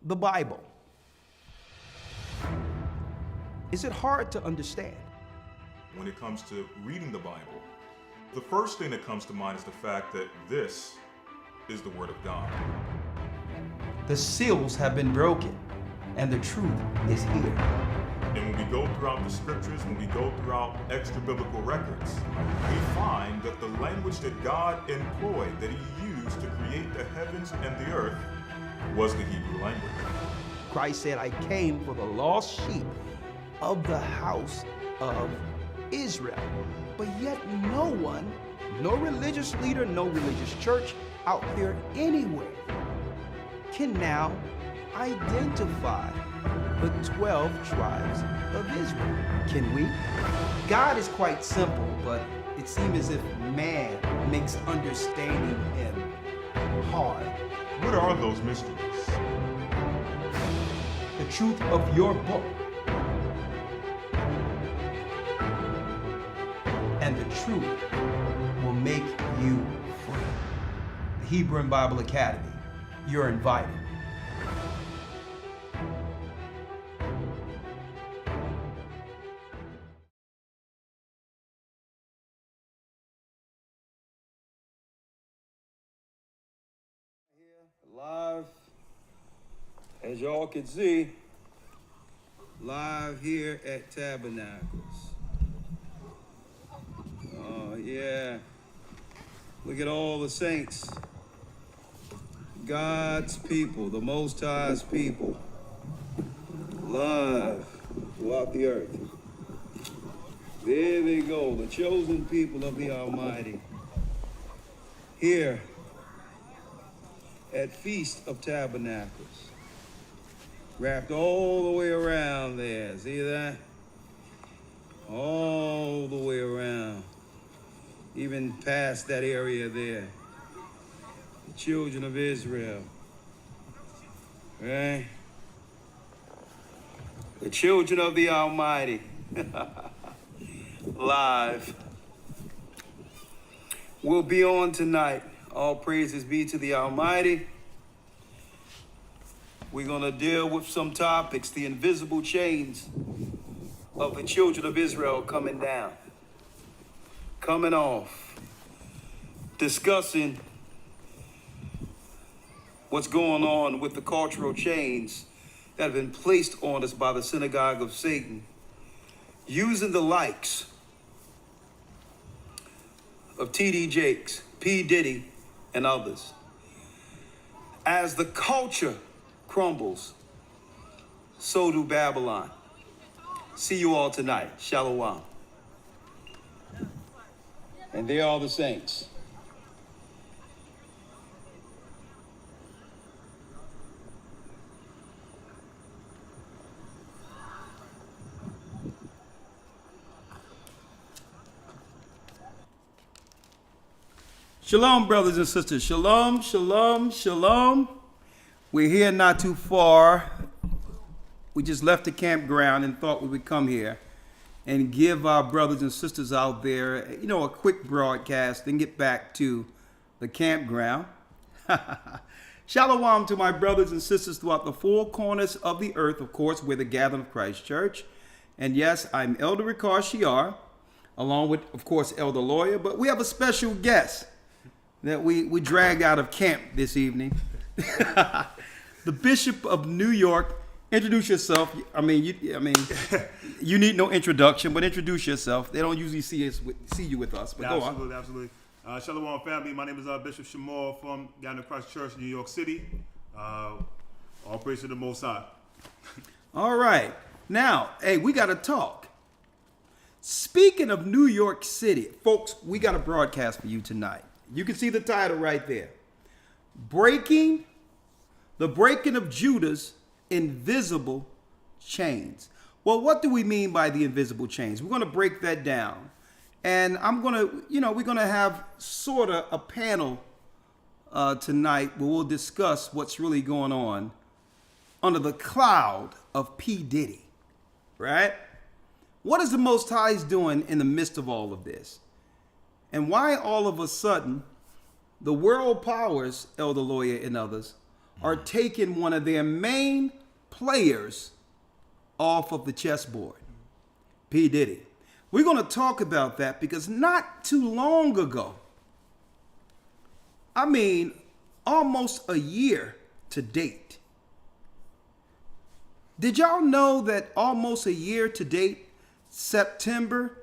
the Bible. Is it hard to understand? When it comes to reading the Bible, the first thing that comes to mind is the fact that this is the Word of God. The seals have been broken, and the truth is here. And when we go throughout the scriptures, when we go throughout extra biblical records, we find that the language that God employed, that He used to create the heavens and the earth, was the Hebrew language. Christ said, I came for the lost sheep of the house of Israel. But yet no one, no religious leader, no religious church out there anywhere can now identify the 12 tribes of Israel. Can we? God is quite simple, but it seems as if man makes understanding Him hard. What are those mysteries? The truth of your book and the truth will make you free. The Hebrew and Bible Academy, you're invited. Live, as y'all can see, live here at Tabernacles. Oh yeah, look at all the saints, God's people, the Most High's people, live throughout the earth. There they go, the chosen people of the Almighty, here at Feast of Tabernacles, wrapped all the way around there. See that? All the way around, even past that area there. The children of Israel, right? The children of the Almighty, live. We'll be on tonight. All praises be to the Almighty. We're going to deal with some topics, the invisible chains of the children of Israel coming down, coming off, discussing what's going on with the cultural chains that have been placed on us by the synagogue of Satan, using the likes of T.D. Jakes, P. Diddy, and others. As the culture crumbles, so do Babylon. See you all tonight. Shalom. And they are the saints. Shalom, brothers and sisters. Shalom, shalom, shalom. We're here not too far. We just left the campground and thought we would come here and give our brothers and sisters out there, a quick broadcast and get back to the campground. Shalom to my brothers and sisters throughout the four corners of the earth. Of course, we're the Gathering of Christ Church. And yes, I'm Elder Ricard Shiar, along with, of course, Elder Lawyer. But we have a special guest that we dragged out of camp this evening. The Bishop of New York. Introduce yourself. You need no introduction, but introduce yourself. They don't usually see you with us, but go on. Absolutely. Shalom, family. My name is Bishop Shamal from Gathering of Christ Church, New York City. All praise to the Most High. All right. Now, hey, we got to talk. Speaking of New York City, folks, we got a broadcast for you tonight. You can see the title right there. The breaking of Judah's invisible chains. Well, what do we mean by the invisible chains? We're going to break that down. And we're going to have sort of a panel tonight where we'll discuss what's really going on under the cloud of P. Diddy, right? What is the Most High doing in the midst of all of this? And why all of a sudden the world powers, Elder Lawyer and others, are taking one of their main players off of the chessboard, P. Diddy. We're going to talk about that because not too long ago, I mean, almost a year to date. Did y'all know that almost a year to date, September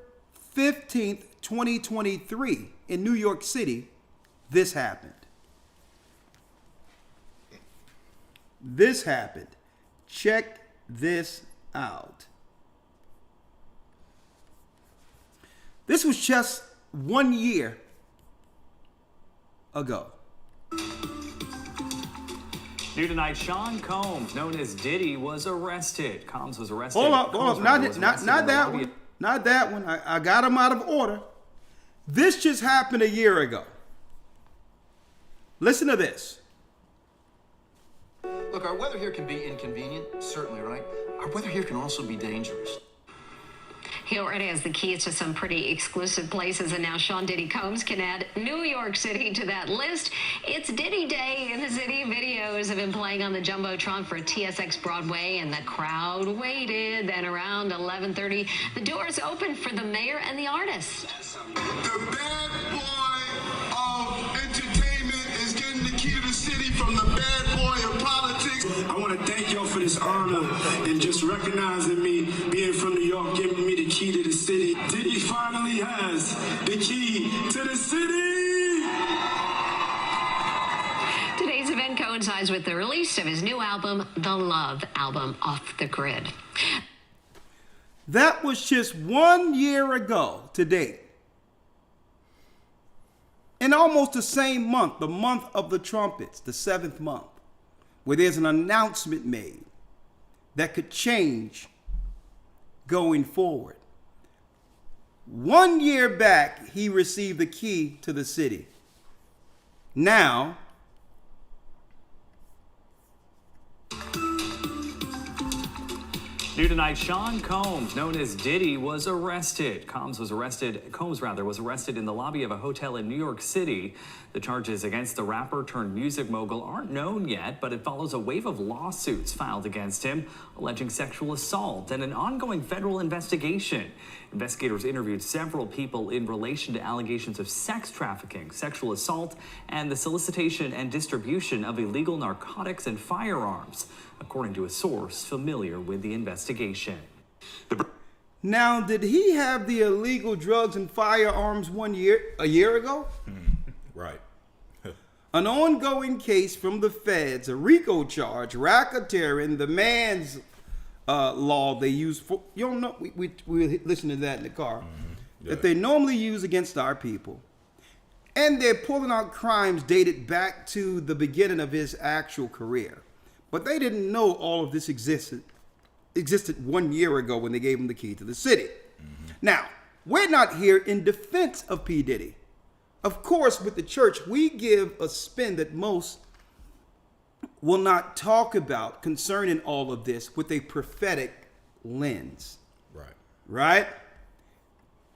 15th, 2023, in New York City, this happened? This happened. Check this out. This was just 1 year ago. New tonight, Sean Combs, known as Diddy, was arrested. Combs was arrested. Hold up. Not that one. Not that one. I got him out of order. This just happened a year ago. Listen to this. Look, our weather here can be inconvenient, certainly, right? Our weather here can also be dangerous. He already has the keys to some pretty exclusive places, and now Sean Diddy Combs can add New York City to that list. It's Diddy Day in the city. Videos have been playing on the Jumbotron for TSX Broadway, and the crowd waited. Then around 11:30, the doors opened for the mayor and the artist. The bad boy of entertainment is getting the key to the city from the bad boy of politics. I want to thank y'all for this honor and just recognizing me being from New York, giving me the key to the city. Diddy finally has the key to the city. Today's event coincides with the release of his new album, The Love Album, Off the Grid. That was just 1 year ago to date. In almost the same month, the month of the trumpets, the 7th month, where there's an announcement made that could change going forward. 1 year back, he received the key to the city. Now, New tonight, Sean Combs, known as Diddy, was arrested. Combs was arrested in the lobby of a hotel in New York City. The charges against the rapper turned music mogul aren't known yet, but it follows a wave of lawsuits filed against him, alleging sexual assault and an ongoing federal investigation. Investigators interviewed several people in relation to allegations of sex trafficking, sexual assault, and the solicitation and distribution of illegal narcotics and firearms, according to a source familiar with the investigation. Now, did he have the illegal drugs and firearms a year ago? Right. An ongoing case from the feds, a RICO charge, racketeering, the man's law they use for, you don't know, we listen to that in the car, that they normally use against our people. And they're pulling out crimes dated back to the beginning of his actual career. But they didn't know all of this existed 1 year ago when they gave him the key to the city. Now, we're not here in defense of P. Diddy. Of course, with the church, we give a spin that most will not talk about concerning all of this with a prophetic lens. Right?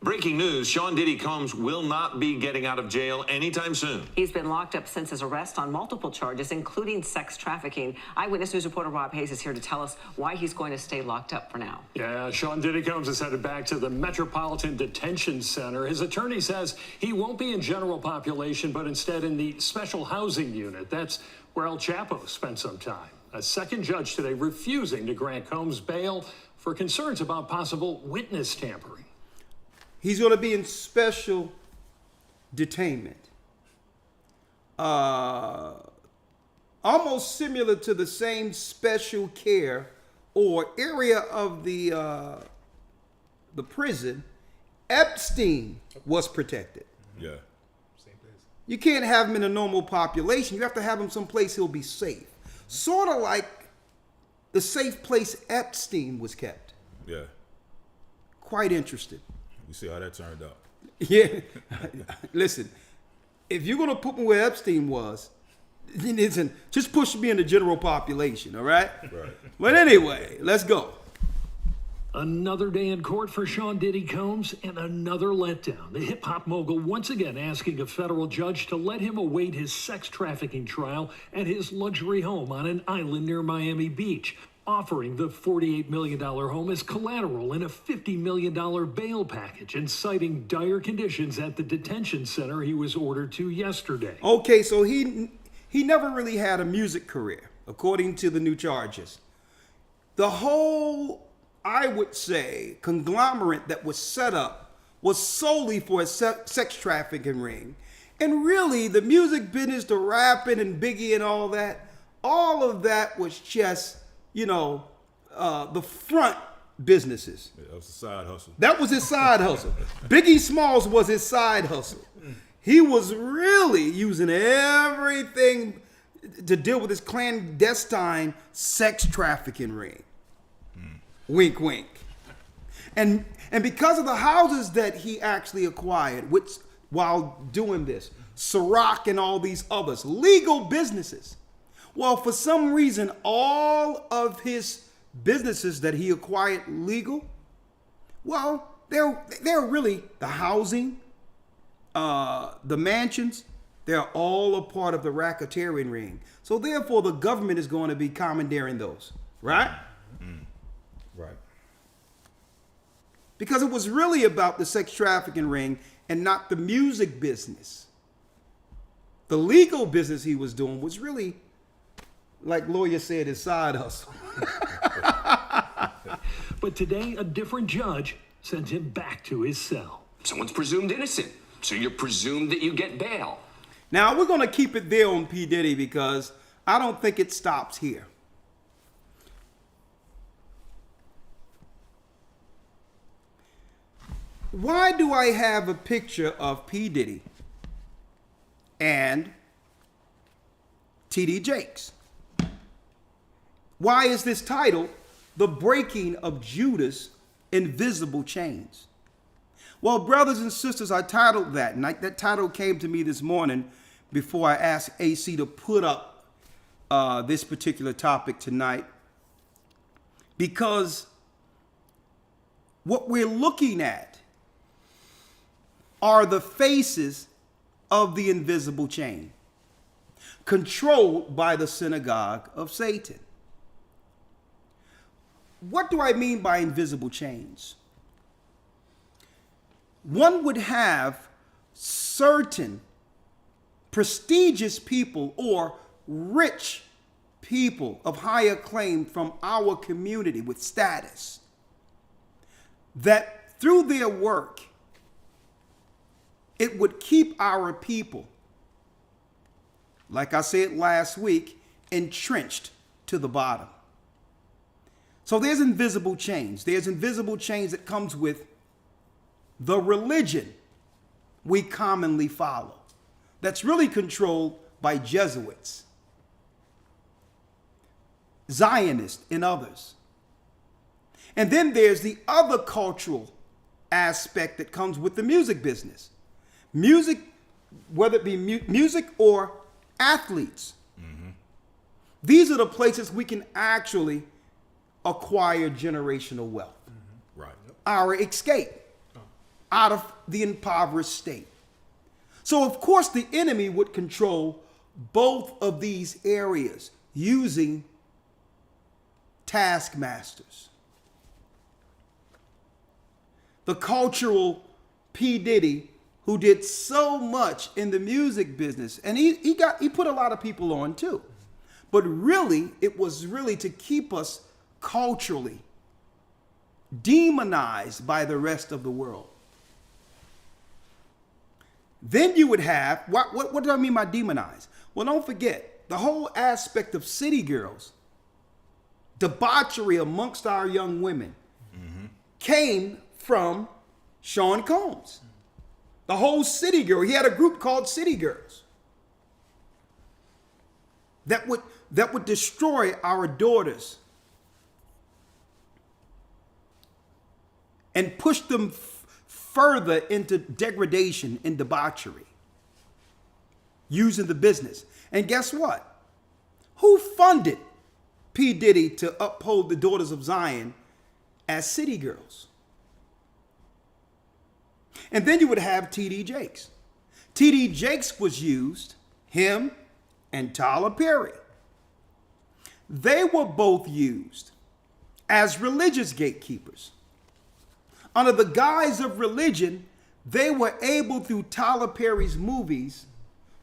Breaking news, Sean Diddy Combs will not be getting out of jail anytime soon. He's been locked up since his arrest on multiple charges, including sex trafficking. Eyewitness News reporter Rob Hayes is here to tell us why he's going to stay locked up for now. Yeah, Sean Diddy Combs is headed back to the Metropolitan Detention Center. His attorney says he won't be in general population, but instead in the special housing unit. That's where El Chapo spent some time. A second judge today refusing to grant Combs bail for concerns about possible witness tampering. He's going to be in special detainment. Almost similar to the same special care or area of the prison Epstein was protected. Yeah. Same place. You can't have him in a normal population. You have to have him someplace he'll be safe. Sort of like the safe place Epstein was kept. Yeah. Quite interesting. We see how that turned out. Yeah. Listen, if you're going to put me where Epstein was, listen, just push me in the general population, all right? Right. But anyway, let's go. Another day in court for Sean Diddy Combs and another letdown. The hip-hop mogul once again asking a federal judge to let him await his sex trafficking trial at his luxury home on an island near Miami Beach, offering the $48 million home as collateral in a $50 million bail package and citing dire conditions at the detention center he was ordered to yesterday. Okay, so he never really had a music career, according to the new charges. The whole, I would say, conglomerate that was set up was solely for a sex trafficking ring. And really, the music business, the rapping and Biggie and all of that was just, the front businesses. Yeah, that was a side hustle. That was his side hustle. Biggie Smalls was his side hustle. He was really using everything to deal with this clandestine sex trafficking ring. Wink, wink. And because of the houses that he actually acquired, which while doing this, Ciroc and all these others, legal businesses. Well, for some reason, all of his businesses that he acquired legal, well, they're really the housing, the mansions, they're all a part of the racketeering ring. So therefore, the government is going to be commandeering those, right? Right. Because it was really about the sex trafficking ring and not the music business. The legal business he was doing was really, like lawyer said, his side hustle. But today, a different judge sends him back to his cell. Someone's presumed innocent, so you're presumed that you get bail. Now, we're going to keep it there on P. Diddy because I don't think it stops here. Why do I have a picture of P. Diddy and T.D. Jakes? Why is this titled The Breaking of Judas' Invisible Chains? Well, brothers and sisters, I titled that, and that title came to me this morning before I asked AC to put up this particular topic tonight, because what we're looking at are the faces of the invisible chain, controlled by the synagogue of Satan. What do I mean by invisible chains? One would have certain prestigious people or rich people of higher claim from our community with status that through their work, it would keep our people, like I said last week, entrenched to the bottom. So there's invisible chains. There's invisible chains that comes with the religion we commonly follow. That's really controlled by Jesuits, Zionists, and others. And then there's the other cultural aspect that comes with the music business. Music, whether it be music or athletes. Mm-hmm. These are the places we can actually acquire generational wealth. Mm-hmm. Right. Our escape out of the impoverished state. So of course the enemy would control both of these areas using taskmasters. The cultural P. Diddy, who did so much in the music business, and he put a lot of people on too. But really, it was really to keep us culturally demonized by the rest of the world. Then you would have, what do I mean by demonized? Well, don't forget, the whole aspect of city girls, debauchery amongst our young women, came from Sean Combs. The whole city girl, he had a group called City Girls that would destroy our daughters and push them further into degradation and debauchery using the business. And guess what? Who funded P. Diddy to uphold the daughters of Zion as city girls. And then you would have T.D. Jakes. T.D. Jakes was used, him and Tyler Perry. They were both used as religious gatekeepers. Under the guise of religion, they were able, through Tyler Perry's movies,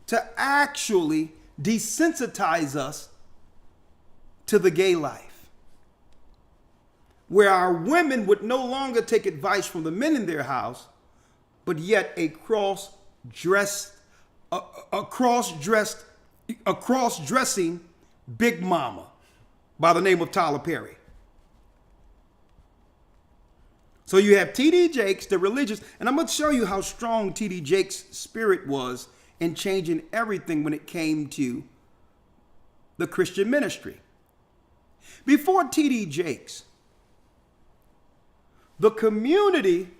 to actually desensitize us to the gay life, where our women would no longer take advice from the men in their house, but yet a cross-dressing big mama by the name of Tyler Perry. So you have T.D. Jakes, the religious, and I'm going to show you how strong T.D. Jakes' spirit was in changing everything when it came to the Christian ministry. Before T.D. Jakes, the community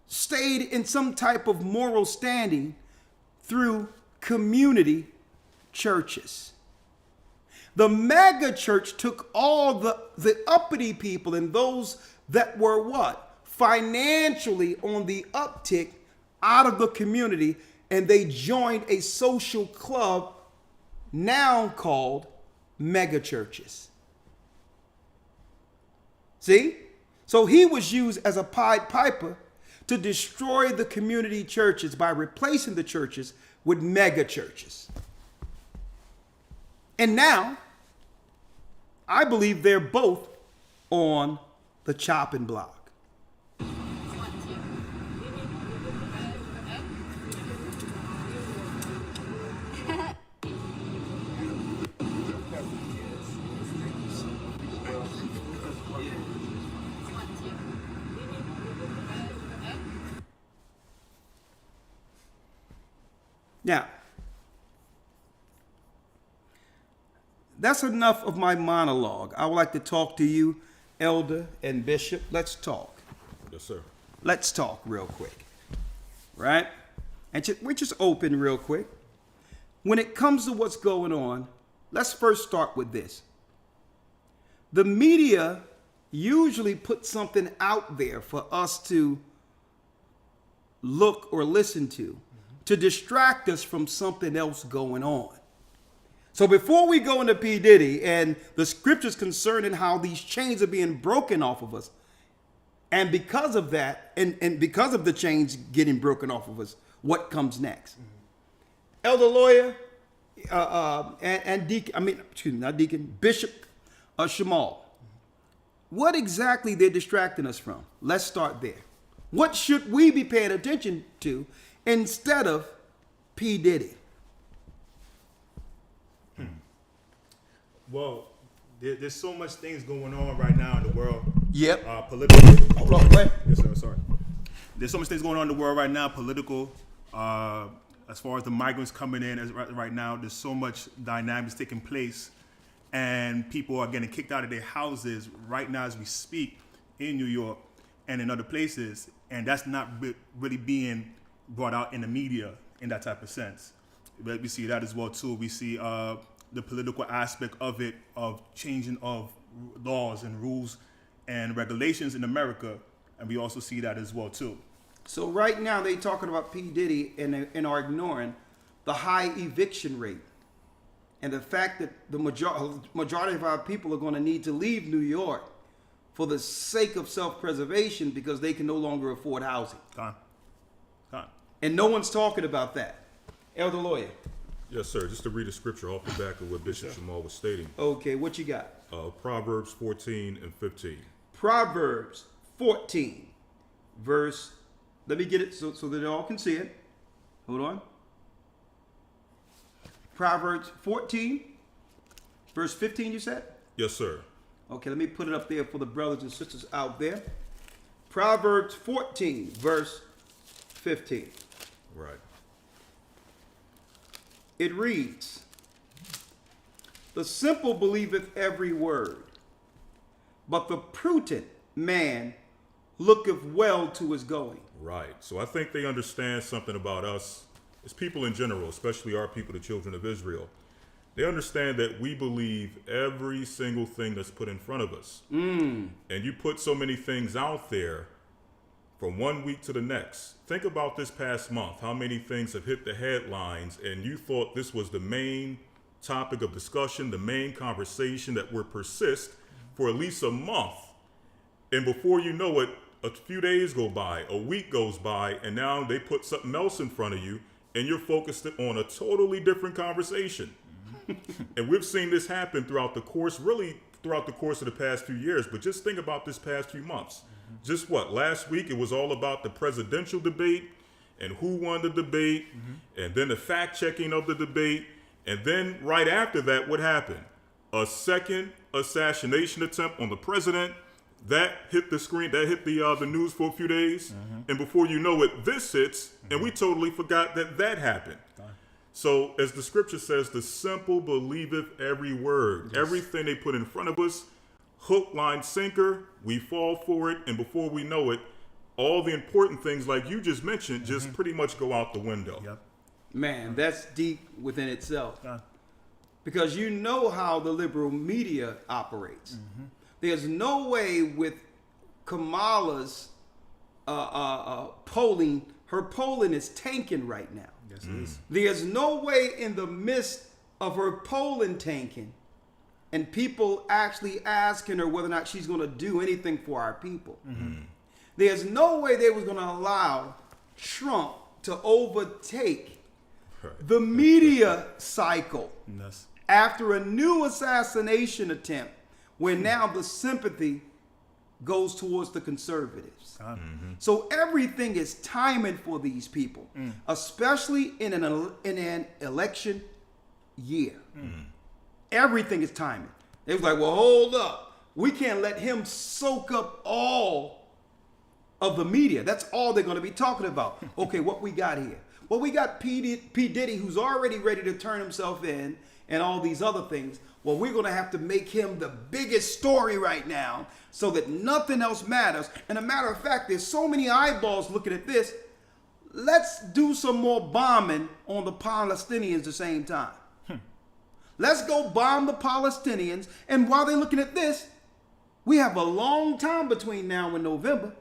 stayed in some type of moral standing through community churches. The mega church took all the uppity people and those that were what? Financially on the uptick out of the community, and they joined a social club now called mega churches. See? So he was used as a Pied Piper to destroy the community churches by replacing the churches with mega churches. And now, I believe they're both on the chopping block. Now, that's enough of my monologue. I would like to talk to you, Elder and Bishop. Let's talk. Yes, sir. Let's talk real quick, right? And we're just open real quick. When it comes to what's going on, let's first start with this. The media usually puts something out there for us to look or listen to distract us from something else going on. So before we go into P. Diddy and the scriptures concerning how these chains are being broken off of us, and because of that, and because of the chains getting broken off of us, what comes next? Elder Lawyer and Deacon, Bishop Shamal, what exactly they're distracting us from? Let's start there. What should we be paying attention to instead of P. Diddy? Well, there's so much things going on right now in the world. Yep. Political. Hold on, wait. Yes, sir. Sorry. There's so much things going on in the world right now. Political. As far as the migrants coming in, right now, there's so much dynamics taking place, and people are getting kicked out of their houses right now as we speak in New York and in other places, and that's not really being brought out in the media in that type of sense. But we see that as well too. We see the political aspect of it, of changing of laws and rules and regulations in America, and we also see that as well too. So right now they talking about P. Diddy and are ignoring the high eviction rate and the fact that the majority of our people are going to need to leave New York for the sake of self-preservation because they can no longer afford housing. And no one's talking about that. Elder Lawyer. Yes, sir. Just to read a scripture off the back of what Bishop Shamal was stating. Okay, what you got? Proverbs 14 and 15. Proverbs 14, verse, let me get it so that all can see it. Hold on. Proverbs 14, verse 15, you said? Yes, sir. Okay, let me put it up there for the brothers and sisters out there. Proverbs 14, verse 15. Right. It reads, "The simple believeth every word, but the prudent man looketh well to his going." Right. So I think they understand something about us as people in general, especially our people, the children of Israel, They understand that we believe every single thing that's put in front of us. And you put so many things out there from one week to the next. Think about this past month, how many things have hit the headlines, and you thought this was the main topic of discussion, the main conversation that would persist for at least a month. And before you know it, a few days go by, a week goes by, and now they put something else in front of you, and you're focused on a totally different conversation. And we've seen this happen throughout the course of the past few years, but just think about this past few months. Just last week it was all about the presidential debate and who won the debate, and then the fact checking of the debate, and then right after that, what happened? A second assassination attempt on the president. That hit the screen, that hit the news for a few days, and before you know it, this hits, and we totally forgot that happened. So, as the scripture says, the simple believeth every word. Yes. Everything they put in front of us, hook, line, sinker, we fall for it, and before we know it, all the important things, like you just mentioned, just pretty much go out the window. Yep. Man, that's deep within itself. Because you know how the liberal media operates. There's no way with Kamala's polling, her polling is tanking right now. Yes, it is. There's no way in the midst of her polling tanking and people actually asking her whether or not she's going to do anything for our people. There's no way they was going to allow Trump to overtake the media cycle after a new assassination attempt, where now the sympathy goes towards the conservatives. So everything is timing for these people, especially in an election year. Everything is timing. It was like, well, hold up. We can't let him soak up all of the media. That's all they're going to be talking about. Okay, what we got here? Well, we got P. Diddy, who's already ready to turn himself in, and all these other things. Well, we're going to have to make him the biggest story right now so that nothing else matters. And a matter of fact, there's so many eyeballs looking at this. Let's do some more bombing on the Palestinians at the same time. Let's go bomb the Palestinians. And while they're looking at this, we have a long time between now and November.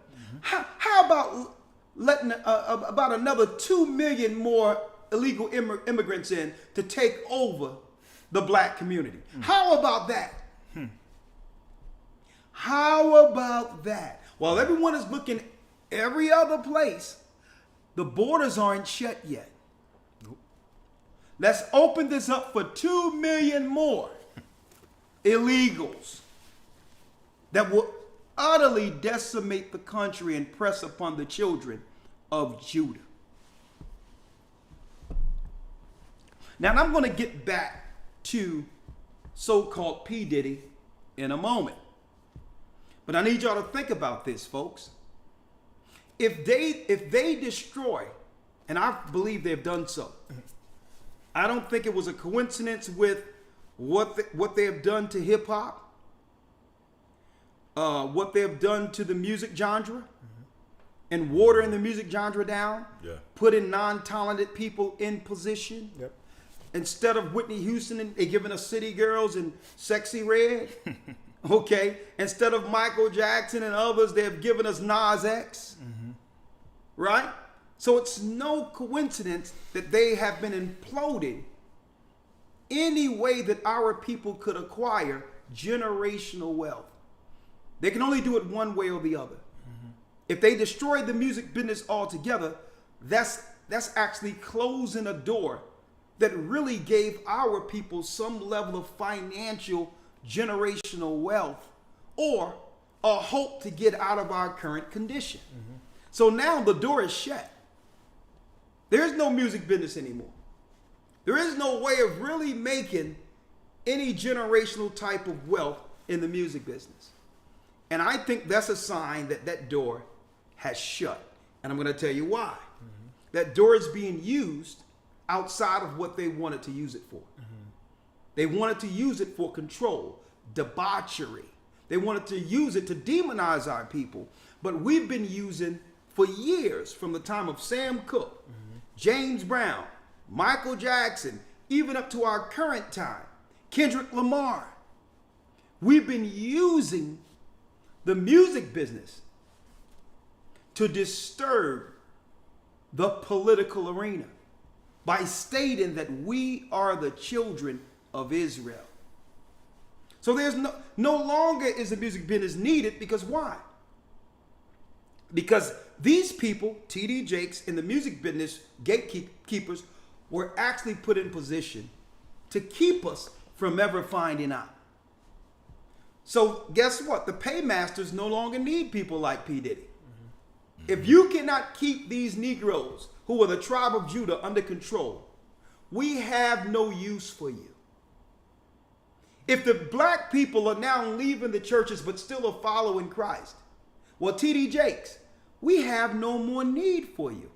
How about letting about another 2 million more illegal immigrants in to take over the black community? How about that? How about that? While everyone is looking every other place, the borders aren't shut yet. Let's open this up for 2 million more illegals that will utterly decimate the country and press upon the children of Judah. Now, I'm going to get back to so-called P. Diddy in a moment. But I need y'all to think about this, folks. If they destroy, and I believe they've done so, I don't think it was a coincidence with what they have done to hip hop, what they have done to the music genre, and watering the music genre down, putting non-talented people in position. Instead of Whitney Houston, they giving us City Girls and Sexy Red. Okay, instead of Michael Jackson and others, they have given us Nas X. Right? So it's no coincidence that they have been imploded any way that our people could acquire generational wealth. They can only do it one way or the other. If they destroy the music business altogether, that's actually closing a door that really gave our people some level of financial generational wealth or a hope to get out of our current condition. So now the door is shut. There's no music business anymore. There is no way of really making any generational type of wealth in the music business. And I think that's a sign that that door has shut. And I'm going to tell you why. That door is being used outside of what they wanted to use it for. They wanted to use it for control, debauchery. They wanted to use it to demonize our people. But we've been using for years, from the time of Sam Cooke, James Brown, Michael Jackson, even up to our current time, Kendrick Lamar, we've been using the music business to disturb the political arena by stating that we are the children of Israel. So there's no longer is the music business needed, because why? Because these people, TD Jakes, in the music business, gatekeepers, were actually put in position to keep us from ever finding out. So guess what? The paymasters no longer need people like P. Diddy. If you cannot keep these Negroes, who are the tribe of Judah, under control, we have no use for you. If the black people are now leaving the churches but still are following Christ, well, TD Jakes, we have no more need for you.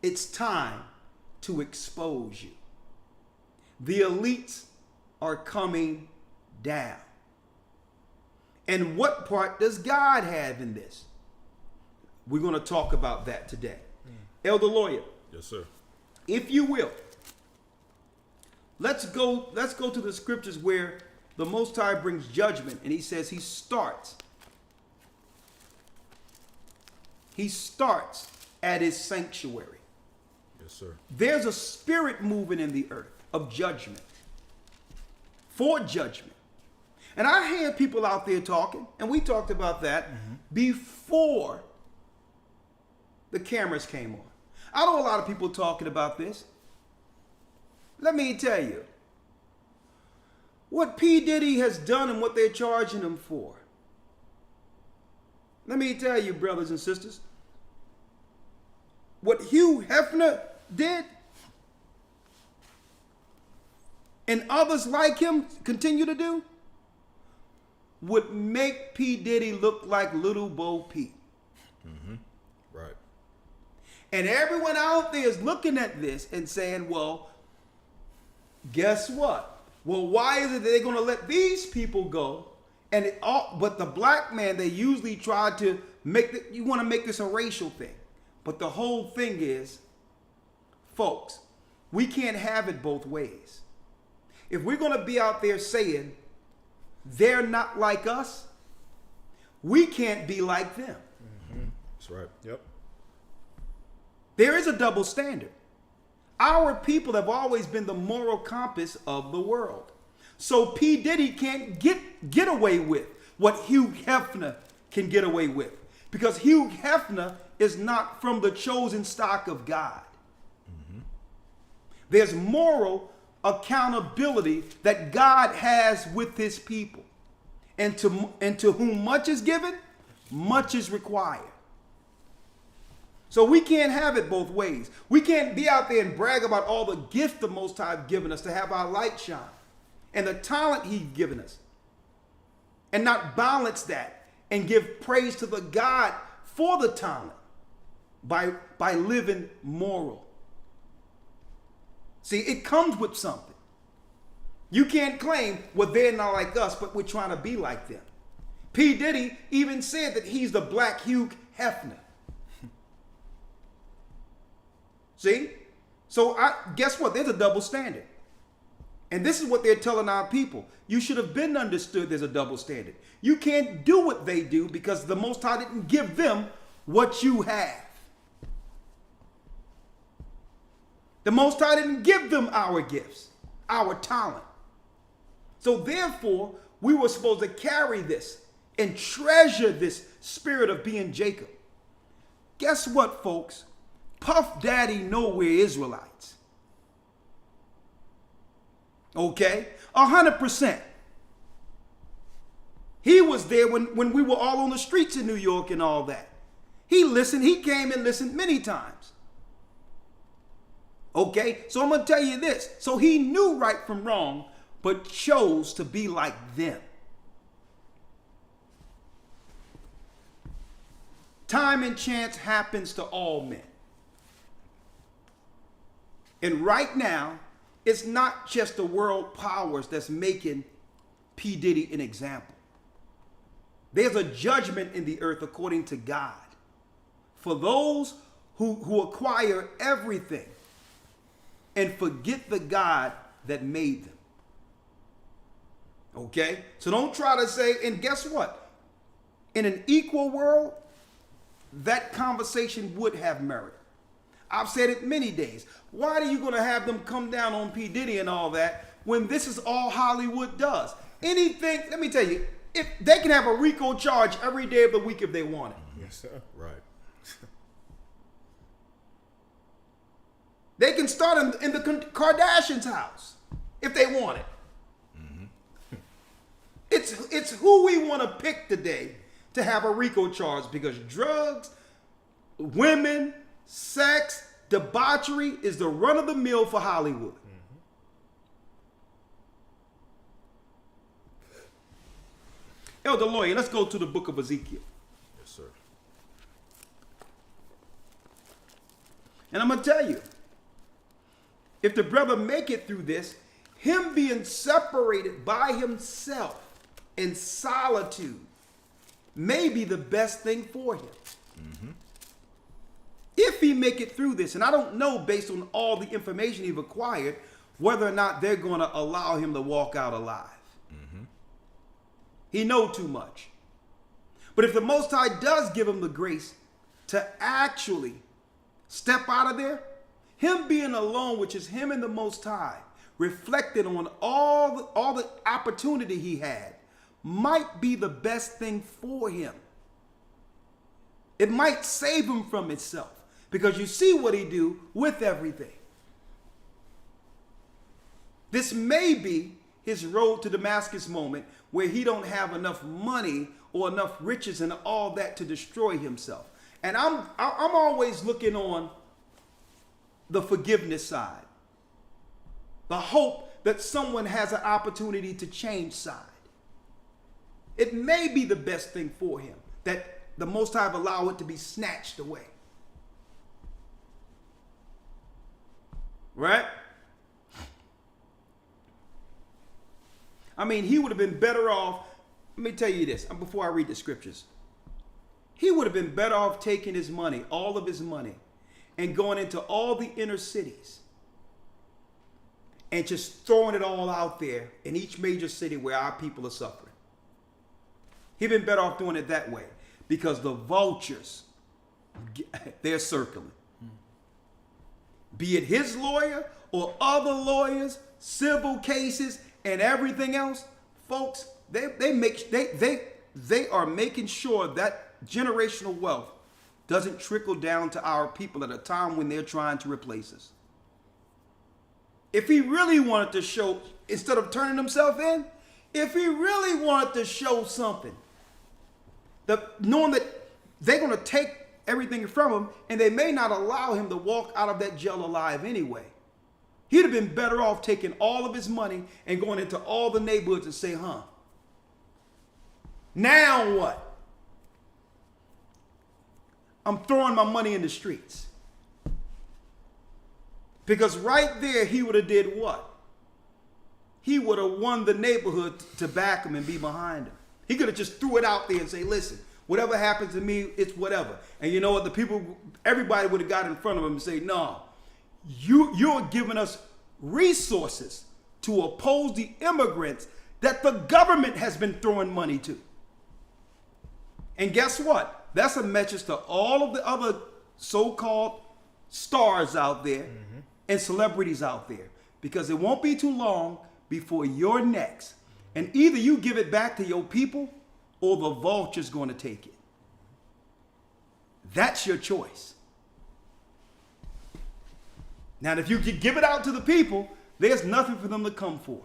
It's time to expose you. The elites are coming down. And what part does God have in this? We're going to talk about that today. Elder Lawyer. Yes, sir. If you will, let's go to the scriptures where the Most High brings judgment, and he says he starts at his sanctuary. Yes, sir. There's a spirit moving in the earth of judgment, for judgment. And I hear people out there talking, and we talked about that before the cameras came on. I know a lot of people talking about this. Let me tell you, what P. Diddy has done and what they're charging him for. Let me tell you, brothers and sisters, what Hugh Hefner did and others like him continue to do would make P. Diddy look like Little Bo Peep. Right. And everyone out there is looking at this and saying, well, guess what? Well, why is it that they're going to let these people go? And but the black man, they usually try to you want to make this a racial thing. But the whole thing is, folks, we can't have it both ways. If we're going to be out there saying they're not like us, we can't be like them. That's right. Yep. There is a double standard. Our people have always been the moral compass of the world. So P. Diddy can't get away with what Hugh Hefner can get away with, because Hugh Hefner is not from the chosen stock of God. There's moral accountability that God has with his people. And to whom much is given, much is required. So we can't have it both ways. We can't be out there and brag about all the gift the Most High has given us to have our light shine and the talent he's given us, and not balance that and give praise to the God for the talent by living moral. See, it comes with something. You can't claim, well, they're not like us, but we're trying to be like them. P. Diddy even said that he's the black Hugh Hefner. See? So guess what? There's a double standard. And this is what they're telling our people. You should have been understood there's a double standard. You can't do what they do because the Most High didn't give them what you have. The Most High didn't give them our gifts, our talent. So therefore, we were supposed to carry this and treasure this spirit of being Jacob. Guess what, folks? Puff Daddy know we're Israelites. Okay? 100%. He was there when we were all on the streets in New York and all that. He listened. He came and listened many times. Okay? So I'm going to tell you this. So he knew right from wrong, but chose to be like them. Time and chance happens to all men. And right now, it's not just the world powers that's making P. Diddy an example. There's a judgment in the earth according to God for those who acquire everything and forget the God that made them. Okay? So don't try to say, and guess what? In an equal world, that conversation would have merit. I've said it many days. Why are you going to have them come down on P. Diddy and all that when this is all Hollywood does? Anything, let me tell you, if they can have a RICO charge every day of the week if they want it. Yes, sir. Right. They can start in the Kardashians' house if they want it. It's who we want to pick today to have a RICO charge, because drugs, women, sex, debauchery is the run of the mill for Hollywood. Elder Lawyer, let's go to the book of Ezekiel. Yes, sir. And I'm going to tell you, if the brother make it through this, him being separated by himself in solitude may be the best thing for him. If he make it through this, and I don't know based on all the information he's acquired, whether or not they're going to allow him to walk out alive. He know too much. But if the Most High does give him the grace to actually step out of there, him being alone, which is him and the Most High, reflected on all the opportunity he had, might be the best thing for him. It might save him from itself, because you see what he do with everything. This may be his road to Damascus moment, where he don't have enough money or enough riches and all that to destroy himself. And I'm always looking on the forgiveness side, the hope that someone has an opportunity to change side. It may be the best thing for him that the Most High allow it to be snatched away. Right? I mean, he would have been better off. Let me tell you this before I read the scriptures. He would have been better off taking his money, all of his money, and going into all the inner cities and just throwing it all out there in each major city where our people are suffering. He'd been better off doing it that way, because the vultures, they're circling. Be it his lawyer or other lawyers, civil cases, and everything else, folks, they are making sure that generational wealth doesn't trickle down to our people at a time when they're trying to replace us. If he really wanted to show, instead of turning himself in, if he really wanted to show something, knowing that they're going to take everything from him and they may not allow him to walk out of that jail alive anyway, he'd have been better off taking all of his money and going into all the neighborhoods and say, now what? I'm throwing my money in the streets. Because right there, he would have did what? He would have won the neighborhood to back him and be behind him. He could have just threw it out there and say, listen, whatever happens to me, it's whatever. And you know what? Everybody would have got in front of him and say, no, you're giving us resources to oppose the immigrants that the government has been throwing money to. And guess what? That's a message to all of the other so-called stars out there and celebrities out there, because it won't be too long before you're next. And either you give it back to your people or the vulture's going to take it. That's your choice. Now, if you give it out to the people, there's nothing for them to come for.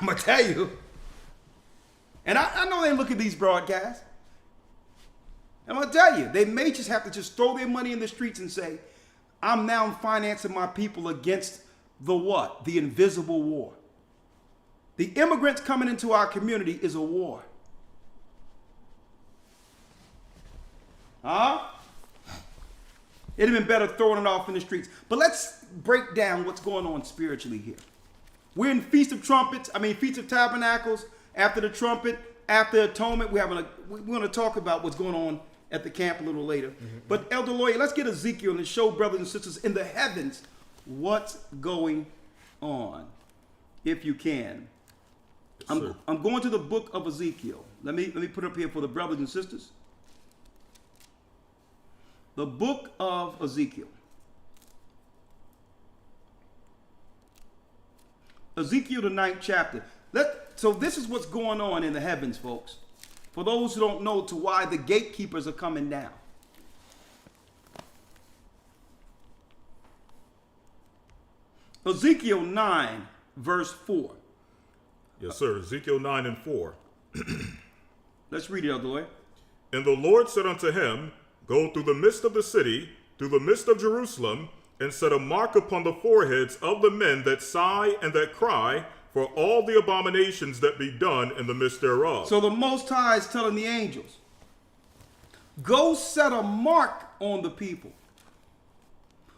I'm going to tell you. And I know they look at these broadcasts. I'm going to tell you, they may just have to just throw their money in the streets and say, I'm now financing my people against the what? The invisible war. The immigrants coming into our community is a war. It'd have been better throwing it off in the streets. But let's break down what's going on spiritually here. We're in Feast of Tabernacles. After the trumpet, after atonement, we're going to talk about what's going on at the camp a little later. But Elder Lawyer, let's get Ezekiel and show brothers and sisters in the heavens what's going on, if you can. Yes, I'm going to the book of Ezekiel. Let me put it up here for the brothers and sisters. The book of Ezekiel. Ezekiel, the 9th chapter. So this is what's going on in the heavens, folks. For those who don't know to why the gatekeepers are coming down. Ezekiel 9, verse 4. Yes, sir. Ezekiel 9 and 4. Let's read it, Elder Lloyd. And the Lord said unto him, Go through the midst of the city, through the midst of Jerusalem, and set a mark upon the foreheads of the men that sigh and that cry, for all the abominations that be done in the midst thereof. So the Most High is telling the angels, go set a mark on the people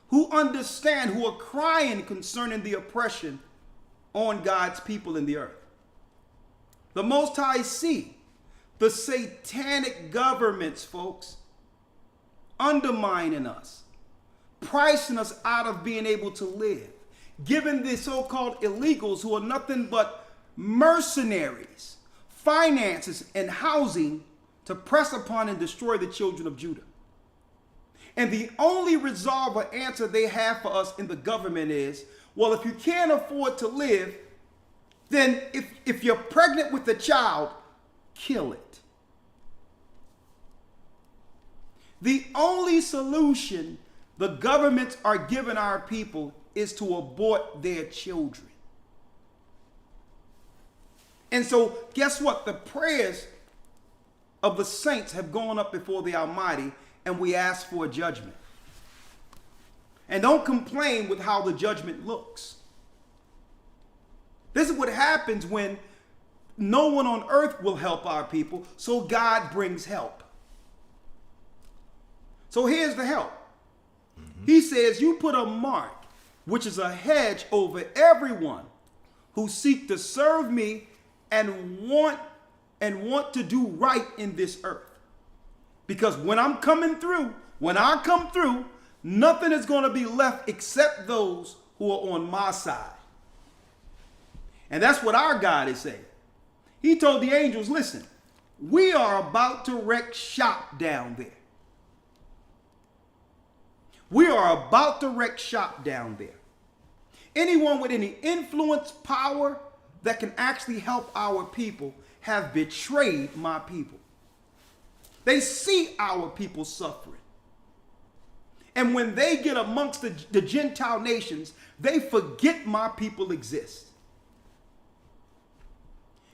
who understand, who are crying concerning the oppression on God's people in the earth. The Most High see the satanic governments, folks, undermining us, pricing us out of being able to live, giving the so-called illegals, who are nothing but mercenaries, finances and housing to press upon and destroy the children of Judah. And the only resolve or answer they have for us in the government is, well, if you can't afford to live, then if you're pregnant with a child, kill it. The only solution the governments are giving our people is to abort their children. And so guess what? The prayers of the saints have gone up before the Almighty, and we ask for a judgment. And don't complain with how the judgment looks. This is what happens when no one on earth will help our people, so God brings help. So here's the help. He says, you put a mark, which is a hedge over everyone who seek to serve me and want to do right in this earth. Because when I'm coming through, when I come through, nothing is going to be left except those who are on my side. And that's what our God is saying. He told the angels, listen, we are about to wreck shop down there. We are about to wreck shop down there. Anyone with any influence, power that can actually help our people have betrayed my people. They see our people suffering. And when they get amongst the Gentile nations, they forget my people exist.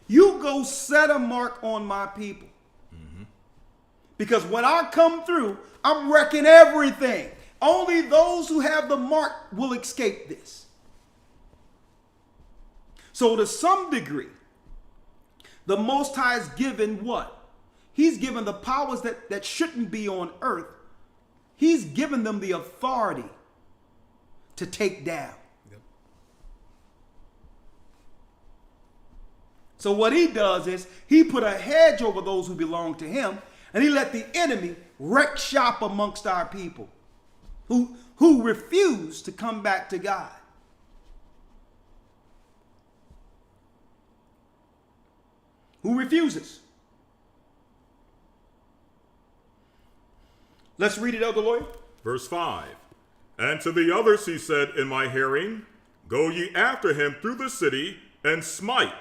You go set a mark on my people. Because when I come through, I'm wrecking everything. Only those who have the mark will escape this. So to some degree, the Most High has given what? He's given the powers that shouldn't be on earth. He's given them the authority to take down. Yep. So what he does is he put a hedge over those who belong to him, and he let the enemy wreck shop amongst our people who refuse to come back to God. Who refuses? Let's read it, Elder Lloyd. Verse 5. And to the others he said in my hearing, Go ye after him through the city, and smite.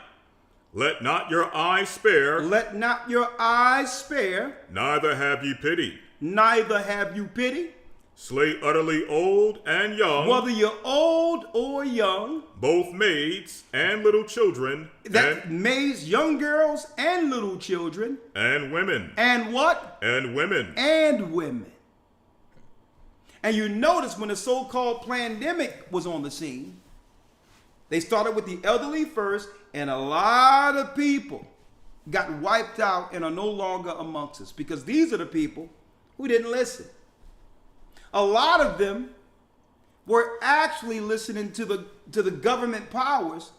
Let not your eyes spare. Let not your eyes spare. Neither have ye pity. Neither have you pity. Slay utterly old and young. Whether you're old or young. Both maids and little children. Maids, young girls and little children. And women. And what? And women. And women. And you notice when the so-called pandemic was on the scene, they started with the elderly first, and a lot of people got wiped out and are no longer amongst us, because these are the people who didn't listen. A lot of them were actually listening to the government powers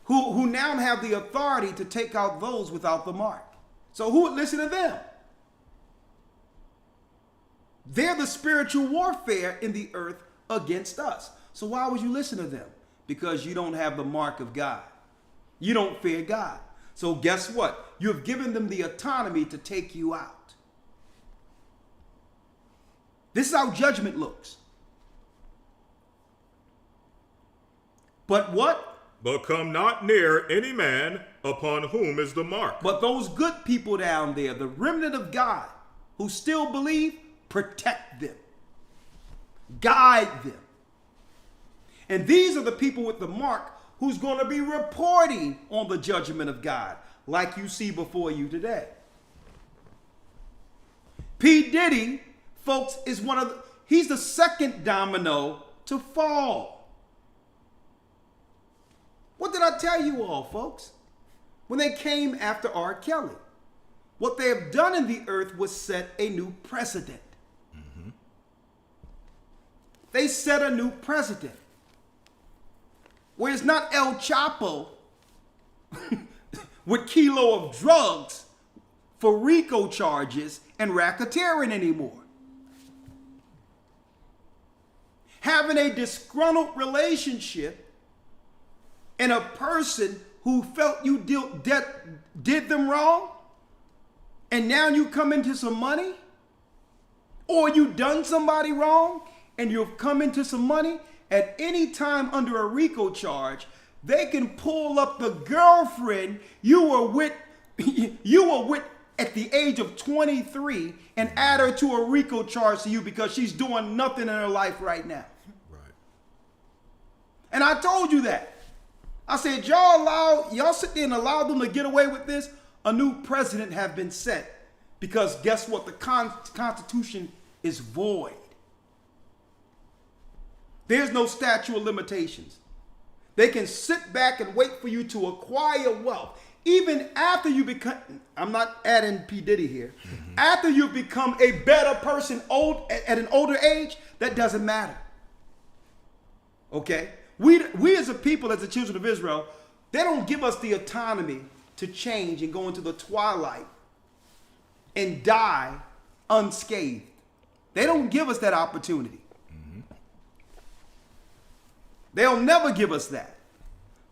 who now have the authority to take out those without the mark. So who would listen to them? They're the spiritual warfare in the earth against us. So why would you listen to them? Because you don't have the mark of God. You don't fear God. So guess what? You have given them the autonomy to take you out. This is how judgment looks. But what? But come not near any man upon whom is the mark. But those good people down there, the remnant of God, who still believe, protect them. Guide them. And these are the people with the mark who's going to be reporting on the judgment of God, like you see before you today. P. Diddy, folks, is he's the second domino to fall. What did I tell you all, folks? When they came after R. Kelly, what they have done in the earth was set a new precedent. Mm-hmm. They set a new precedent. Where it's not El Chapo with kilo of drugs for RICO charges and racketeering anymore. Having a disgruntled relationship and a person who felt you did them wrong, and now you come into some money, or you done somebody wrong and you've come into some money, at any time under a RICO charge, they can pull up the girlfriend you were with at the age of 23 and add her to a RICO charge to you because she's doing nothing in her life right now. Right. And I told you that. I said, y'all sit there and allow them to get away with this? A new president have been set. Because guess what? The Constitution is void. There's no statute of limitations. They can sit back and wait for you to acquire wealth. Even after you become, I'm not adding P. Diddy here. Mm-hmm. After you become a better person at an older age, that doesn't matter. Okay? We as a people, as the children of Israel, they don't give us the autonomy to change and go into the twilight and die unscathed. They don't give us that opportunity. Mm-hmm. They'll never give us that.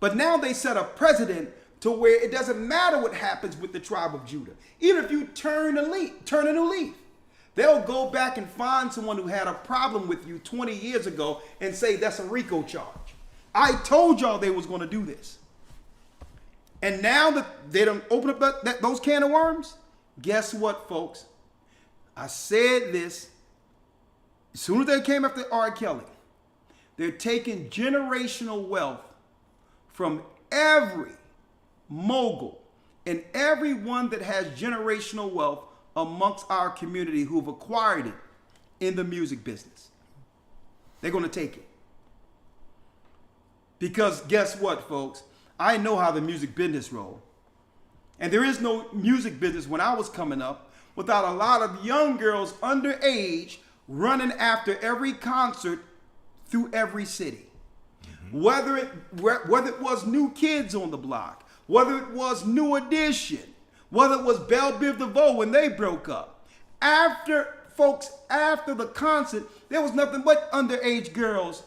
But now they set a precedent to where it doesn't matter what happens with the tribe of Judah. Even if you turn a new leaf, they'll go back and find someone who had a problem with you 20 years ago and say that's a RICO charge. I told y'all they was going to do this. And now that they don't open up those can of worms, guess what, folks? I said this. As soon as they came after R. Kelly, they're taking generational wealth from every mogul and everyone that has generational wealth amongst our community who've acquired it in the music business. They're going to take it. Because guess what, folks? I know how the music business rolls. And there is no music business when I was coming up without a lot of young girls underage running after every concert through every city. Mm-hmm. Whether it was New Kids on the Block, whether it was New Edition, whether it was Belle Biv DeVoe when they broke up. After the concert, there was nothing but underage girls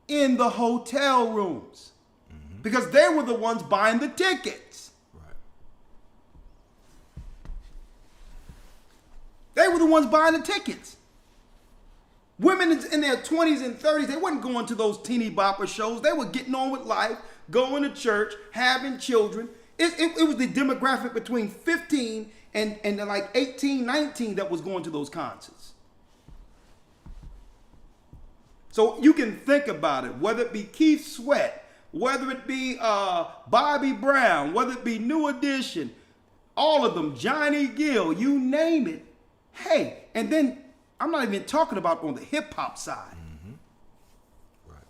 in the hotel rooms. Mm-hmm. Because they were the ones buying the tickets. Right. They were the ones buying the tickets. Women in their 20s and 30s, they weren't going to those teeny bopper shows. They were getting on with life, going to church, having children. It was the demographic between 15 and like 18, 19 that was going to those concerts. So you can think about it, whether it be Keith Sweat, whether it be Bobby Brown, whether it be New Edition, all of them, Johnny Gill, you name it. Hey, and then I'm not even talking about on the hip hop side. Mm-hmm. Right.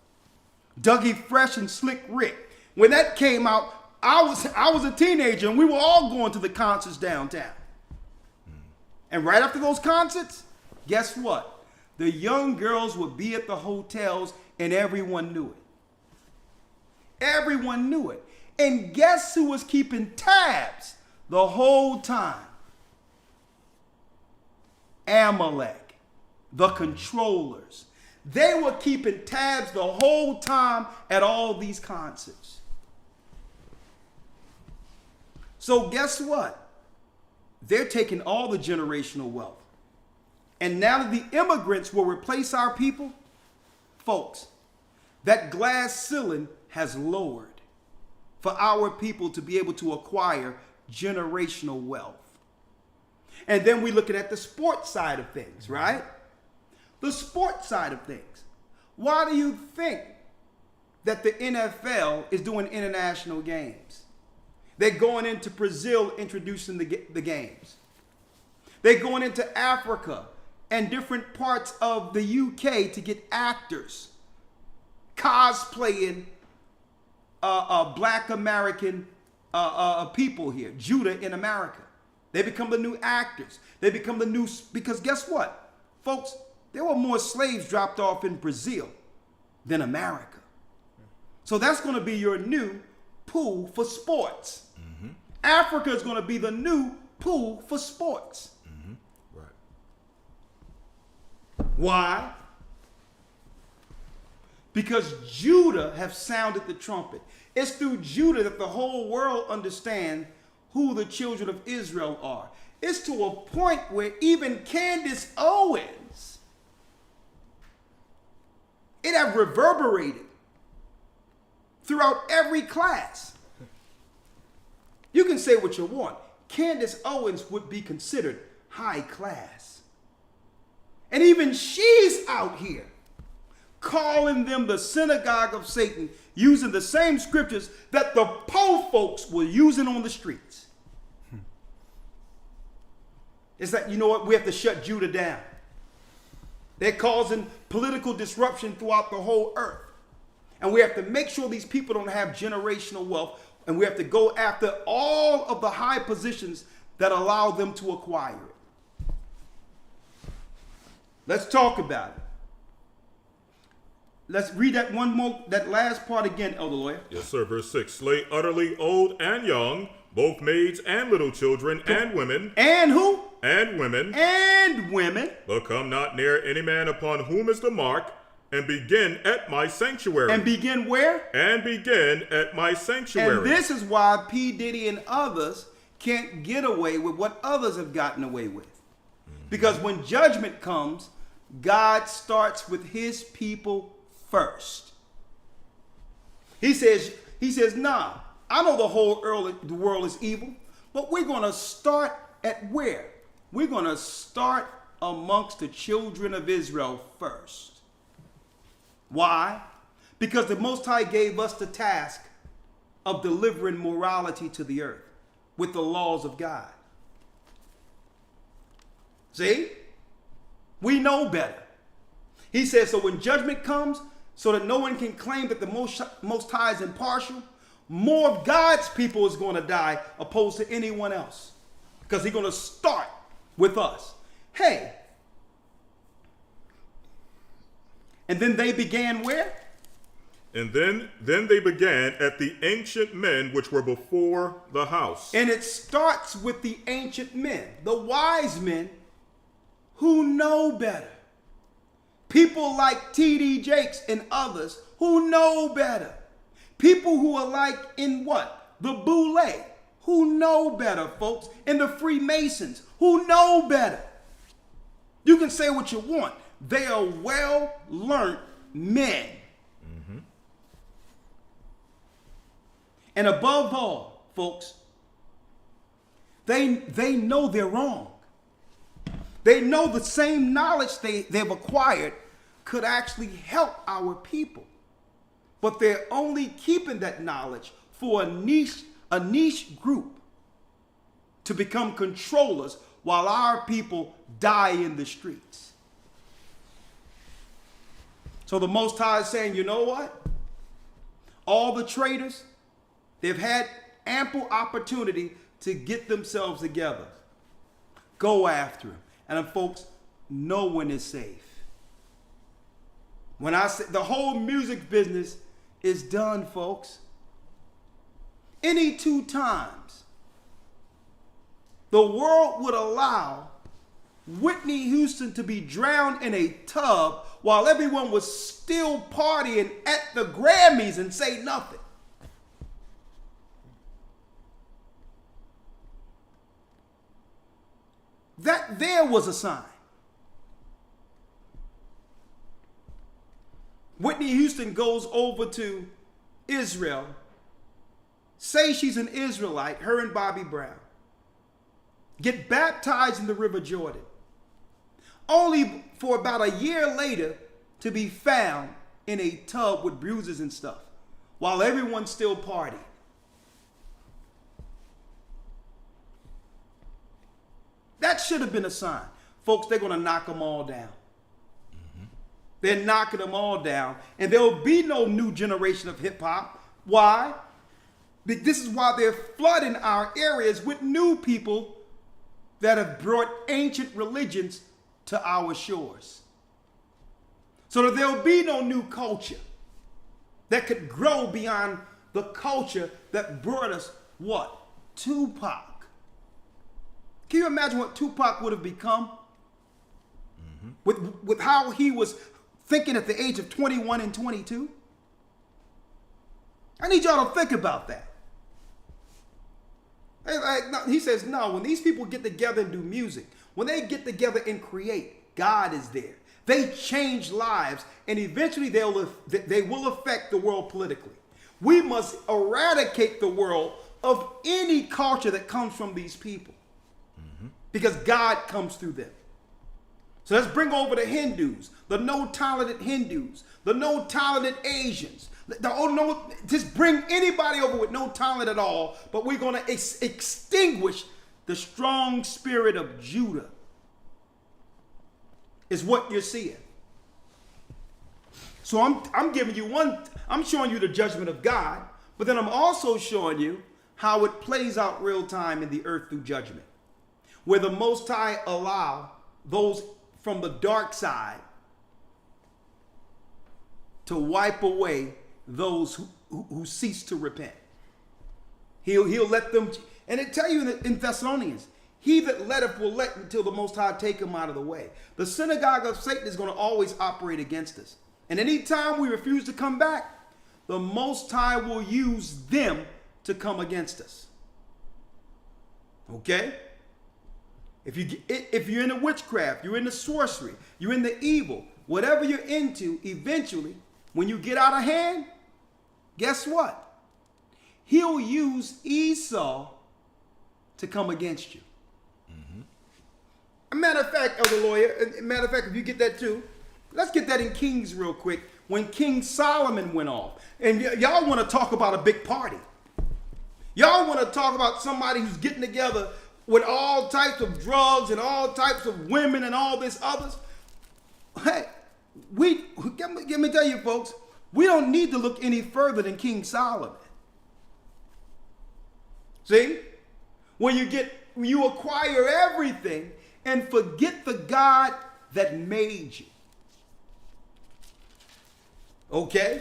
Dougie Fresh and Slick Rick. When that came out, I was a teenager and we were all going to the concerts downtown. And right after those concerts, guess what? The young girls would be at the hotels and everyone knew it. Everyone knew it. And guess who was keeping tabs the whole time? Amalek, the controllers. They were keeping tabs the whole time at all these concerts. So guess what? They're taking all the generational wealth. And now that the immigrants will replace our people, folks, that glass ceiling has lowered for our people to be able to acquire generational wealth. And then we looking at the sports side of things, right? The sports side of things. Why do you think that the NFL is doing international games? They're going into Brazil introducing the games. They're going into Africa and different parts of the UK to get actors cosplaying Black American people here, Judah in America. They become the new actors. They become the new, because guess what, folks? There were more slaves dropped off in Brazil than America. So that's going to be your new pool for sports. Mm-hmm. Africa is going to be the new pool for sports. Mm-hmm. Right. Why? Because Judah have sounded the trumpet. It's through Judah that the whole world understands who the children of Israel are. It's to a point where even Candace Owens, it have reverberated throughout every class. You can say what you want. Candace Owens would be considered high class. And even she's out here calling them the synagogue of Satan, using the same scriptures that the po folks were using on the streets. It's like, you know what? We have to shut Judah down. They're causing political disruption throughout the whole earth. And we have to make sure these people don't have generational wealth. And we have to go after all of the high positions that allow them to acquire it. Let's talk about it. Let's read that last part again, Elder Lawyer. Yes, sir. Verse 6. Slay utterly old and young, both maids and little children and women. And who? And women. And women. But come not near any man upon whom is the mark, and begin at my sanctuary. And begin where? And begin at my sanctuary. And this is why P. Diddy and others can't get away with what others have gotten away with. Mm-hmm. Because when judgment comes, God starts with his people first. He says, nah, I know the whole world is evil, but we're going to start at where? We're going to start amongst the children of Israel first. Why? Because the Most High gave us the task of delivering morality to the earth with the laws of God. See? We know better. He says, so when judgment comes, so that no one can claim that the Most High is impartial, more of God's people is going to die opposed to anyone else. Because he's going to start with us. Hey. And then they began where? And then they began at the ancient men which were before the house. And it starts with the ancient men, the wise men who know better. People like T.D. Jakes and others who know better. People who are like in what? The Boule, who know better, folks. And the Freemasons, who know better. You can say what you want. They are well-learned men. Mm-hmm. And above all, folks, they know they're wrong. They know the same knowledge they've acquired could actually help our people. But they're only keeping that knowledge for a niche group to become controllers while our people die in the streets. So the Most High is saying, you know what? All the traitors, they've had ample opportunity to get themselves together. Go after them. And folks, no one is safe. When I say the whole music business is done, folks. Any 2 times the world would allow Whitney Houston to be drowned in a tub while everyone was still partying at the Grammys and say nothing. That there was a sign. Whitney Houston goes over to Israel, say she's an Israelite, her and Bobby Brown, get baptized in the River Jordan, only for about a year later to be found in a tub with bruises and stuff, while everyone's still partying. That should have been a sign. Folks, they're going to knock them all down. They're knocking them all down. And there will be no new generation of hip hop. Why? This is why they're flooding our areas with new people that have brought ancient religions to our shores. So that there will be no new culture that could grow beyond the culture that brought us what? Tupac. Can you imagine what Tupac would have become? With how he was thinking at the age of 21 and 22? I need y'all to think about that. He says, no, when these people get together and do music, when they get together and create, God is there. They change lives, and eventually they will affect the world politically. We must eradicate the world of any culture that comes from these people, because God comes through them. So let's bring over the Hindus, the no-talented Hindus, the no-talented Asians. Just bring anybody over with no talent at all, but we're going to extinguish the strong spirit of Judah, is what you're seeing. So I'm giving you I'm showing you the judgment of God, but then I'm also showing you how it plays out real time in the earth through judgment, where the Most High allow those from the dark side to wipe away those who cease to repent. He'll let them, and it tell you in Thessalonians, he that letteth will let until the Most High take him out of the way. The synagogue of Satan is going to always operate against us. And anytime we refuse to come back, the Most High will use them to come against us. Okay? If you're in the witchcraft, you're in the sorcery, you're in the evil, whatever you're into, eventually, when you get out of hand, guess what? He'll use Esau to come against you. A matter of fact, Elder Lawyer, if you get that too, let's get that in Kings real quick. When King Solomon went off, and y'all want to talk about a big party. Y'all want to talk about somebody who's getting together with all types of drugs and all types of women and all this others. Hey, let me tell you folks, we don't need to look any further than King Solomon. See? When you acquire everything and forget the God that made you. Okay?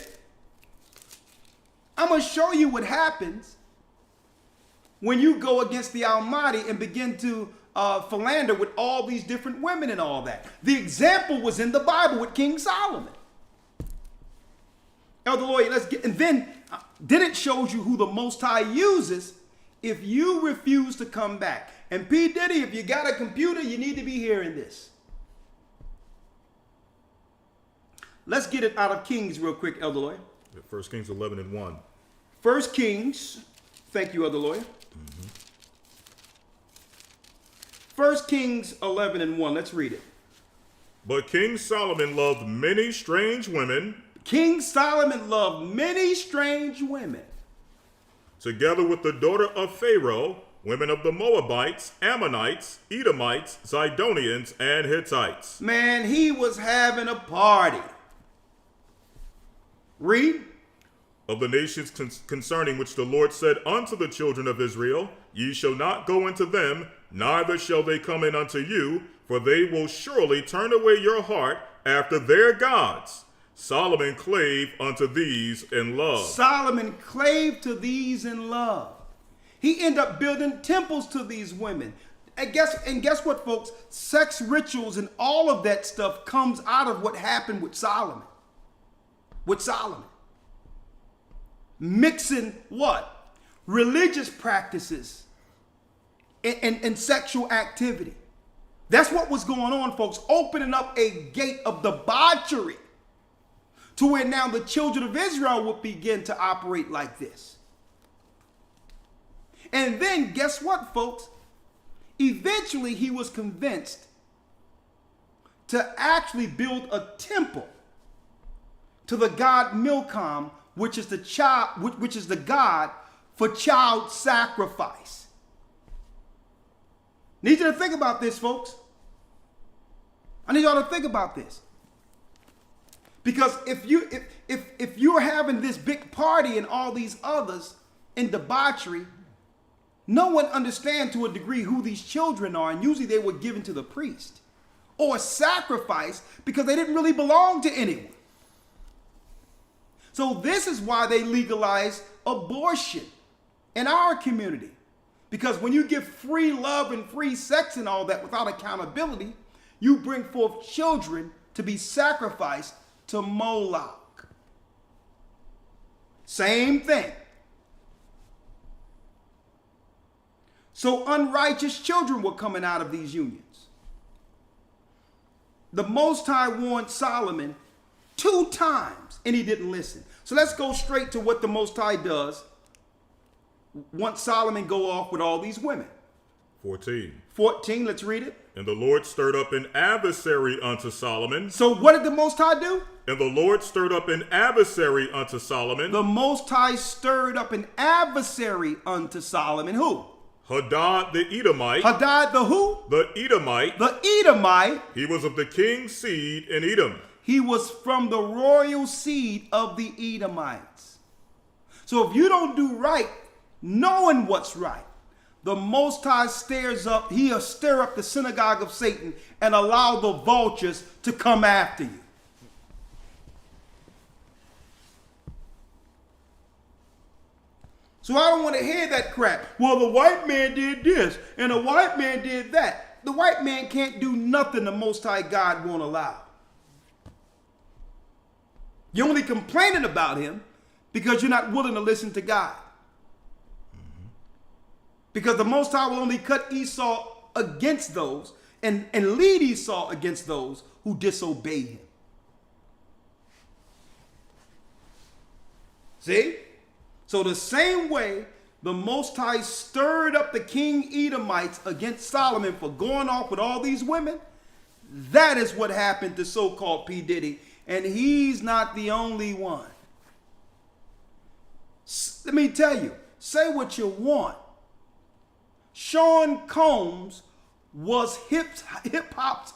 I'm going to show you what happens when you go against the Almighty and begin to philander with all these different women and all that. The example was in the Bible with King Solomon. Elder Lawyer, and then it shows you who the Most High uses if you refuse to come back. And P. Diddy, if you got a computer, you need to be hearing this. Let's get it out of Kings real quick, Elder Lawyer. 1 Kings 11:1. 1 Kings, thank you, Elder Lawyer. 1 Kings 11:1, let's read it. But King Solomon loved many strange women. King Solomon loved many strange women. Together with the daughter of Pharaoh, women of the Moabites, Ammonites, Edomites, Zidonians, and Hittites. Man, he was having a party. Read. Of the nations concerning which the Lord said unto the children of Israel, ye shall not go into them, neither shall they come in unto you, for they will surely turn away your heart after their gods. Solomon clave unto these in love. Solomon clave to these in love. He ended up building temples to these women. And guess what, folks? Sex rituals and all of that stuff comes out of what happened with Solomon. Mixing what? Religious practices and sexual activity. That's what was going on, folks. Opening up a gate of debauchery to where now the children of Israel would begin to operate like this. And then guess what, folks? Eventually he was convinced to actually build a temple to the god Milcom, which is the god for child sacrifice. Need you to think about this, folks. I need y'all to think about this. Because if you're having this big party and all these others in debauchery, no one understands to a degree who these children are, and usually they were given to the priest or sacrificed because they didn't really belong to anyone. So this is why they legalized abortion in our community. Because when you give free love and free sex and all that without accountability, you bring forth children to be sacrificed to Moloch. Same thing. So unrighteous children were coming out of these unions. The Most High warned Solomon 2 times and he didn't listen. So let's go straight to what the Most High does once Solomon go off with all these women. 14, let's read it. And the Lord stirred up an adversary unto Solomon. So what did the Most High do? And the Lord stirred up an adversary unto Solomon. The Most High stirred up an adversary unto Solomon. Who? Hadad the Edomite. Hadad the who? The Edomite. The Edomite. He was of the king's seed in Edom. He was from the royal seed of the Edomites. So if you don't do right, knowing what's right, the Most High he'll stir up the synagogue of Satan and allow the vultures to come after you. So I don't want to hear that crap. Well, the white man did this and the white man did that. The white man can't do nothing the Most High God won't allow. You're only complaining about him because you're not willing to listen to God. Because the Most High will only cut Esau against those and lead Esau against those who disobey him. See? So the same way the Most High stirred up the King Edomites against Solomon for going off with all these women, that is what happened to so-called P. Diddy. And he's not the only one. Let me tell you, say what you want. Sean Combs was hip-hop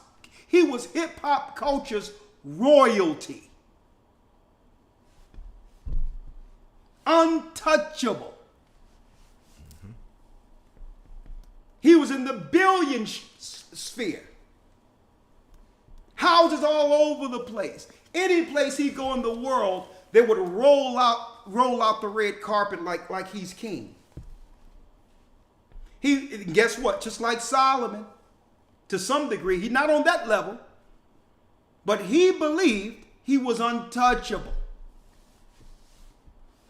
culture's royalty. Untouchable. He was in the billion sphere. Houses all over the place. Any place he go in the world, they would roll out the red carpet like he's king. Guess what? Just like Solomon, to some degree, he's not on that level, but he believed he was untouchable.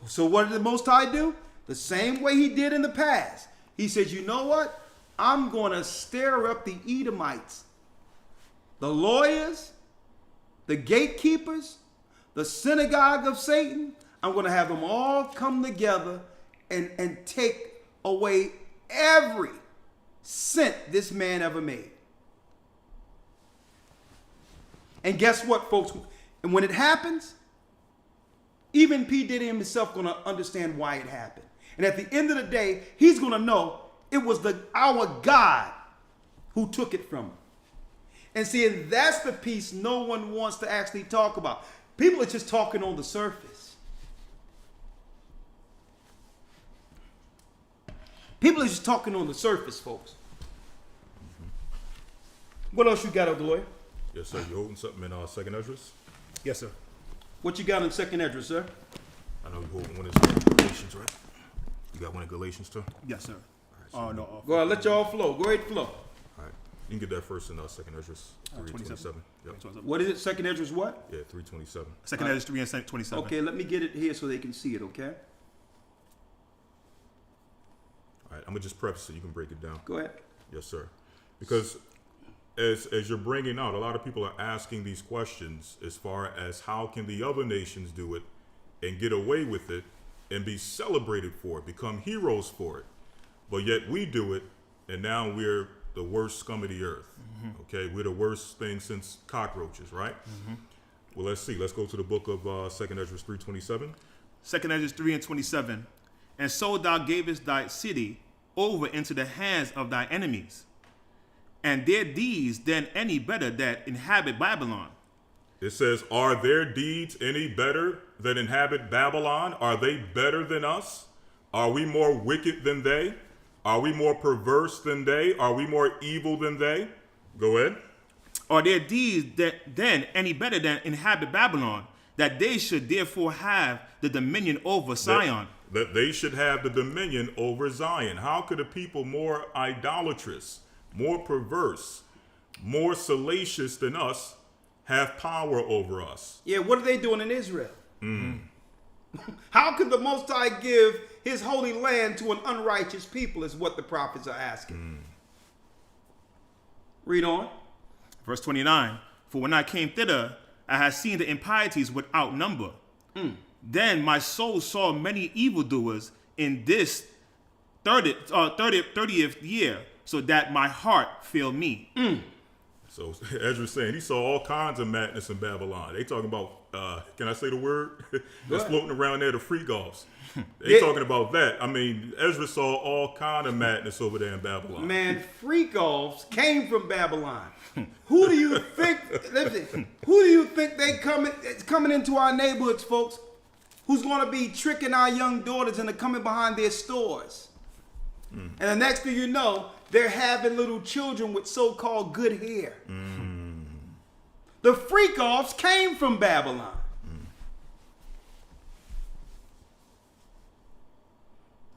So what did the Most High do? The same way he did in the past. He said, you know what? I'm going to stir up the Edomites, the lawyers, the gatekeepers, the synagogue of Satan. I'm going to have them all come together and take away every cent this man ever made. And guess what, folks? And when it happens, even P. Diddy himself going to understand why it happened. And at the end of the day, he's going to know it was our God who took it from him. And see, and that's the piece no one wants to actually talk about. People are just talking on the surface. People are just talking on the surface, folks. What else you got, Lawyer? Yes, sir. You holding something in 2nd Esdras? Yes, sir. What you got in 2nd Esdras, sir? I know you holding one in Galatians, right? You got one in Galatians too? Yes, sir. All right. Oh, no. Go ahead, let y'all flow. Go ahead, flow. All right. You can get that first in 2nd Ezra 3:27. Yep. What is it? 2nd Ezra's what? Yeah, 3:27. 2nd Ezra 3 and 27. Okay, let me get it here so they can see it, okay? All right, I'm gonna just preface so you can break it down. Go ahead. Yes, sir. Because as you're bringing out, a lot of people are asking these questions as far as how can the other nations do it and get away with it and be celebrated for it, become heroes for it, but yet we do it, and now we're the worst scum of the earth. Okay, we're the worst thing since cockroaches, right? Well, let's see. Let's go to the book of 2nd Ezra 3:27. 2nd Ezra 3 and 27. And so thou gavest thy city over into the hands of thy enemies. And their deeds then any better that inhabit Babylon? It says, are their deeds any better than inhabit Babylon? Are they better than us? Are we more wicked than they? Are we more perverse than they? Are we more evil than they? Go ahead. Are their deeds then any better than inhabit Babylon, that they should therefore have the dominion over Zion? That they should have the dominion over Zion. How could a people more idolatrous, more perverse, more salacious than us have power over us? Yeah, what are they doing in Israel? How could the Most High give his holy land to an unrighteous people is what the prophets are asking. Read on. Verse 29. For when I came thither, I had seen the impieties without number. Then my soul saw many evildoers in this 30th year, so that my heart failed me. So Ezra's saying he saw all kinds of madness in Babylon. They talking about, can I say the word? That's floating around there, the freak offs. They talking about that. I mean, Ezra saw all kind of madness over there in Babylon. Man, freak offs came from Babylon. Who do you think? Who do you think it's coming into our neighborhoods, folks? Who's going to be tricking our young daughters into coming behind their stores? And the next thing you know, they're having little children with so-called good hair. The freak offs came from Babylon.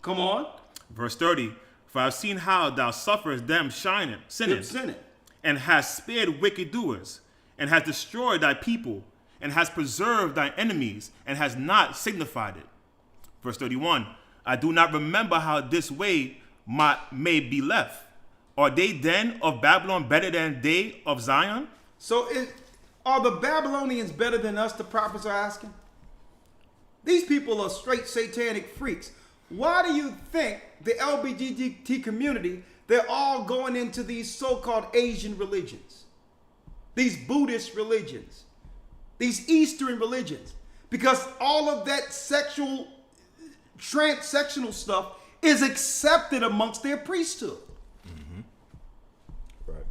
Come on. Verse 30. For I've seen how thou sufferest them sinning, and hast spared wicked doers, and hast destroyed thy people, and hast preserved thy enemies, and hast not signified it. Verse 31. I do not remember how this way may be left. Are they then of Babylon better than they of Zion? So are the Babylonians better than us, the prophets are asking? These people are straight satanic freaks. Why do you think the LGBT community, they're all going into these so-called Asian religions, these Buddhist religions, these Eastern religions? Because all of that transsectional stuff is accepted amongst their priesthood. Right.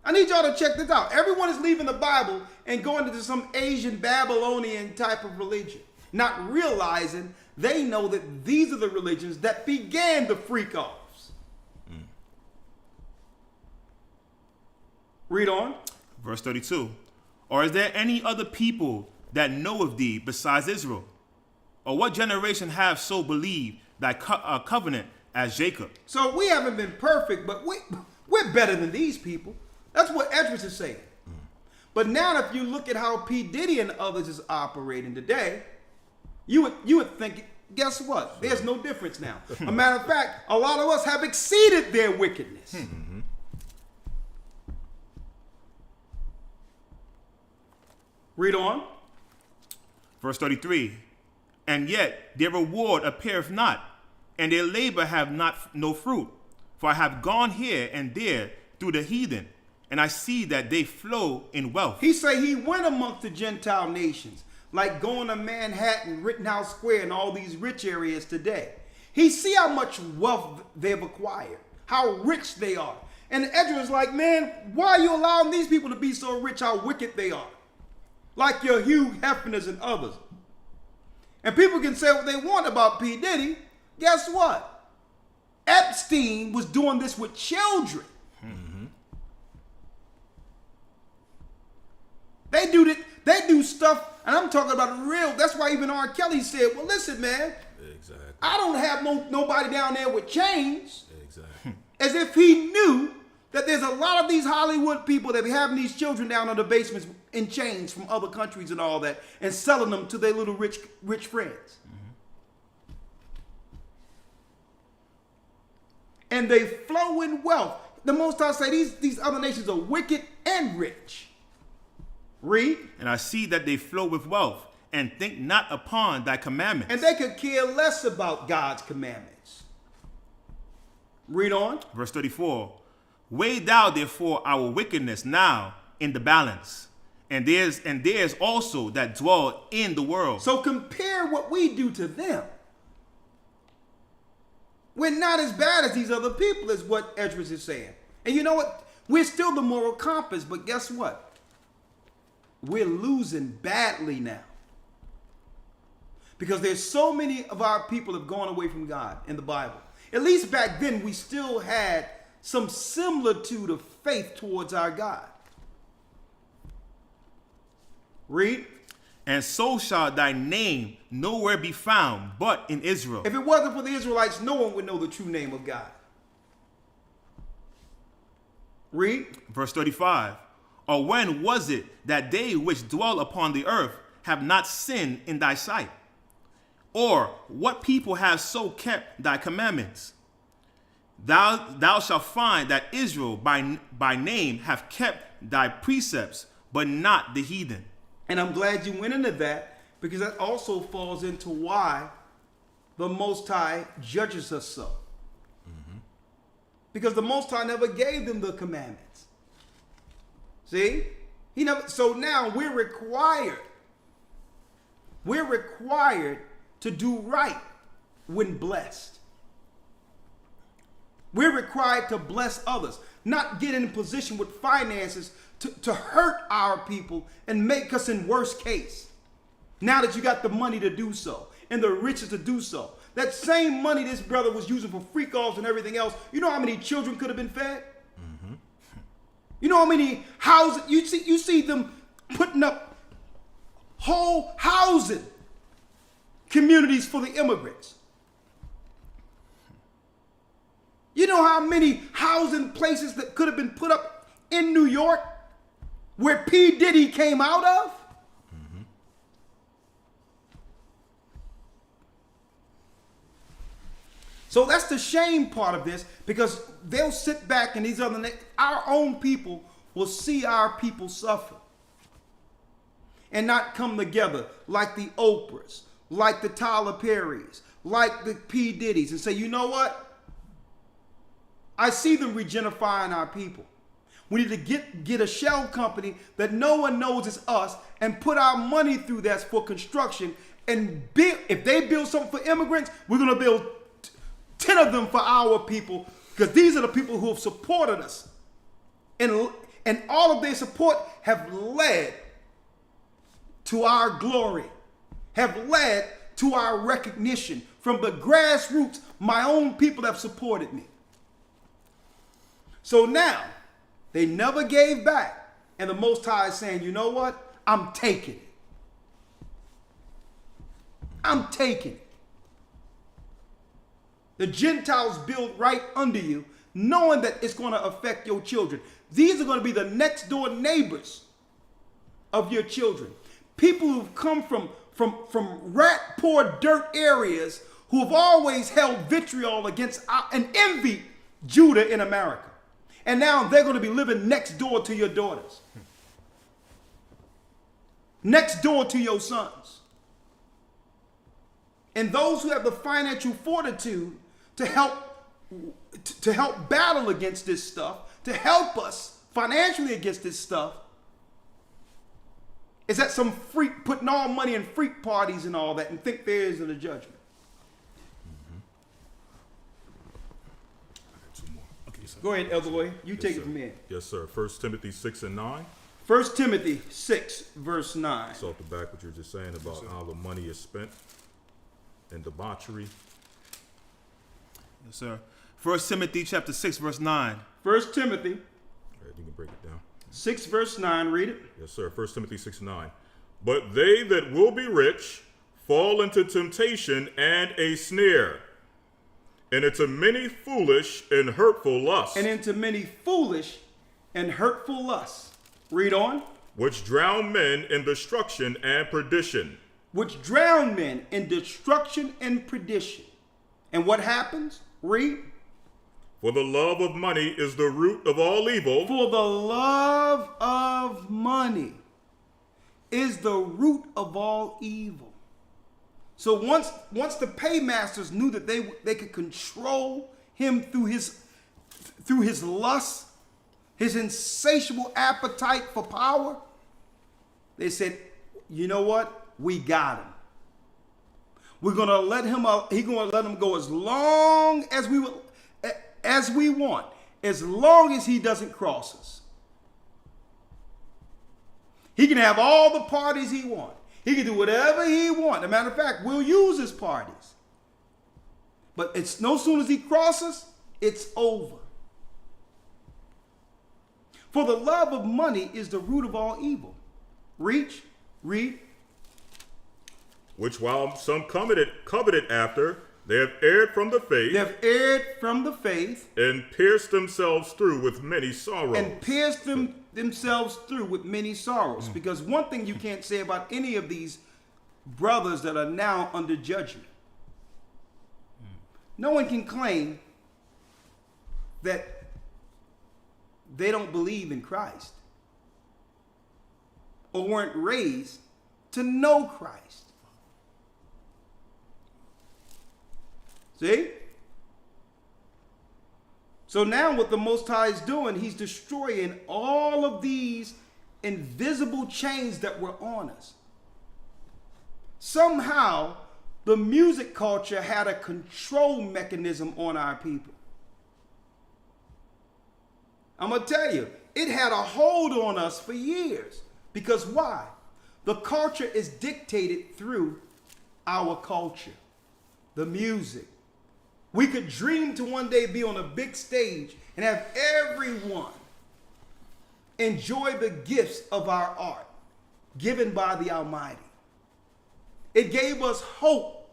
I need y'all to check this out. Everyone is leaving the Bible and going into some Asian Babylonian type of religion, not realizing they know that these are the religions that began the freak offs. Read on. Verse 32. Or is there any other people that know of thee besides Israel? Or what generation have so believed thy covenant as Jacob? So we haven't been perfect, but we're better than these people. That's what Ezra is saying. But now if you look at how P. Diddy and others is operating today, you would think, guess what? There's no difference now. A matter of fact, a lot of us have exceeded their wickedness. Read on. Verse 33. And yet their reward appeareth not, and their labor have no fruit. For I have gone here and there through the heathen, and I see that they flow in wealth. He say he went amongst the Gentile nations, like going to Manhattan, Rittenhouse Square, and all these rich areas today. He see how much wealth they've acquired, how rich they are. And Ezra's like, man, why are you allowing these people to be so rich, how wicked they are? Like your Hugh Hefners and others. And people can say what they want about P. Diddy. Guess what? Epstein was doing this with children. They do stuff, and I'm talking about real. That's why even R. Kelly said, well, listen, man. Exactly. I don't have nobody down there with chains. Exactly. As if he knew that there's a lot of these Hollywood people that be having these children down in the basements in chains from other countries and all that, and selling them to their little rich friends. And they flow in wealth. The Most High say these other nations are wicked and rich. Read. And I see that they flow with wealth, and think not upon thy commandments. And they could care less about God's commandments. Read on. Verse 34. Weigh thou therefore our wickedness now in the balance, and there's also that dwell in the world. So compare what we do to them. We're not as bad as these other people, is what Esdras is saying. And you know what? We're still the moral compass, but guess what? We're losing badly now. Because there's so many of our people have gone away from God in the Bible. At least back then, we still had some similitude of faith towards our God. Read. And so shall thy name nowhere be found but in Israel. If it wasn't for the Israelites, no one would know the true name of God. Read. Verse 35. Or when was it that they which dwell upon the earth have not sinned in thy sight? Or what people have so kept thy commandments? Thou shalt find that Israel by name have kept thy precepts, but not the heathen. And I'm glad you went into that, because that also falls into why the Most High judges us so. Because the Most High never gave them the commandments. See? He never. So now we're required to do right when blessed. We're required to bless others, not get in a position with finances to hurt our people and make us in worst case. Now that you got the money to do so and the riches to do so. That same money this brother was using for freak offs and everything else, you know how many children could have been fed? You know how many houses, you see them putting up whole housing communities for the immigrants. You know how many housing places that could have been put up in New York where P. Diddy came out of? So that's the shame part of this, because they'll sit back and our own people will see our people suffer and not come together like the Oprahs, like the Tyler Perrys, like the P. Diddy's, and say, you know what? I see them regenifying our people. We need to get a shell company that no one knows is us and put our money through that for construction, and if they build something for immigrants, we're going to build 10 of them for our people, because these are the people who have supported us. And all of their support have led to our glory, have led to our recognition. From the grassroots, my own people have supported me. So now, they never gave back. And the Most High is saying, you know what? I'm taking it. I'm taking it. The Gentiles build right under you, knowing that it's going to affect your children. These are going to be the next door neighbors of your children. People who've come from rat poor dirt areas, who have always held vitriol against and envied Judah in America. And now they're going to be living next door to your daughters. Next door to your sons. And those who have the financial fortitude to help battle against this stuff, to help us financially against this stuff, is that some freak putting all money in freak parties and all that and think there isn't a judgment. Okay, sir. Go ahead, Elder Lawyer. You take it from here. Yes, sir. 1 Timothy 6 and 9. 1 Timothy 6, verse 9. It's off the back what you were just saying about how the money is spent in debauchery. Yes, sir. 1 Timothy chapter 6, verse 9. 1 Timothy. All right, you can break it down. 6 verse 9, read it. Yes, sir. 1 Timothy 6 and 9. But they that will be rich fall into temptation and a snare, And into many foolish and hurtful lusts. And into many foolish and hurtful lusts. Read on. Which drown men in destruction and perdition. Which drown men in destruction and perdition. And what happens? Read. For the love of money is the root of all evil. For the love of money is the root of all evil. So once the paymasters knew that they could control him through his lust, his insatiable appetite for power, they said, you know what? We got him. We're gonna let him out. He's gonna let him go as long as we want, as long as he doesn't cross us. He can have all the parties he wants. He can do whatever he wants. As a matter of fact, we'll use his parties. But it's no sooner as he crosses, it's over. For the love of money is the root of all evil. Read. Which while some coveted after, they have erred from the faith. They have erred from the faith. And pierced themselves through with many sorrows. And pierced themselves through with many sorrows. Because one thing you can't say about any of these brothers that are now under judgment. No one can claim that they don't believe in Christ or weren't raised to know Christ. See? So now what the Most High is doing, he's destroying all of these invisible chains that were on us. Somehow, the music culture had a control mechanism on our people. I'm going to tell you, it had a hold on us for years. Because why? The culture is dictated through our culture, the music. We could dream to one day be on a big stage and have everyone enjoy the gifts of our art given by the Almighty. It gave us hope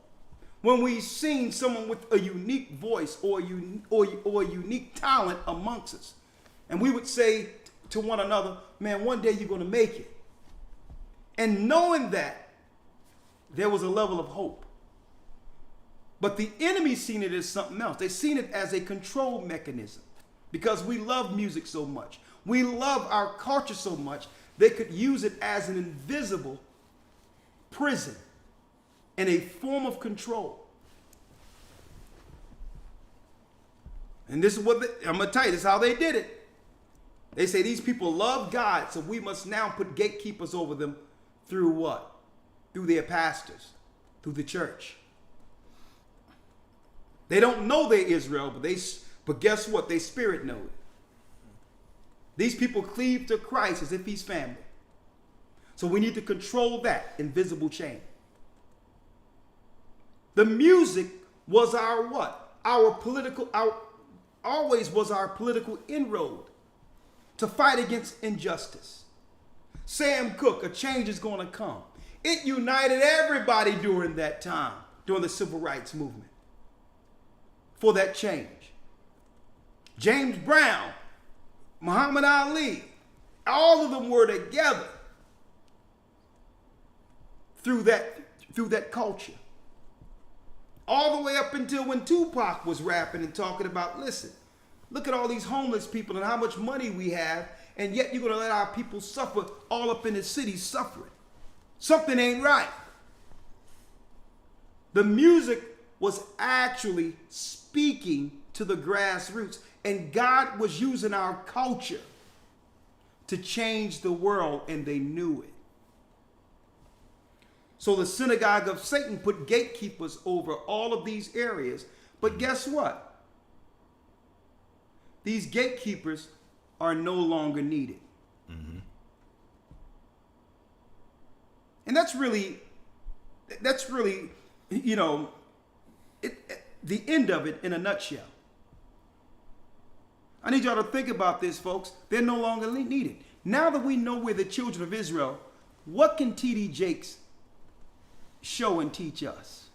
when we seen someone with a unique voice or a unique talent amongst us. And we would say to one another, man, one day you're going to make it. And knowing that, there was a level of hope. But the enemy seen it as something else. They seen it as a control mechanism because we love music so much. We love our culture so much. They could use it as an invisible prison and a form of control. And this is what I'm going to tell you, this is how they did it. They say these people love God, so we must now put gatekeepers over them through what? Through their pastors, through the church. They don't know they're Israel, but guess what? They spirit know it. These people cleave to Christ as if he's family. So we need to control that invisible chain. The music was our what? Always was our political inroad to fight against injustice. Sam Cooke, a change is going to come. It united everybody during that time, during the civil rights movement. For that change. James Brown, Muhammad Ali, all of them were together through that culture. All the way up until when Tupac was rapping and talking about, listen, look at all these homeless people and how much money we have, and yet you're going to let our people suffer all up in the city suffering. Something ain't right. The music was actually speaking to the grassroots. And God was using our culture to change the world, and they knew it. So the synagogue of Satan put gatekeepers over all of these areas. But guess what? These gatekeepers are no longer needed. Mm-hmm. And that's really, you know, the end of it in a nutshell. I need y'all to think about this, folks. They're no longer needed. Now that we know we're the children of Israel, what can T.D. Jakes show and teach us?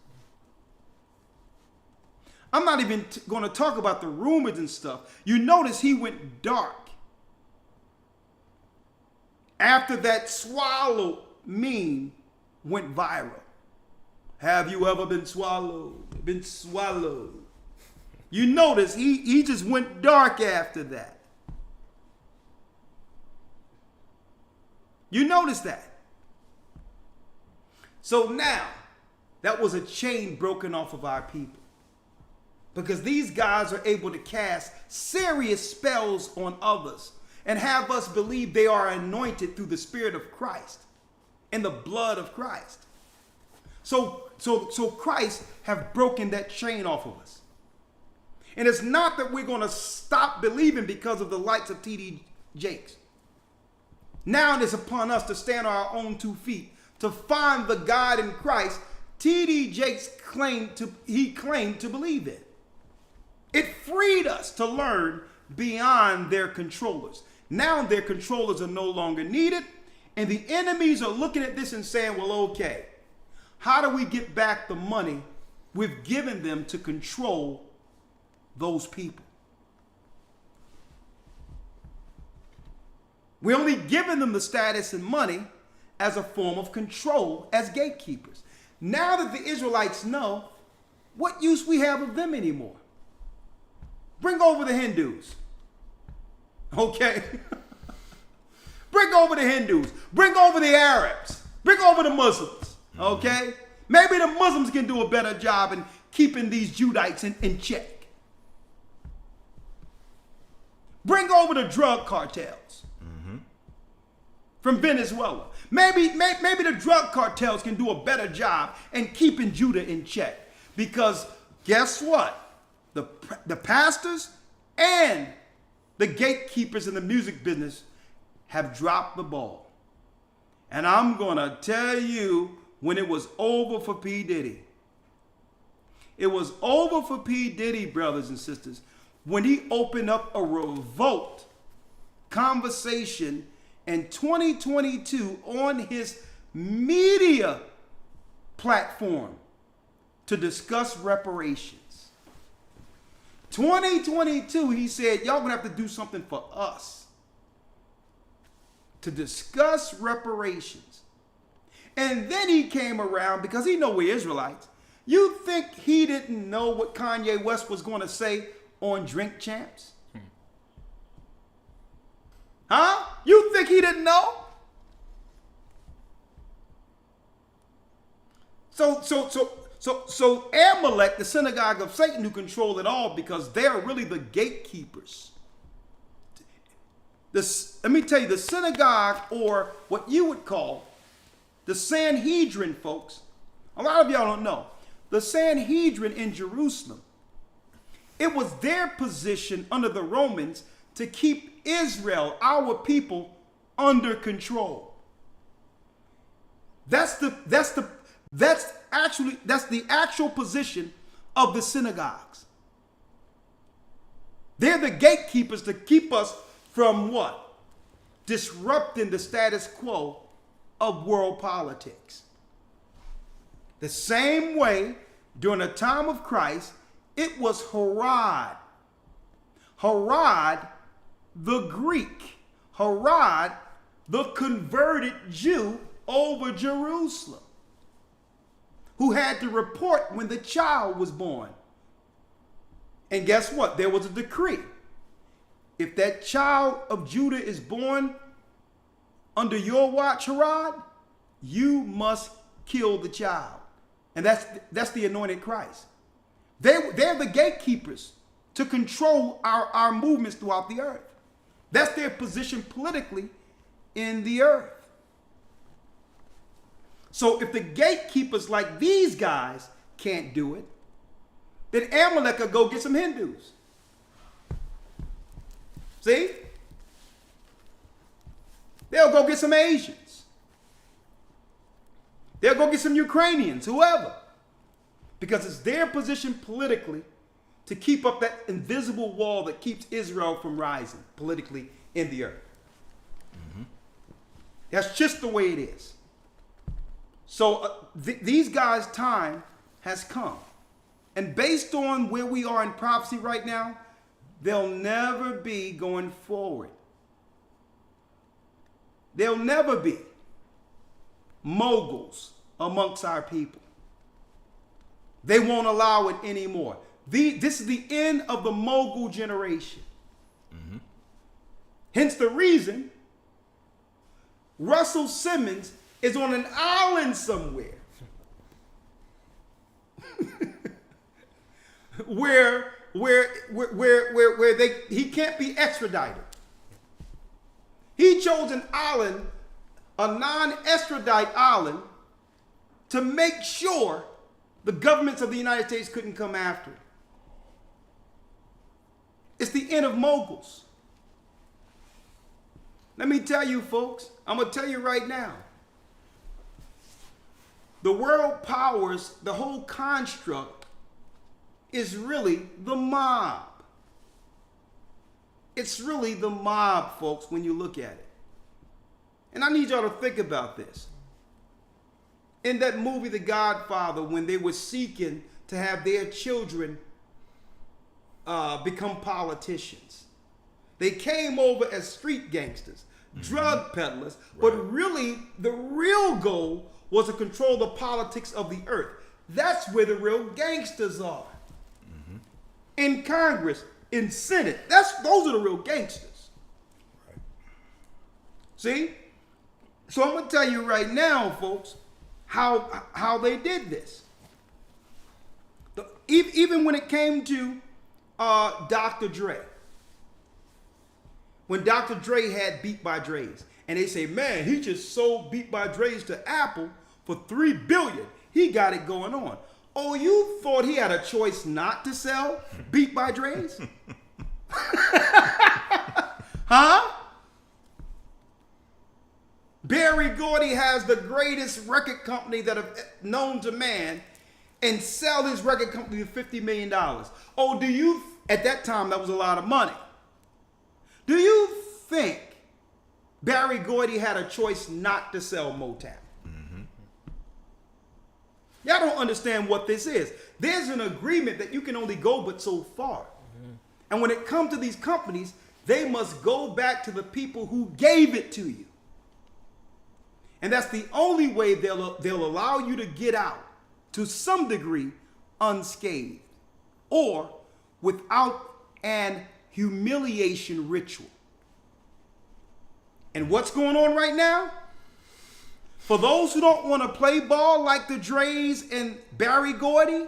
I'm not even going to talk about the rumors and stuff. You notice he went dark after that swallow meme went viral. Have you ever been swallowed? Been swallowed. You notice he just went dark after that. You notice that. So now, that was a chain broken off of our people. Because these guys are able to cast serious spells on others and have us believe they are anointed through the Spirit of Christ and the blood of Christ. So Christ have broken that chain off of us. And it's not that we're going to stop believing because of the likes of T.D. Jakes. Now it is upon us to stand on our own 2 feet, to find the God in Christ T.D. Jakes claimed to believe in. It freed us to learn beyond their controllers. Now their controllers are no longer needed, and the enemies are looking at this and saying, well, okay, how do we get back the money we've given them to control those people? We're only giving them the status and money as a form of control as gatekeepers. Now that the Israelites know, what use we have of them anymore? Bring over the Hindus. Okay? Bring over the Hindus. Bring over the Arabs. Bring over the Muslims. Okay? Maybe the Muslims can do a better job in keeping these Judites in check. Bring over the drug cartels from Venezuela. Maybe the drug cartels can do a better job in keeping Judah in check. Because guess what? The pastors and the gatekeepers in the music business have dropped the ball. And I'm going to tell you, when it was over for P. Diddy, it was over for P. Diddy, brothers and sisters, when he opened up a revolt conversation in 2022 on his media platform to discuss reparations. 2022, he said, y'all gonna have to do something for us to discuss reparations. And then he came around because he know we're Israelites. You think he didn't know what Kanye West was going to say on Drink Champs? Huh? You think he didn't know? So Amalek, the synagogue of Satan, who control it all, because they're really the gatekeepers. Let me tell you, the synagogue, or what you would call the Sanhedrin, folks, a lot of y'all don't know. The Sanhedrin in Jerusalem, it was their position under the Romans to keep Israel, our people, under control. That's the actual position of the synagogues. They're the gatekeepers to keep us from what? Disrupting the status quo of world politics. The same way during the time of Christ, it was Herod. Herod, the Greek. Herod, the converted Jew over Jerusalem, who had to report when the child was born. And guess what? There was a decree. If that child of Judah is born under your watch, Herod, you must kill the child. And that's the anointed Christ. They're the gatekeepers to control our movements throughout the earth. That's their position politically in the earth. So if the gatekeepers like these guys can't do it, then Amalek will go get some Hindus. See? They'll go get some Asians. They'll go get some Ukrainians, whoever. Because it's their position politically to keep up that invisible wall that keeps Israel from rising politically in the earth. That's just the way it is. So these guys' time has come. And based on where we are in prophecy right now, there'll never be going forward. There'll never be moguls amongst our people. They won't allow it anymore. This is the end of the mogul generation. Mm-hmm. Hence the reason Russell Simmons is on an island somewhere where he can't be extradited. He chose an island, a non-extradite island, to make sure the governments of the United States couldn't come after it. It's the end of moguls. Let me tell you, folks, I'm going to tell you right now. The world powers, the whole construct, is really the mob. It's really the mob, folks, when you look at it. And I need y'all to think about this. In that movie, The Godfather, when they were seeking to have their children become politicians, they came over as street gangsters, drug peddlers, but really the real goal was to control the politics of the earth. That's where the real gangsters are. In Congress, in Senate, those are the real gangsters. Right. See? So I'm going to tell you right now, folks, how they did this. Even when it came to Dr. Dre. When Dr. Dre had Beat by Dre's, and they say, man, he just sold Beat by Dre's to Apple for $3 billion. He got it going on. Oh, you thought he had a choice not to sell Beat by Dre's? Huh? Barry Gordy has the greatest record company that have known to man and sell his record company for $50 million. Oh, do you, at that time, that was a lot of money. Do you think Barry Gordy had a choice not to sell Motown? Y'all don't understand what this is. There's an agreement that you can only go but so far. And when it comes to these companies, they must go back to the people who gave it to you. And that's the only way they'll allow you to get out to some degree unscathed or without an humiliation ritual. And what's going on right now? For those who don't want to play ball like the Dre's and Barry Gordy,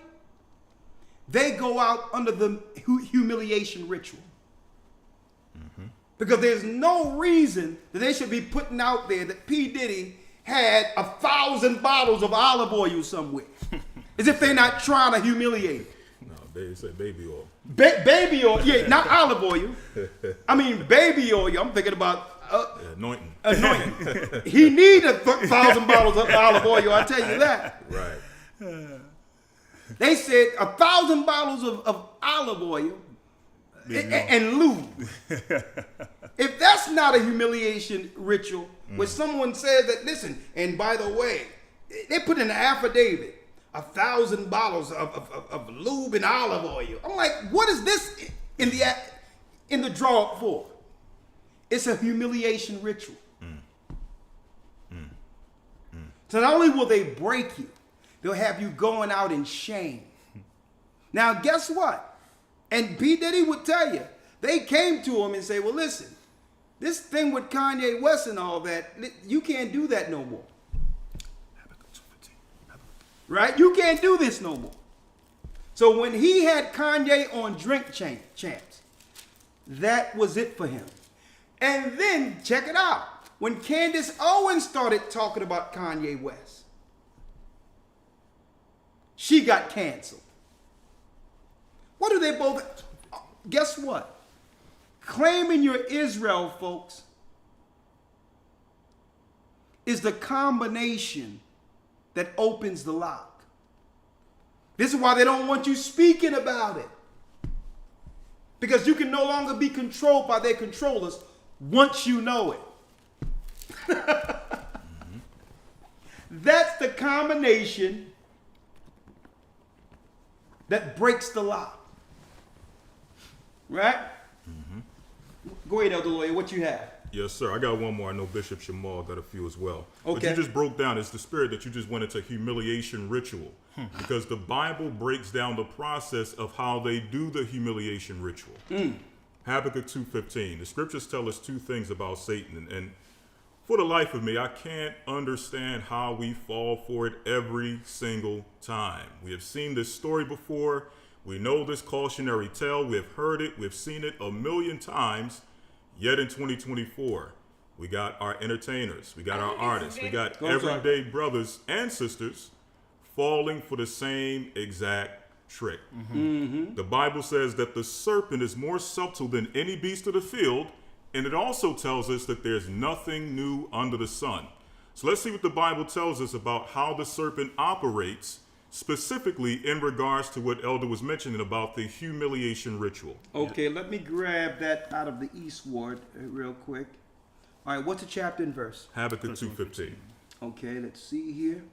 they go out under the humiliation ritual. Because there's no reason that they should be putting out there that P. Diddy had 1,000 bottles of olive oil somewhere. As if they're not trying to humiliate it. No, they say baby oil. Baby oil, yeah, not olive oil. I mean baby oil. I'm thinking about anointing. He need 1,000 bottles of olive oil, I tell you that. Right. They said 1,000 bottles of olive oil and lube. If that's not a humiliation ritual, where someone says that, listen, and by the way, they put in an affidavit, 1,000 bottles of lube and olive oil. I'm like, what is this in the drawer for? It's a humiliation ritual. So not only will they break you, they'll have you going out in shame. Now, guess what? And P. Diddy would tell you, they came to him and say, well, listen, this thing with Kanye West and all that, you can't do that no more. Right? You can't do this no more. So when he had Kanye on Drink Champs, that was it for him. And then, check it out. When Candace Owens started talking about Kanye West, she got canceled. What do they both... Guess what? Claiming you're Israel, folks, is the combination that opens the lock. This is why they don't want you speaking about it. Because you can no longer be controlled by their controllers once you know it. That's the combination that breaks the law. Right? Go ahead, Elder Lawyer, what you have? Yes, sir. I got one more. I know Bishop Shamal got a few as well. Okay. But you just broke down, it's the spirit that you just went into humiliation ritual. Because the Bible breaks down the process of how they do the humiliation ritual. Habakkuk 2:15. The scriptures tell us two things about Satan. And for the life of me, I can't understand how we fall for it every single time. We have seen this story before. We know this cautionary tale. We have heard it. We've seen it a million times. Yet in 2024, we got our entertainers, we got our artists, we got everyday brothers and sisters falling for the same exact trick. The Bible says that the serpent is more subtle than any beast of the field, and it also tells us that there's nothing new under the sun. So let's see what the Bible tells us about how the serpent operates, specifically in regards to what Elder was mentioning about the humiliation ritual. Okay, let me grab that out of the Eastward real quick. All right, what's the chapter and verse? Habakkuk 2:15. Okay, let's see here.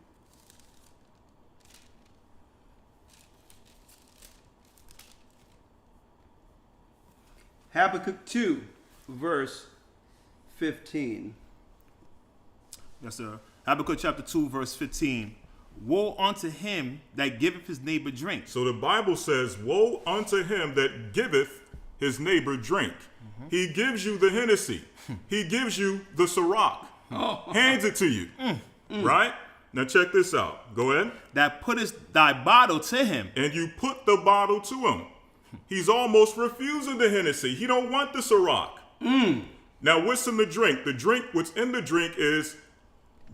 Habakkuk 2, verse 15. Yes, sir. Habakkuk chapter 2, verse 15. Woe unto him that giveth his neighbor drink. So the Bible says, woe unto him that giveth his neighbor drink. He gives you the Hennessy. He gives you the Ciroc. Hands it to you. Right? Now check this out. Go ahead. That puttest thy bottle to him. And you put the bottle to him. He's almost refusing the Hennessy. He don't want the Ciroc. Now what's in the drink? The drink, what's in the drink is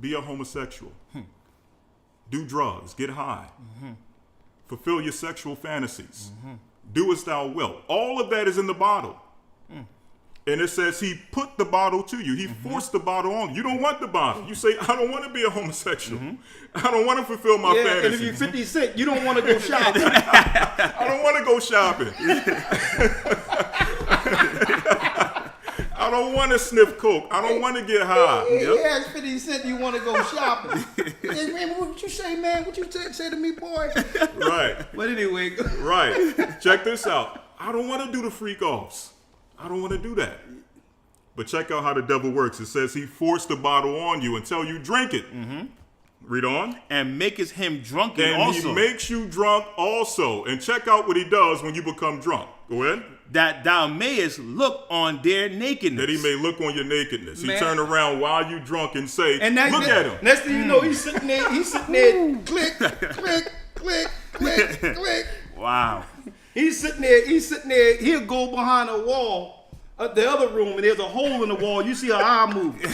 be a homosexual. Do drugs, get high, fulfill your sexual fantasies, do as thou wilt. All of that is in the bottle. And it says he put the bottle to you. He forced the bottle on you. You don't want the bottle. You say, I don't want to be a homosexual. I don't want to fulfill my fantasies. And if you're 50 Cent, you don't want to go shopping. I don't want to go shopping. I don't want to sniff coke. I don't want to get high. He asked 50 Cent, you want to go shopping. Hey, man, what you say, man? What you say to me, boy? Right. But anyway. Right. Check this out. I don't want to do the freak offs. I don't want to do that. But check out how the devil works. It says he forced the bottle on you until you drink it. Read on. And maketh him drunken and also. He makes you drunk also. And check out what he does when you become drunk. Go ahead. That thou mayest look on their nakedness. That he may look on your nakedness. Man. He turn around while you drunk and say, look at him. Next thing you know, he's sitting there, click, click, click, click, click. Wow. He's sitting there, he'll go behind a wall, the other room, and there's a hole in the wall. You see her eye moving.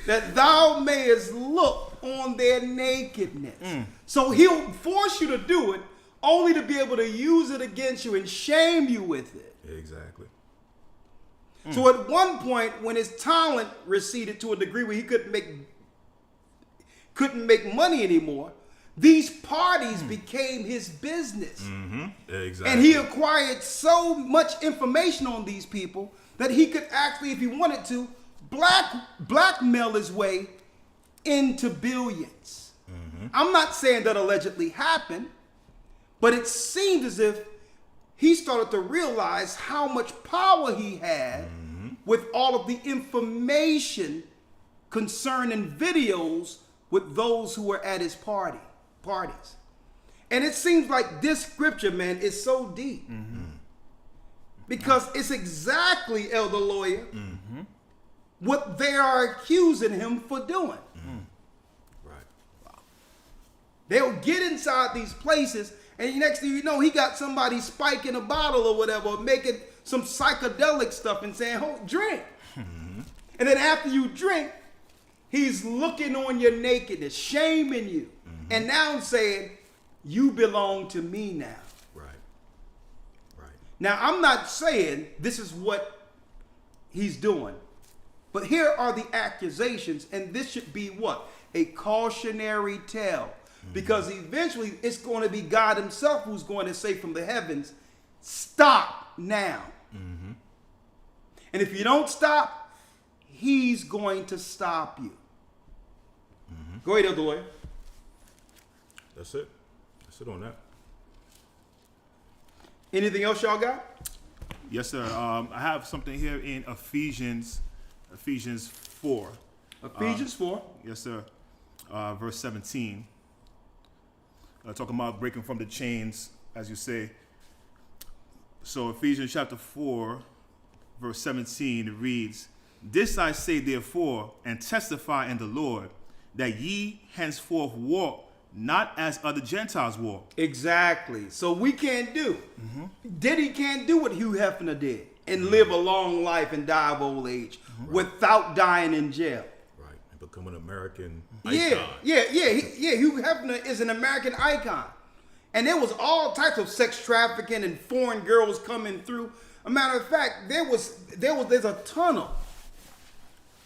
That thou mayest look on their nakedness. So he'll force you to do it, only to be able to use it against you and shame you with it. Exactly. So at one point, when his talent receded to a degree where he couldn't make money anymore, these parties became his business. Exactly. And he acquired so much information on these people that he could actually, if he wanted to, blackmail his way into billions. I'm not saying that allegedly happened, but it seemed as if he started to realize how much power he had with all of the information concerning videos with those who were at his parties. And it seems like this scripture, man, is so deep. Because it's exactly, Elder Lawyer, what they are accusing him for doing. Right. They'll get inside these places, and next thing you know, he got somebody spiking a bottle or whatever, making some psychedelic stuff and saying, oh, drink. And then after you drink, he's looking on your nakedness, shaming you. And now saying, you belong to me now. Right. Now, I'm not saying this is what he's doing. But here are the accusations, and this should be what? A cautionary tale. Because eventually it's going to be God himself who's going to say from the heavens, stop now. And if you don't stop, he's going to stop you. Go ahead, Elder Lawyer. That's it. That's it on that. Anything else y'all got? Yes, sir. I have something here in Ephesians 4. Ephesians 4. Yes, sir. Verse 17. Talking about breaking from the chains, as you say. So Ephesians chapter 4, verse 17, it reads, "This I say therefore, and testify in the Lord, that ye henceforth walk not as other Gentiles walk." Exactly. So we can't do. Diddy can't do what Hugh Hefner did and live a long life and die of old age without dying in jail. Right. And become an American Yeah, icon. yeah. Hugh Hefner is an American icon. And there was all types of sex trafficking and foreign girls coming through. A matter of fact, there's a tunnel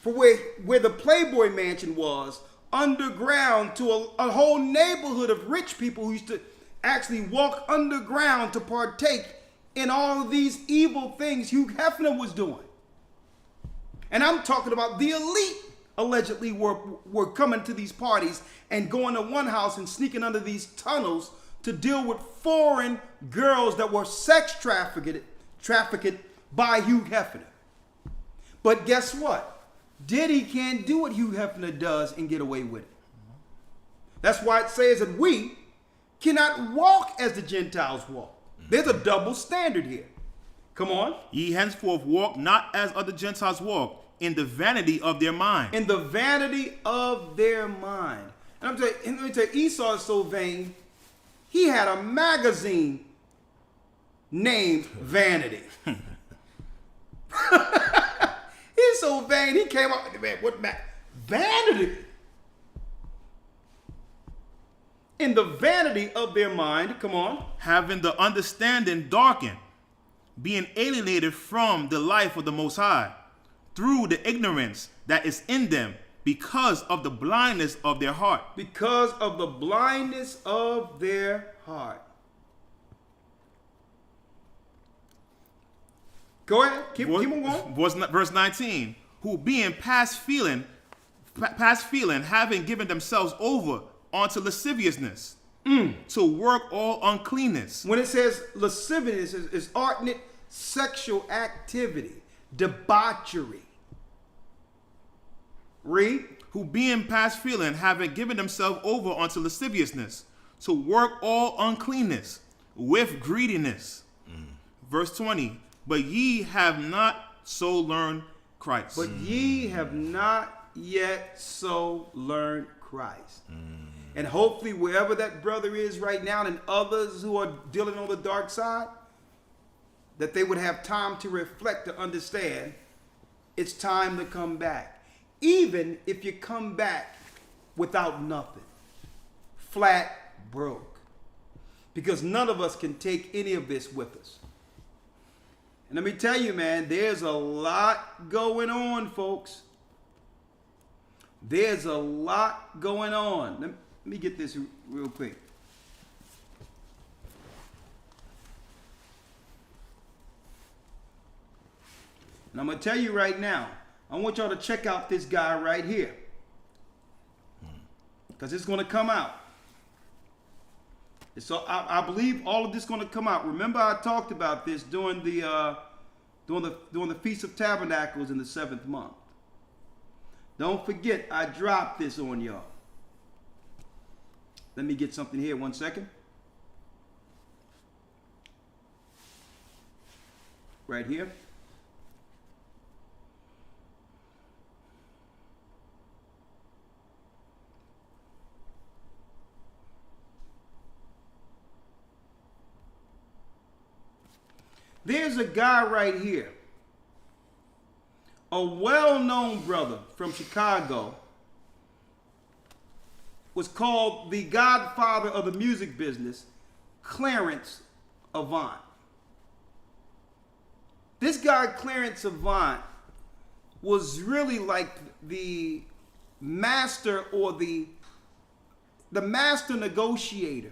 for where the Playboy Mansion was, underground, to a whole neighborhood of rich people who used to actually walk underground to partake in all of these evil things Hugh Hefner was doing. And I'm talking about the elite allegedly were coming to these parties and going to one house and sneaking under these tunnels to deal with foreign girls that were sex trafficked by Hugh Hefner. But guess what? Diddy can't do what Hugh Hefner does and get away with it. That's why it says that we cannot walk as the Gentiles walk. There's a double standard here. Come on. "Ye henceforth walk not as other Gentiles walk, in the vanity of their mind." In the vanity of their mind. And let me tell you, Esau is so vain, he had a magazine named Vanity. He's so vain, he came up with, man, Vanity. In the vanity of their mind, come on. "Having the understanding darkened, being alienated from the life of the Most High, through the ignorance that is in them, because of the blindness of their heart." Because of the blindness of their heart. Go ahead. Keep on going. Verse 19. "Who being past feeling, having given themselves over unto lasciviousness, to work all uncleanness." When it says lasciviousness, it's ardent sexual activity, debauchery. Read. "Who being past feeling, having given themselves over unto lasciviousness, to work all uncleanness with greediness." Verse 20. "But ye have not so learned Christ." But ye have not yet so learned Christ. And hopefully wherever that brother is right now and others who are dealing on the dark side, that they would have time to reflect, to understand it's time to come back. Even if you come back without nothing, flat broke. Because none of us can take any of this with us. And let me tell you, man, there's a lot going on, folks. There's a lot going on. Let me get this real quick. And I'm going to tell you right now, I want y'all to check out this guy right here. Because it's going to come out. So I believe all of this is going to come out. Remember I talked about this during the Feast of Tabernacles in the 7th month. Don't forget, I dropped this on y'all. Let me get something here, 1 second. Right here. There's a guy right here, a well-known brother from Chicago, was called the godfather of the music business, Clarence Avant. This guy, Clarence Avant, was really like the master or the master negotiator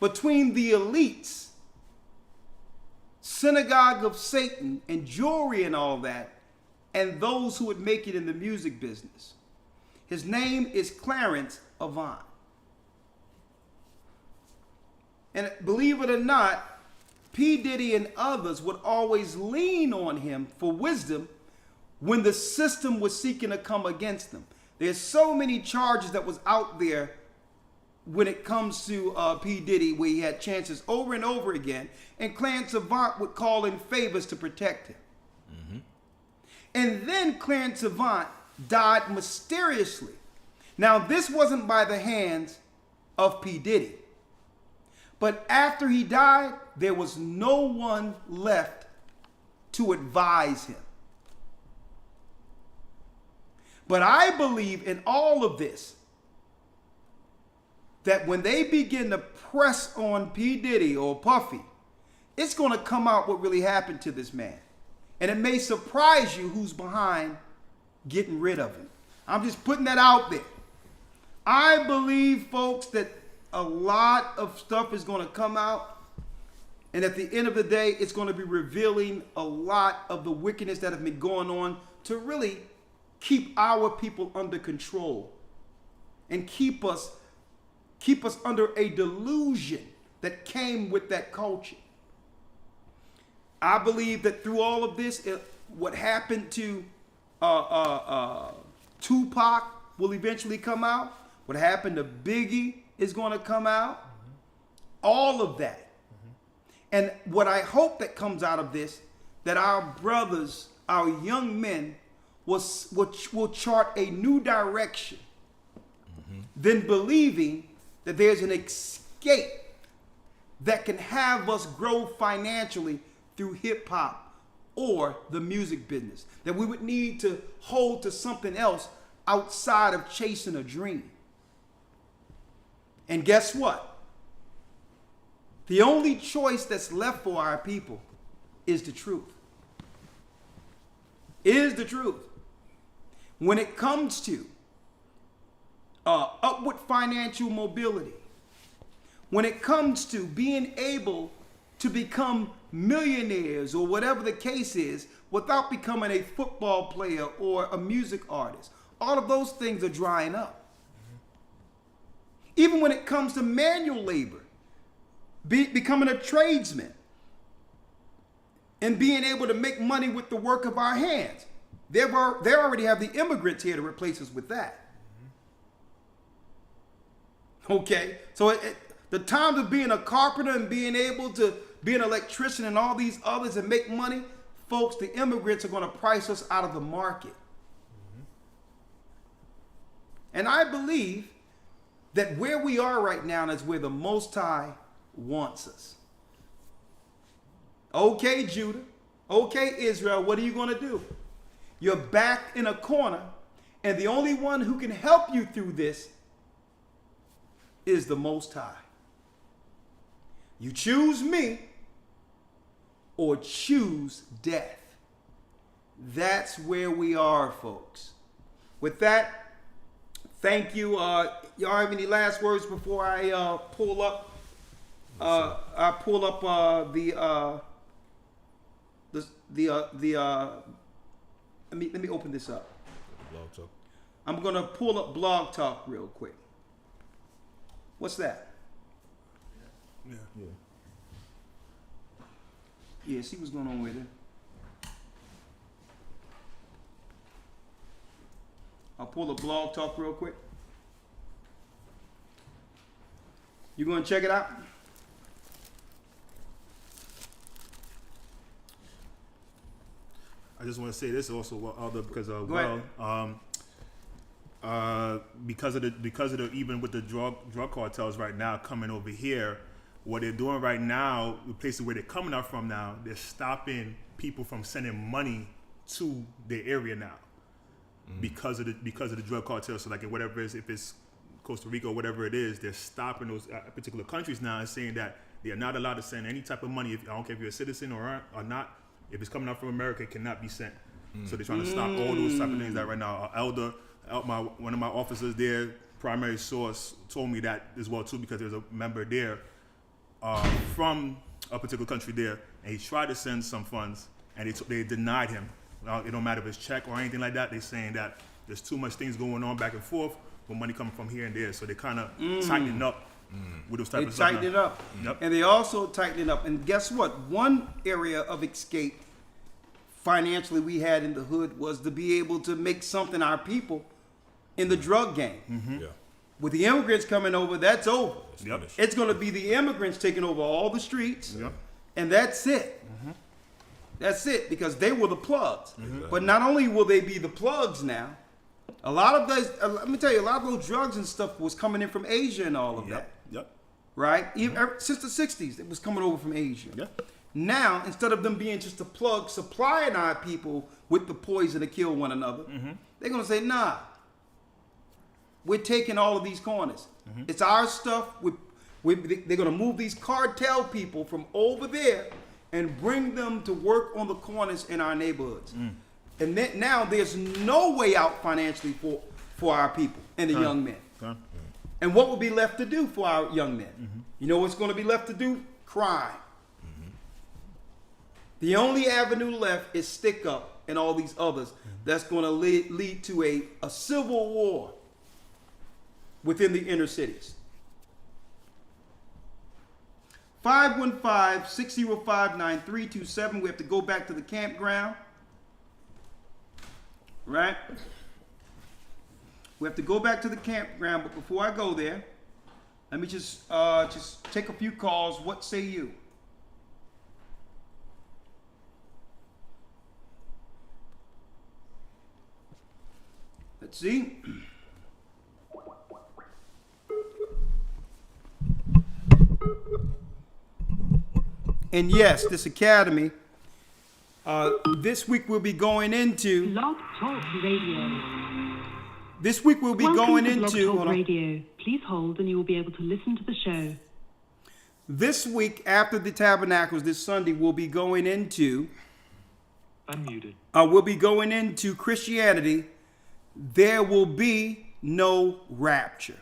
between the elites, synagogue of Satan and jewelry and all that, and those who would make it in the music business. His name is Clarence Avant. And believe it or not, P. Diddy and others would always lean on him for wisdom when the system was seeking to come against them. There's so many charges that was out there when it comes to P. Diddy, where he had chances over and over again, and Clarence Avant would call in favors to protect him. And then Clarence Avant died mysteriously. Now, this wasn't by the hands of P. Diddy. But after he died, there was no one left to advise him. But I believe in all of this, that when they begin to press on P. Diddy or Puffy, it's going to come out what really happened to this man. And it may surprise you who's behind getting rid of him. I'm just putting that out there. I believe, folks, that a lot of stuff is going to come out. And at the end of the day, it's going to be revealing a lot of the wickedness that have been going on to really keep our people under control and keep us under a delusion that came with that culture. I believe that through all of this, what happened to Tupac will eventually come out. What happened to Biggie is going to come out. All of that. And what I hope that comes out of this, that our brothers, our young men, will chart a new direction than believing that there's an escape that can have us grow financially through hip-hop or the music business. That we would need to hold to something else outside of chasing a dream. And guess what? The only choice that's left for our people is the truth. Is the truth. When it comes to upward financial mobility, when it comes to being able to become millionaires or whatever the case is without becoming a football player or a music artist, all of those things are drying up. Even when it comes to manual labor, becoming a tradesman and being able to make money with the work of our hands. They already have the immigrants here to replace us with that. Okay, so the times of being a carpenter and being able to be an electrician and all these others and make money, folks, the immigrants are going to price us out of the market. And I believe that where we are right now is where the Most High wants us. Okay, Judah. Okay, Israel, what are you going to do? You're backed in a corner, and the only one who can help you through this is the Most High. You choose me or choose death. That's where we are, folks. With that, thank you. Y'all have any last words before I pull up? Let me open this up. Blog Talk. I'm gonna pull up Blog Talk real quick. What's that? Yeah, see what's going on with it. I'll pull up Blog Talk real quick. You gonna check it out? I just want to say this also, because because of the even with the drug cartels right now coming over here, what they're doing right now, the places where they're coming out from now, they're stopping people from sending money to the area now because of the drug cartels. So like whatever it is, if it's Costa Rica or whatever it is, they're stopping those particular countries now and saying that they are not allowed to send any type of money. I don't care if you're a citizen or not. If it's coming out from America, it cannot be sent. So they're trying to stop all those type of things that right now. One of my officers there, primary source, told me that as well too, because there's a member there from a particular country there, and he tried to send some funds, and they denied him. It don't matter if it's check or anything like that. They're saying that there's too much things going on back and forth with money coming from here and there, so they're kind of tightening up with those type They of stuff. tightened it up. Yep. And they also tightened it up. And guess what? One area of escape financially we had in the hood was to be able to make something our people in the drug game. Yeah. With the immigrants coming over, that's over. Yep. It's going to be the immigrants taking over all the streets. Yep. And that's it. That's it, because they were the plugs. But not only will they be the plugs now, a lot of those, let me tell you, a lot of those drugs and stuff was coming in from Asia and all of that. Yep. Right? Since the 60s, it was coming over from Asia. Yep. Now, instead of them being just a plug supplying our people with the poison to kill one another, they're going to say, nah, we're taking all of these corners. It's our stuff. They're going to move these cartel people from over there and bring them to work on the corners in our neighborhoods. And then, now there's no way out financially for our people and the young men. And what will be left to do for our young men? You know what's going to be left to do? Crime. The only avenue left is stick up and all these others. That's going to lead to a civil war within the inner cities. 515-605-9327. We have to go back to the campground. Right? We have to go back to the campground, but before I go there, let me just take a few calls. What say you? Let's see. And yes, this academy, this week we'll be going into Blog Talk Radio. This week we'll be going into Blog Talk Radio. Please hold and you will be able to listen to the show. This week after the Tabernacles, this Sunday, we'll be going into Unmuted. We'll be going into Christianity. There will be no rapture.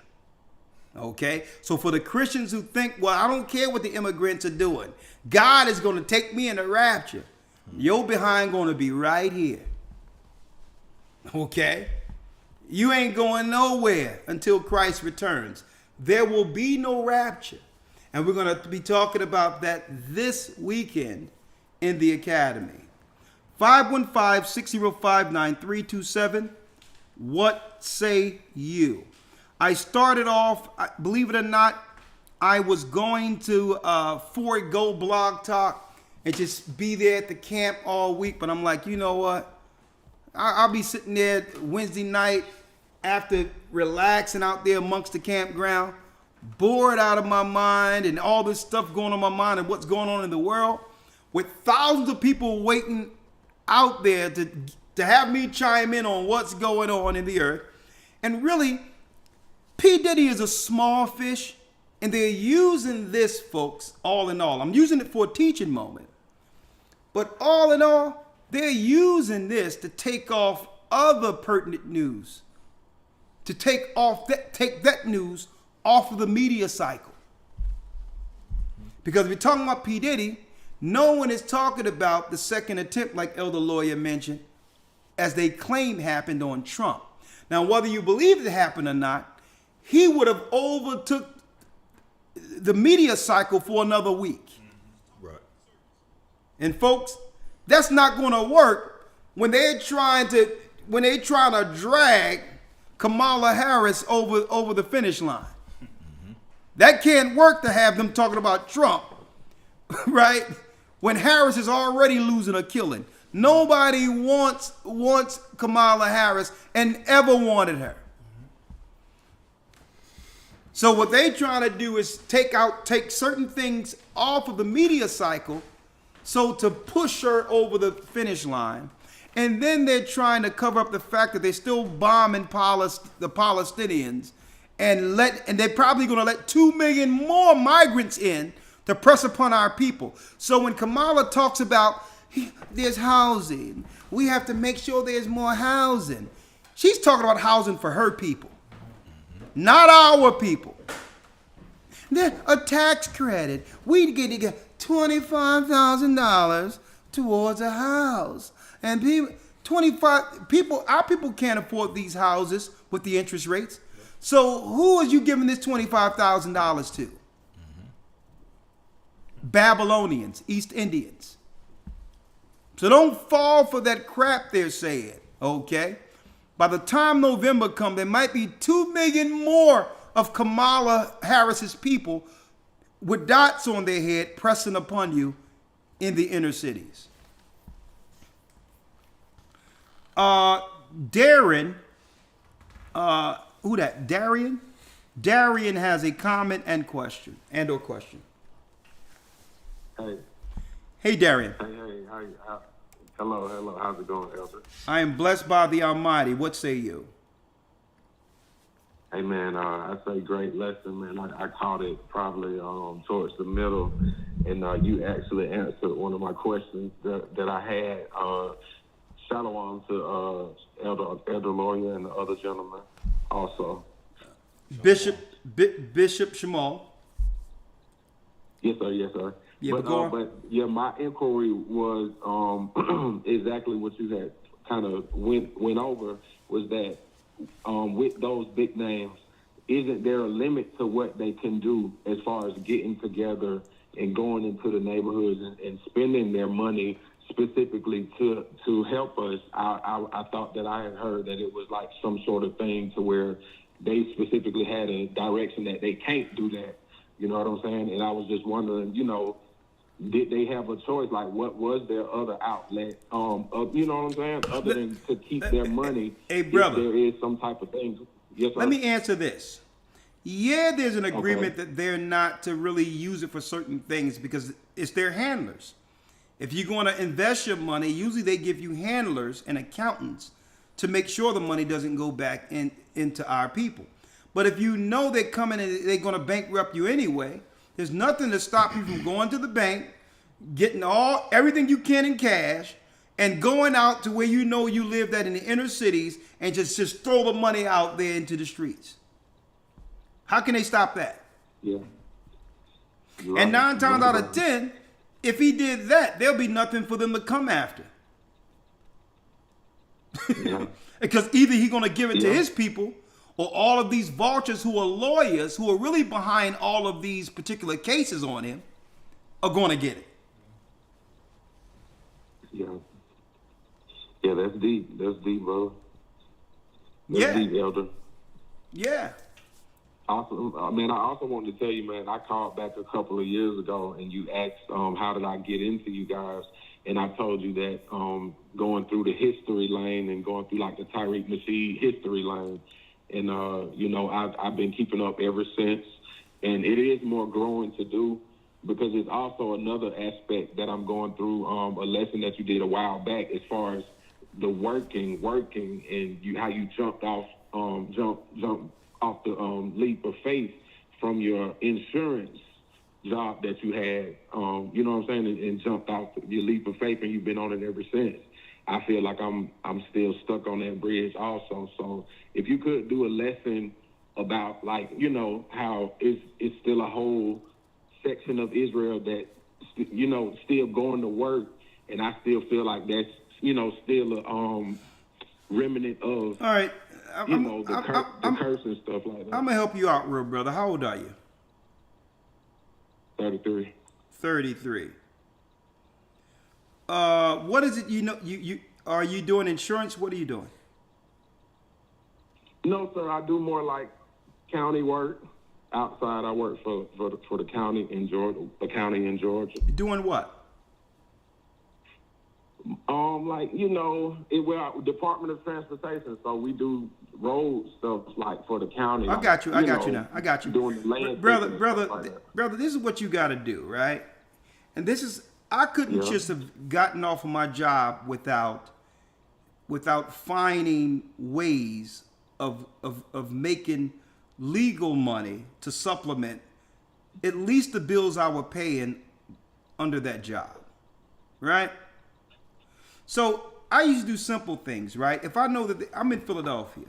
Okay? So for the Christians who think, well, I don't care what the immigrants are doing, God is going to take me in the rapture, your behind going to be right here. Okay? You ain't going nowhere until Christ returns. There will be no rapture. And we're going to be talking about that this weekend in the academy. 515-605-9327. What say you? I started off, believe it or not, I was going to forego Blog Talk and just be there at the camp all week. But I'm like, you know what? I'll be sitting there Wednesday night after relaxing out there amongst the campground, bored out of my mind and all this stuff going on in my mind and what's going on in the world, with thousands of people waiting out there to have me chime in on what's going on in the earth. And really, P. Diddy is a small fish, and they're using this, folks, all in all. I'm using it for a teaching moment. But all in all, they're using this to take off other pertinent news, to take that news off of the media cycle. Because if we're talking about P. Diddy, no one is talking about the second attempt, like Elder Lawyer mentioned, as they claim happened on Trump. Now, whether you believe it happened or not, he would have overtook the media cycle for another week. Right. And folks, that's not going to work when they're trying to drag Kamala Harris over the finish line. That can't work to have them talking about Trump, right? When Harris is already losing or killing. Nobody wants Kamala Harris and ever wanted her. So what they trying to do is take certain things off of the media cycle, so to push her over the finish line. And then they're trying to cover up the fact that they're still bombing the Palestinians, and they're probably going to let 2 million more migrants in to press upon our people. So when Kamala talks about there's housing, we have to make sure there's more housing, she's talking about housing for her people, not our people. A tax credit. We get $25,000 towards a house. And our people can't afford these houses with the interest rates. So who is you giving this $25,000 to? Babylonians, East Indians. So don't fall for that crap they're saying, okay? By the time November comes, there might be 2 million more of Kamala Harris's people with dots on their head pressing upon you in the inner cities. Darren, who that? Darian? Darian has a comment and question, and/or question. Hey. Hey, Darian. Hey, hello, how's it going, Elder? I am blessed by the Almighty. What say you? Hey, man, I say great lesson, man. I caught it probably towards the middle, and you actually answered one of my questions that I had. Shalom to Elder Lawyer and the other gentleman also. Bishop Shamal. Yes, sir. Yeah, but yeah, my inquiry was exactly what you had kind of went over, was that with those big names, isn't there a limit to what they can do as far as getting together and going into the neighborhoods and spending their money specifically to help us? I thought that I had heard that it was like some sort of thing to where they specifically had a direction that they can't do that. You know what I'm saying? And I was just wondering, did they have a choice? Like, what was their other outlet? You know what I'm saying? Other than to keep their money. Hey, brother. If there is some type of thing. Yes, sir. Let me answer this. Yeah, there's an agreement that they're not to really use it for certain things because it's their handlers. If you're going to invest your money, usually they give you handlers and accountants to make sure the money doesn't go back into our people. But if you know they're coming and they're going to bankrupt you anyway, there's nothing to stop you from going to the bank, getting everything you can in cash, and going out to where you know you live in the inner cities and just throw the money out there into the streets. How can they stop that? Yeah. And 9 times out of 10, if he did that, there'll be nothing for them to come after. Yeah. Because either he's going to give it to his people, or all of these vultures who are lawyers, who are really behind all of these particular cases on him, are going to get it. Yeah, that's deep. That's deep, bro. That's deep, Elder. Yeah. Awesome. Man, I also wanted to tell you, man, I called back a couple of years ago and you asked how did I get into you guys, and I told you that going through the history lane and going through like the Tariq Nasheed history lane, and I've been keeping up ever since, and it is more growing to do, because it's also another aspect that I'm going through, a lesson that you did a while back as far as the working and how you jumped off the leap of faith from your insurance job that you had, you know what I'm saying, and jumped off your leap of faith, and you've been on it ever since. I feel like I'm still stuck on that bridge also. So if you could do a lesson about, like, how it's still a whole section of Israel that, still going to work, and I still feel like that's, still a remnant of, all right. the curse and stuff like that. I'm going to help you out, real brother. How old are you? 33. 33. What is it you are you doing insurance? What are you doing? No, sir. I do more like county work. Outside, I work for the county in Georgia. Doing what? We're Department of Transportation, so we do road stuff like for the county. I got you. I got you now. I got you. Doing the land, brother. This is what you got to do, right? And this is, I couldn't just have gotten off of my job without finding ways of making legal money to supplement at least the bills I were paying under that job, right? So I used to do simple things, right? If I know that I'm in Philadelphia,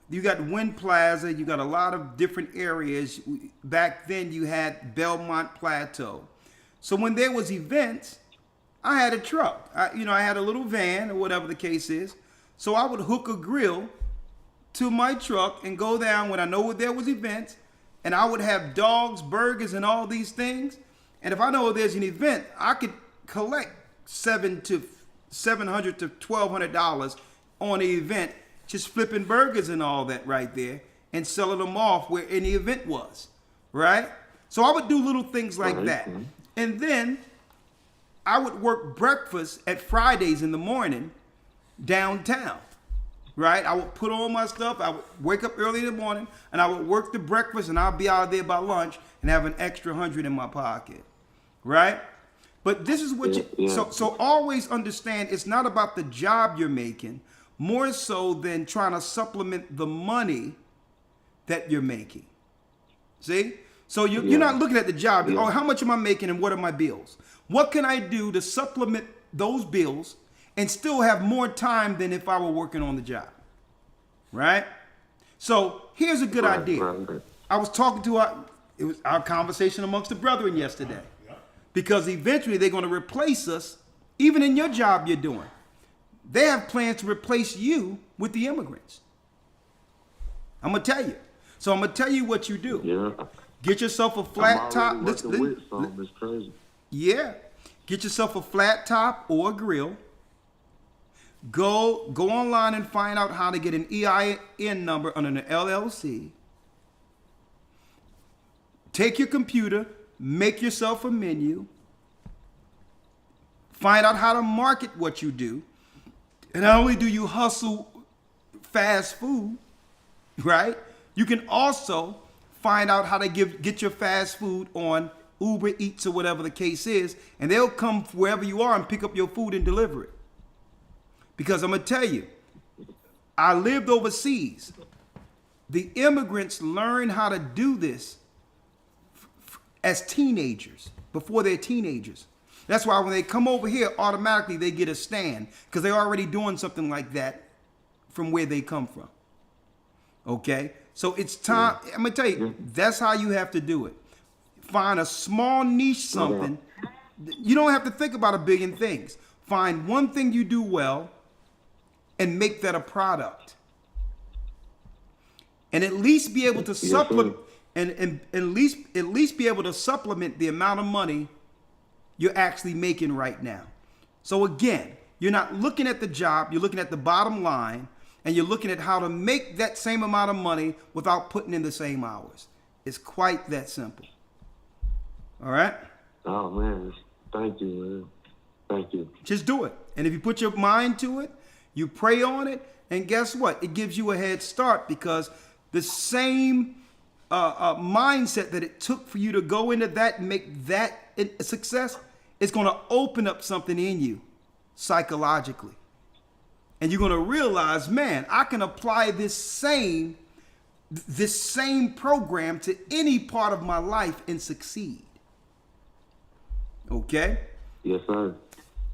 you got Wynn Plaza, you got a lot of different areas. Back then you had Belmont Plateau. So when there was events, I had a truck. I had a little van or whatever the case is. So I would hook a grill to my truck and go down when I know there was events, and I would have dogs, burgers, and all these things. And if I know there's an event, I could collect $700 to $1,200 on the event, just flipping burgers and all that right there and selling them off where any event was, right? So I would do little things like that. And then I would work breakfast at Fridays in the morning downtown, right? I would put on my stuff. I would wake up early in the morning and I would work the breakfast, and I'll be out there by lunch and have an extra 100 in my pocket, right? But this is what so always understand, it's not about the job you're making, more so than trying to supplement the money that you're making. See? So you're not looking at the job. Oh, how much am I making and what are my bills? What can I do to supplement those bills and still have more time than if I were working on the job? Right? So here's a good idea. I was talking to it was our conversation amongst the brethren yesterday. Because eventually they're going to replace us, even in your job you're doing. They have plans to replace you with the immigrants. I'm going to tell you. So I'm going to tell you what you do. Yeah. Get yourself a flat top. It's crazy. Yeah. Get yourself a flat top or a grill. Go online and find out how to get an EIN number under an LLC. Take your computer, make yourself a menu. Find out how to market what you do. And not only do you hustle fast food, right? You can also find out how to get your fast food on Uber Eats or whatever the case is, and they'll come wherever you are and pick up your food and deliver it. Because I'm going to tell you, I lived overseas. The immigrants learn how to do this as teenagers, before they're teenagers. That's why when they come over here, automatically they get a stand, because they're already doing something like that from where they come from. Okay? So it's time. I'm going to tell you, that's how you have to do it. Find a small niche something. You don't have to think about a billion things. Find one thing you do well and make that a product. And at least be able to supplement. And at least be able to supplement the amount of money you're actually making right now. So again, you're not looking at the job, you're looking at the bottom line, and you're looking at how to make that same amount of money without putting in the same hours. It's quite that simple. All right? Oh, man. Thank you, man. Thank you. Just do it. And if you put your mind to it, you pray on it, and guess what? It gives you a head start, because the same mindset that it took for you to go into that and make that a success, it's going to open up something in you psychologically. And you're going to realize, man, I can apply this same program to any part of my life and succeed. Okay? Yes, sir.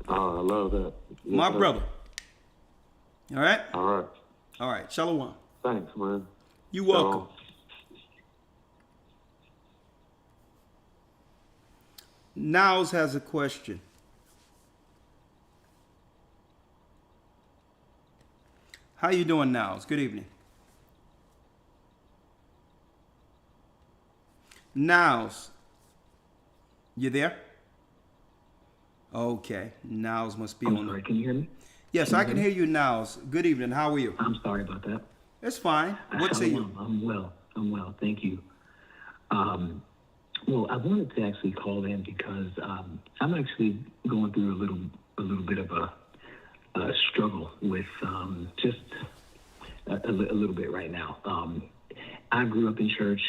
Oh, I love that. Yes, my brother. All right? All right. All right. Shalom. Thanks, man. You're welcome. Niles has a question. How you doing, Niles? Good evening. Niles, you there? Okay, Niles must be on. Sorry, can you hear me? Yes, I can hear you, Niles. Good evening. How are you? I'm sorry about that. It's fine. What say you? I'm well. Thank you. Well, I wanted to actually call in because I'm actually going through a little bit of a struggle with just a little bit right now. I grew up in church.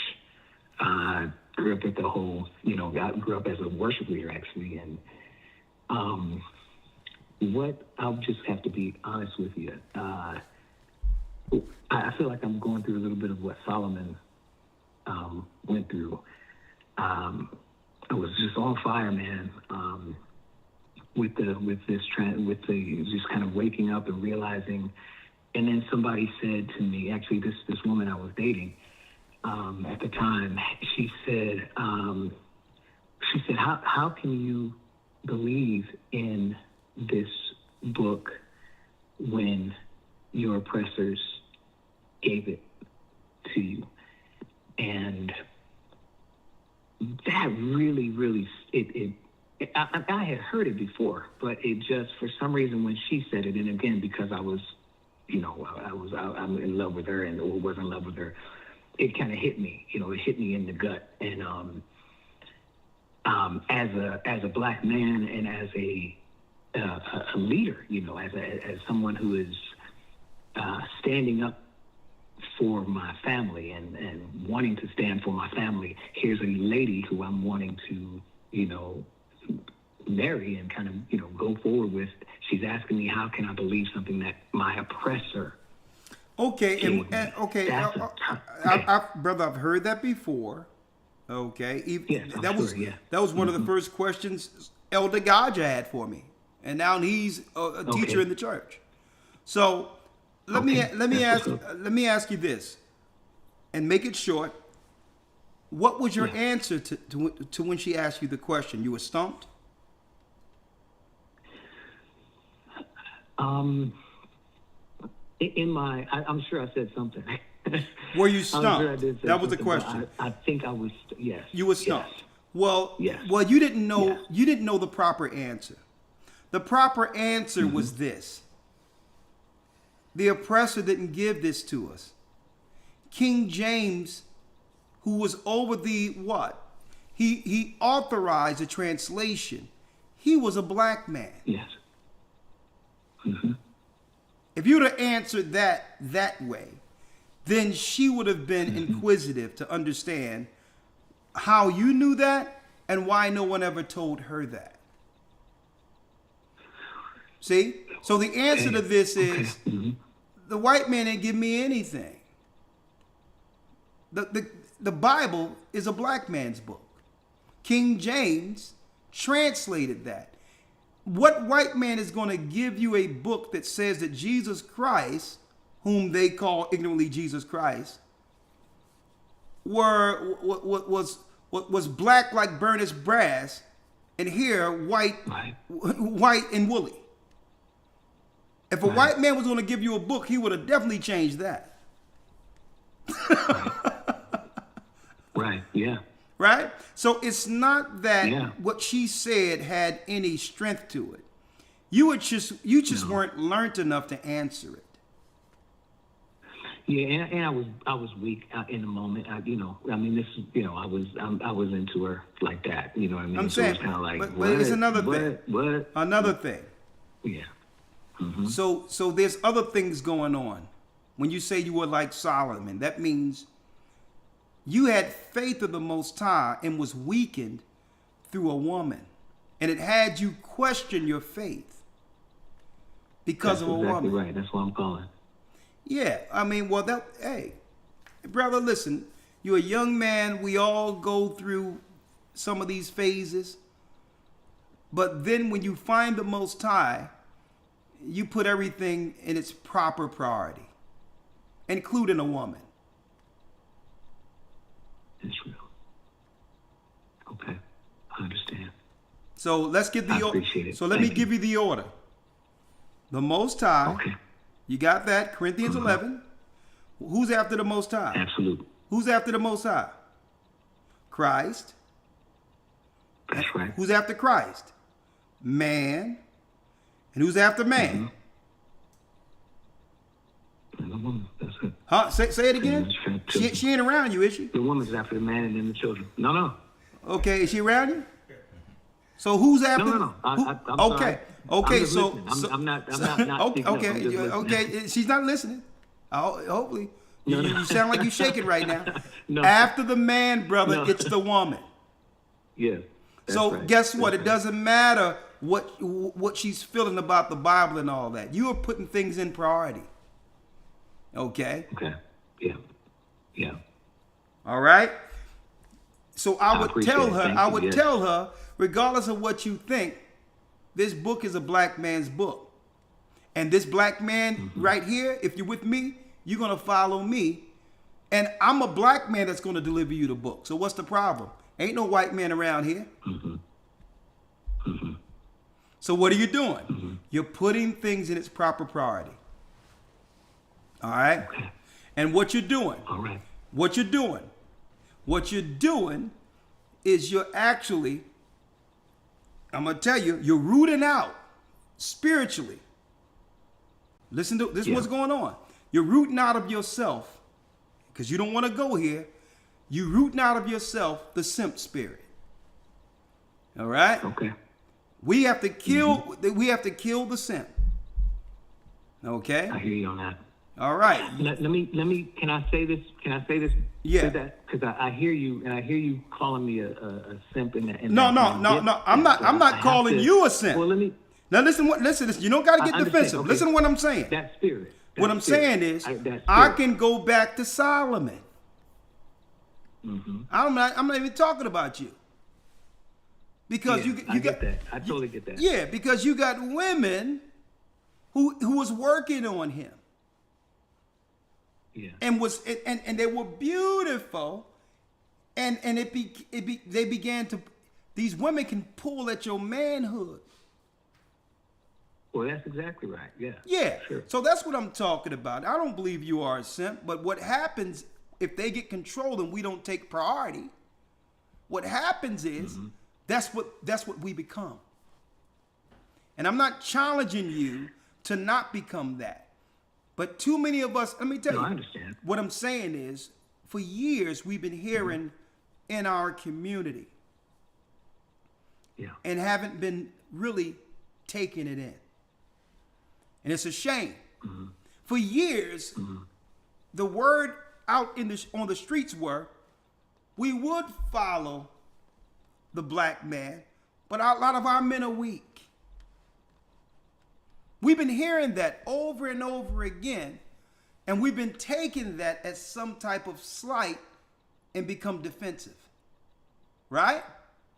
I grew up with the whole, I grew up as a worship leader actually, and I'll just have to be honest with you. I feel like I'm going through a little bit of what Solomon went through. I was just on fire, man. With just kind of waking up and realizing, and then somebody said to me, actually this woman I was dating at the time, she said, how can you believe in this book when your oppressors gave it to you. And that really, really, I had heard it before, but it just, for some reason, when she said it, and again, because I was, I'm in love with her or was in love with her, it kind of hit me, it hit me in the gut. And as a black man and as a leader, as someone who is standing up for my family and wanting to stand for my family, here's a lady who I'm wanting to, marry and kind of, go forward with. She's asking me, how can I believe something that my oppressor? Okay, brother, I've heard that before. Okay, yes, that was one of the first questions Elder Gaja had for me, and now he's a teacher in the church. So let me ask you this, and make it short. What was your answer to when she asked you the question? You were stumped? I'm sure I said something. Were you stumped? Sure that was the question. I think I was. Yes. You were stumped. Yes. Well, yes. Well, you didn't know. Yes. You didn't know the proper answer. The proper answer was this. The oppressor didn't give this to us. King James, who was over the what? He authorized a translation. He was a black man. Yes. If you'd have answered that way, then she would have been inquisitive to understand how you knew that and why no one ever told her that. See? So the answer to this is the white man didn't give me anything. The Bible is a black man's book. King James translated that. What white man is going to give you a book that says that Jesus Christ, whom they call ignorantly Jesus Christ, was black like burnished brass, and here white and woolly? If a white man was going to give you a book, he would have definitely changed that. Right. Yeah. Right? So it's not that what she said had any strength to it. You just weren't learned enough to answer it. Yeah, and I was weak in the moment. I was into her like that. You know what I mean? I'm saying, so but it's another thing. Another thing. Yeah. So there's other things going on. When you say you were like Solomon, that means you had faith of the Most High and was weakened through a woman. And it had you question your faith because of a woman. That's exactly right. That's what I'm calling. Yeah. I mean, hey, brother, listen, you're a young man. We all go through some of these phases. But then when you find the Most High, you put everything in its proper priority, including a woman. It's real. Okay, I understand. So let's get the order. So let me give you the order. The Most High. Okay. You got that? Corinthians 11. Who's after the Most High? Absolutely. Who's after the Most High? Christ. That's right. Who's after Christ? Man. And who's after man? The woman. That's it. Huh? Say it again. She ain't around you, is she? The woman's after the man and then the children. No. Okay, is she around you? So who's after? No. I'm okay. Sorry. Okay. I'm So I'm not speaking up. Okay. She's not listening. Hopefully. No. You sound like you're shaking right now. No. After the man, brother, it's the woman. Yeah. So right. guess what? It doesn't matter what she's feeling about the Bible and all that. You are putting things in priority. Okay. Okay. Yeah. All right. So I would tell her, regardless of what you think, this book is a black man's book. And this black man right here, if you're with me, you're going to follow me. And I'm a black man that's going to deliver you the book. So what's the problem? Ain't no white man around here. So what are you doing? You're putting things in its proper priority. All right? And what you're doing, All right. what you're doing is you're actually, I'm going to tell you, you're rooting out spiritually. Listen to this, what's going on. You're rooting out of yourself, because you don't want to go here. You're rooting out of yourself the simp spirit. All right? Okay. We have to kill, we have to kill the simp. Okay? I hear you on that. All right. Let me, can I say this? Yeah. Because I hear you, and I hear you calling me a simp. No. I'm not calling you a simp. Well, let me. Now listen, you don't got to get defensive. Okay. Listen to what I'm saying. That spirit. What I'm saying is, I can go back to Solomon. Mm-hmm. I'm not even talking about you. Because you get that. I totally get that. Yeah, because you got women who was working on him. Yeah. And they were beautiful, and they began to. These women can pull at your manhood. Well, that's exactly right. Yeah. Yeah. Sure. So that's what I'm talking about. I don't believe you are a simp, but what happens if they get control and we don't take priority? What happens is that's what we become. And I'm not challenging you to not become that. But too many of us, let me tell you, I understand. What I'm saying is, for years we've been hearing in our community and haven't been really taking it in. And it's a shame. For years, the word out on the streets were, we would follow the black man, but a lot of our men are weak. We've been hearing that over and over again, and we've been taking that as some type of slight and become defensive. Right?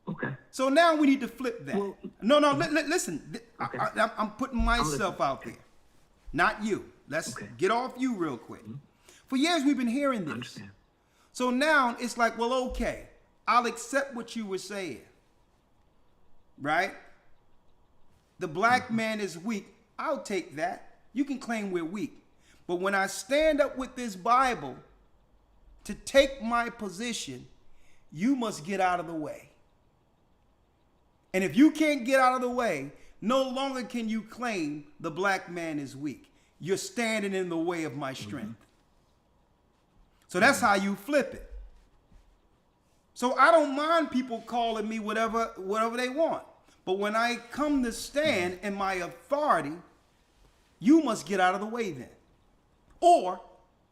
Okay. So now we need to flip that. Well, listen. Okay. I'm putting myself out there, not you. Let's get off you real quick. For years we've been hearing this. So now it's like, well, okay, I'll accept what you were saying. Right? The black man is weak. I'll take that. You can claim we're weak. But when I stand up with this Bible to take my position, you must get out of the way. And if you can't get out of the way, no longer can you claim the black man is weak. You're standing in the way of my strength. So that's how you flip it. So I don't mind people calling me whatever they want. But when I come to stand in my authority, you must get out of the way then. Or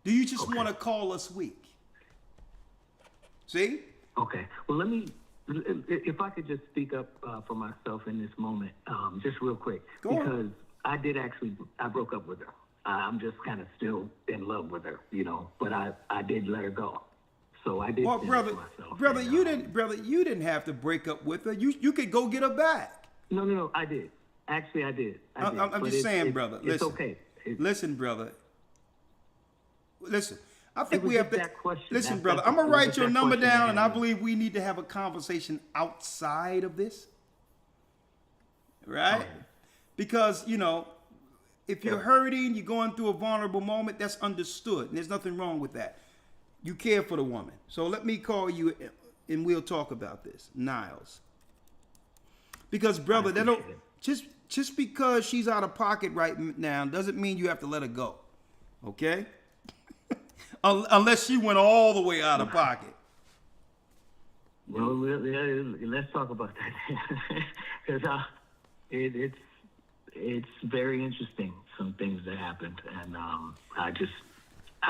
do you just want to call us weak? See? Okay. Well, if I could just speak up for myself in this moment, just real quick. Because I broke up with her. I'm just kind of still in love with her, but I did let her go. So I did. Well, brother, you didn't have to break up with her. You could go get her back. No, I did. Actually, I did. I'm just saying, brother. Listen, it's okay. Listen, brother. Listen. I think we have to. Listen, brother. That's I'm gonna write your number down, and I believe we need to have a conversation outside of this, right? Because if you're hurting, you're going through a vulnerable moment, that's understood, and there's nothing wrong with that. You care for the woman, so let me call you, and we'll talk about this, Niles. Because, brother, they don't just because she's out of pocket right now doesn't mean you have to let her go, okay? Unless she went all the way out of pocket. Well, let's talk about that. Because it's very interesting, some things that happened. And I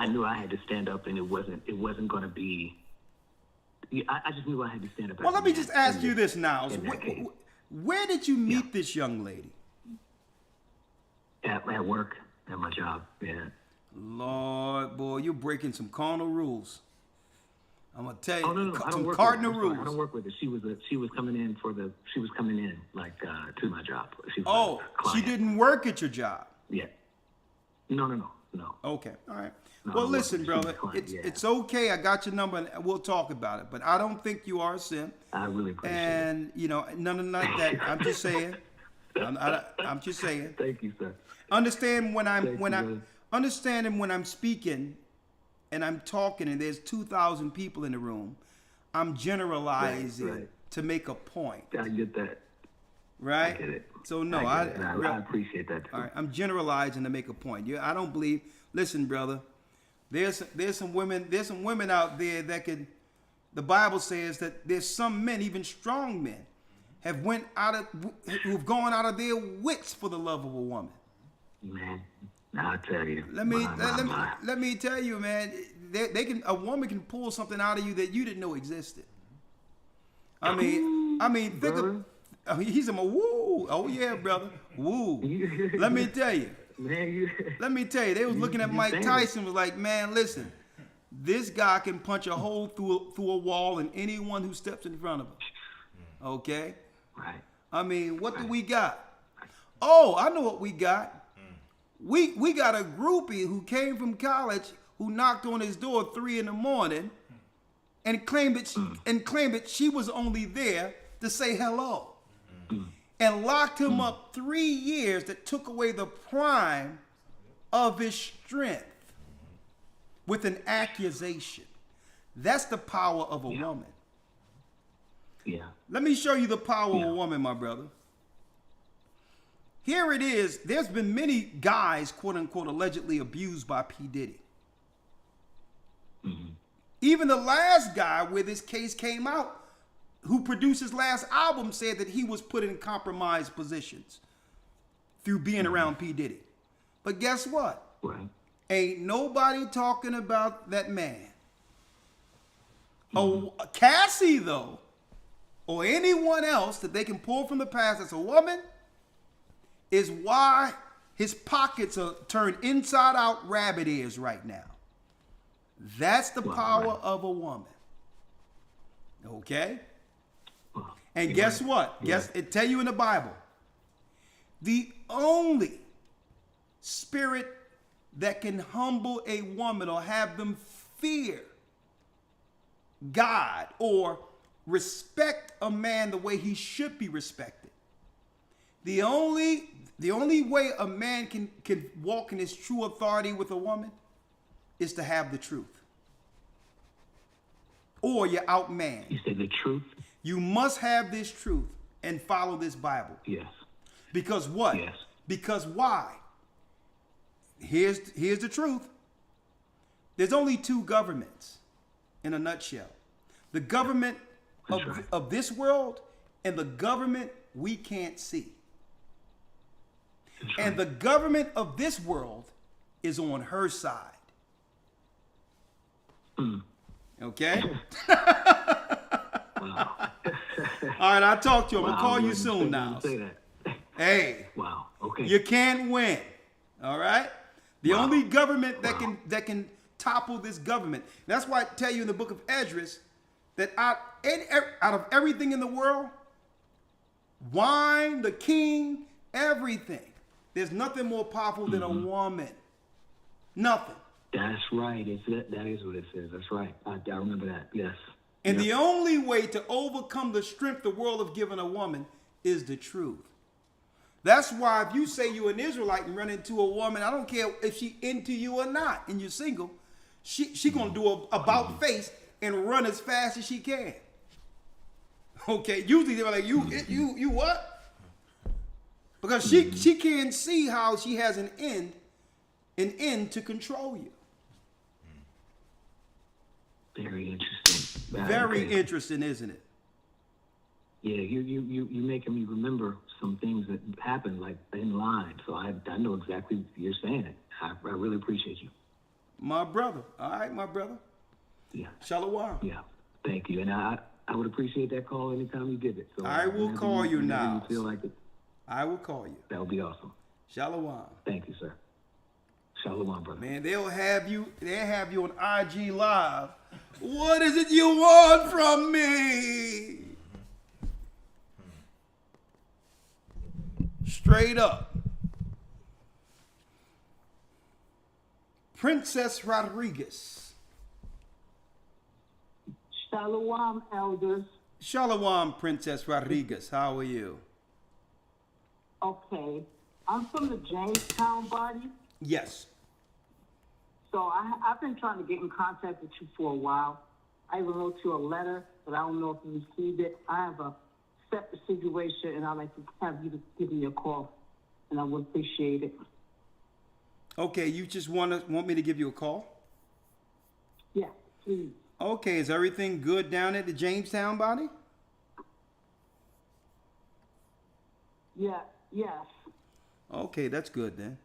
knew I had to stand up, and it wasn't going to be, I just knew I had to stand up. Well, let me just ask you this now. Where did you meet this young lady? At work, at my job, yeah. Lord, boy, you're breaking some carnal rules. I'm gonna tell you, some cardinal rules. I don't work with her. She was coming in to my job. She didn't work at your job. Yeah. No. Okay, all right. Well, listen, brother, it's okay. I got your number, and we'll talk about it. But I don't think you are a simp. I really appreciate it. And none like that. I'm just saying. I'm just saying. Thank you, sir. Understanding when I'm speaking, and I'm talking and there's 2,000 people in the room, I'm generalizing to make a point. I get that. Right? I get it. So no, I appreciate that too. All right, I'm generalizing to make a point. I don't believe. Listen, brother, there's some women out there that can. The Bible says that there's some men, even strong men, who've gone out of their wits for the love of a woman. Man, I'll tell you. Let me tell you, man. A woman can pull something out of you that you didn't know existed. I mean, think of. He's a woo. Oh yeah, brother. Woo. Let me tell you. Man, let me tell you. They was looking at Mike Tyson, was like, man, listen, this guy can punch a hole through a wall in anyone who steps in front of him. Okay. Right. I mean, what do we got? Oh, I know what we got. We got a groupie who came from college who knocked on his door at 3 a.m. and claimed that she was only there to say hello. And locked him up 3 years that took away the prime of his strength with an accusation. That's the power of a woman. Yeah. Let me show you the power of a woman, my brother. Here it is. There's been many guys, quote unquote, allegedly abused by P. Diddy. Even the last guy where this case came out, who produced his last album, said that he was put in compromised positions through being around P. Diddy. But guess what? Right. Ain't nobody talking about that man. Oh, Cassie, though, or anyone else that they can pull from the past as a woman, is why his pockets are turned inside out rabbit ears right now. That's the power of a woman. Okay? And guess what? Guess it tell you in the Bible. The only spirit that can humble a woman or have them fear God or respect a man the way he should be respected. The only way a man can walk in his true authority with a woman is to have the truth. Or you're outmanned. You say the truth? You must have this truth and follow this Bible. Yes. Because what? Yes. Because why? Here's the truth. There's only two governments in a nutshell. The government of this world and the government we can't see. And the government of this world is on her side. Okay? All right, I'll talk to you. I'm going to call you soon now. Hey. Wow. Okay. You can't win. All right? The only government that can topple this government. That's why I tell you in the book of Esdras that out of everything in the world, wine, the king, everything, there's nothing more powerful than a woman. Nothing. That's right. That is what it says. That's right. I remember that. Yes. And the only way to overcome the strength the world has given a woman is the truth. That's why if you say you're an Israelite and run into a woman, I don't care if she into you or not, and you're single, she gonna do a about face and run as fast as she can. Okay, usually they're like, you what? Because she can't see how she has an end to control you. Very interesting. Very interesting, isn't it? Yeah, you making me remember some things that happened like in line. So I know exactly what you're saying. I really appreciate you. My brother. All right, my brother. Yeah. Shalom. Yeah. Thank you. And I would appreciate that call anytime you give it. So I will call you now. You feel like it. I will call you. That would be awesome. Shalom. Thank you, sir. Shalom, brother. Man, they'll have you on IG Live. What is it you want from me? Straight up. Princess Rodriguez. Shalom, elders. Shalom, Princess Rodriguez. How are you? Okay. I'm from the Jamestown body. Yes. So I've been trying to get in contact with you for a while. I even wrote you a letter, but I don't know if you received it. I have a separate situation, and I'd like to have you to give me a call, and I would appreciate it. Okay, you just want me to give you a call? Yeah, please. Okay, is everything good down at the Jamestown body? Yeah, yes. Okay, that's good then.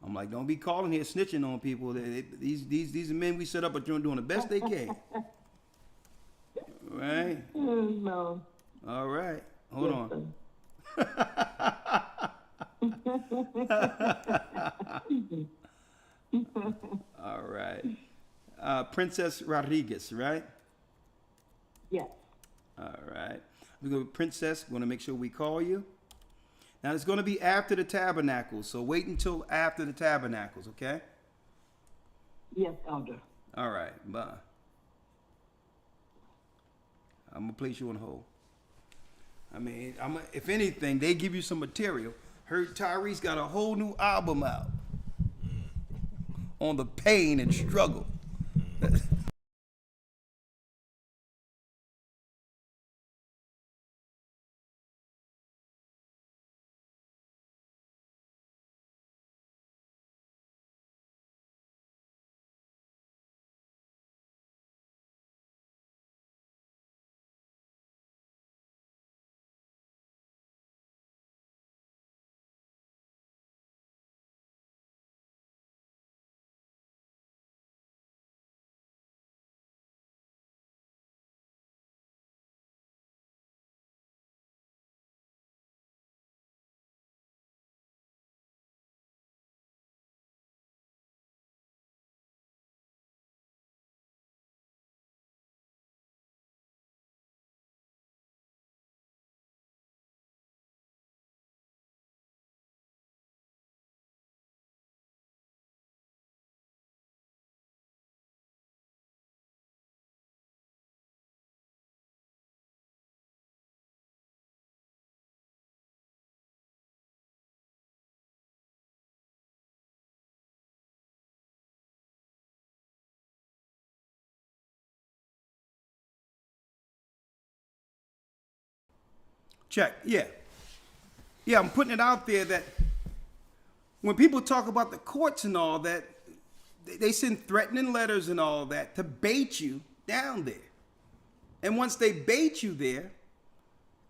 I'm like, don't be calling here snitching on people. These men we set up are doing the best they can. Right? No. All right. Hold on. All right. Princess Rodriguez, right? Yes. All right. We're going to Princess. We're going to make sure we call you. Now, it's going to be after the tabernacles, so wait until after the tabernacles, okay? Yes, Elder. All right. Bye. I'm going to place you on hold. I mean, if anything, they give you some material. Heard Tyrese got a whole new album out on the pain and struggle. Check. Yeah. Yeah, I'm putting it out there that when people talk about the courts and all that, they send threatening letters and all that to bait you down there. And once they bait you there,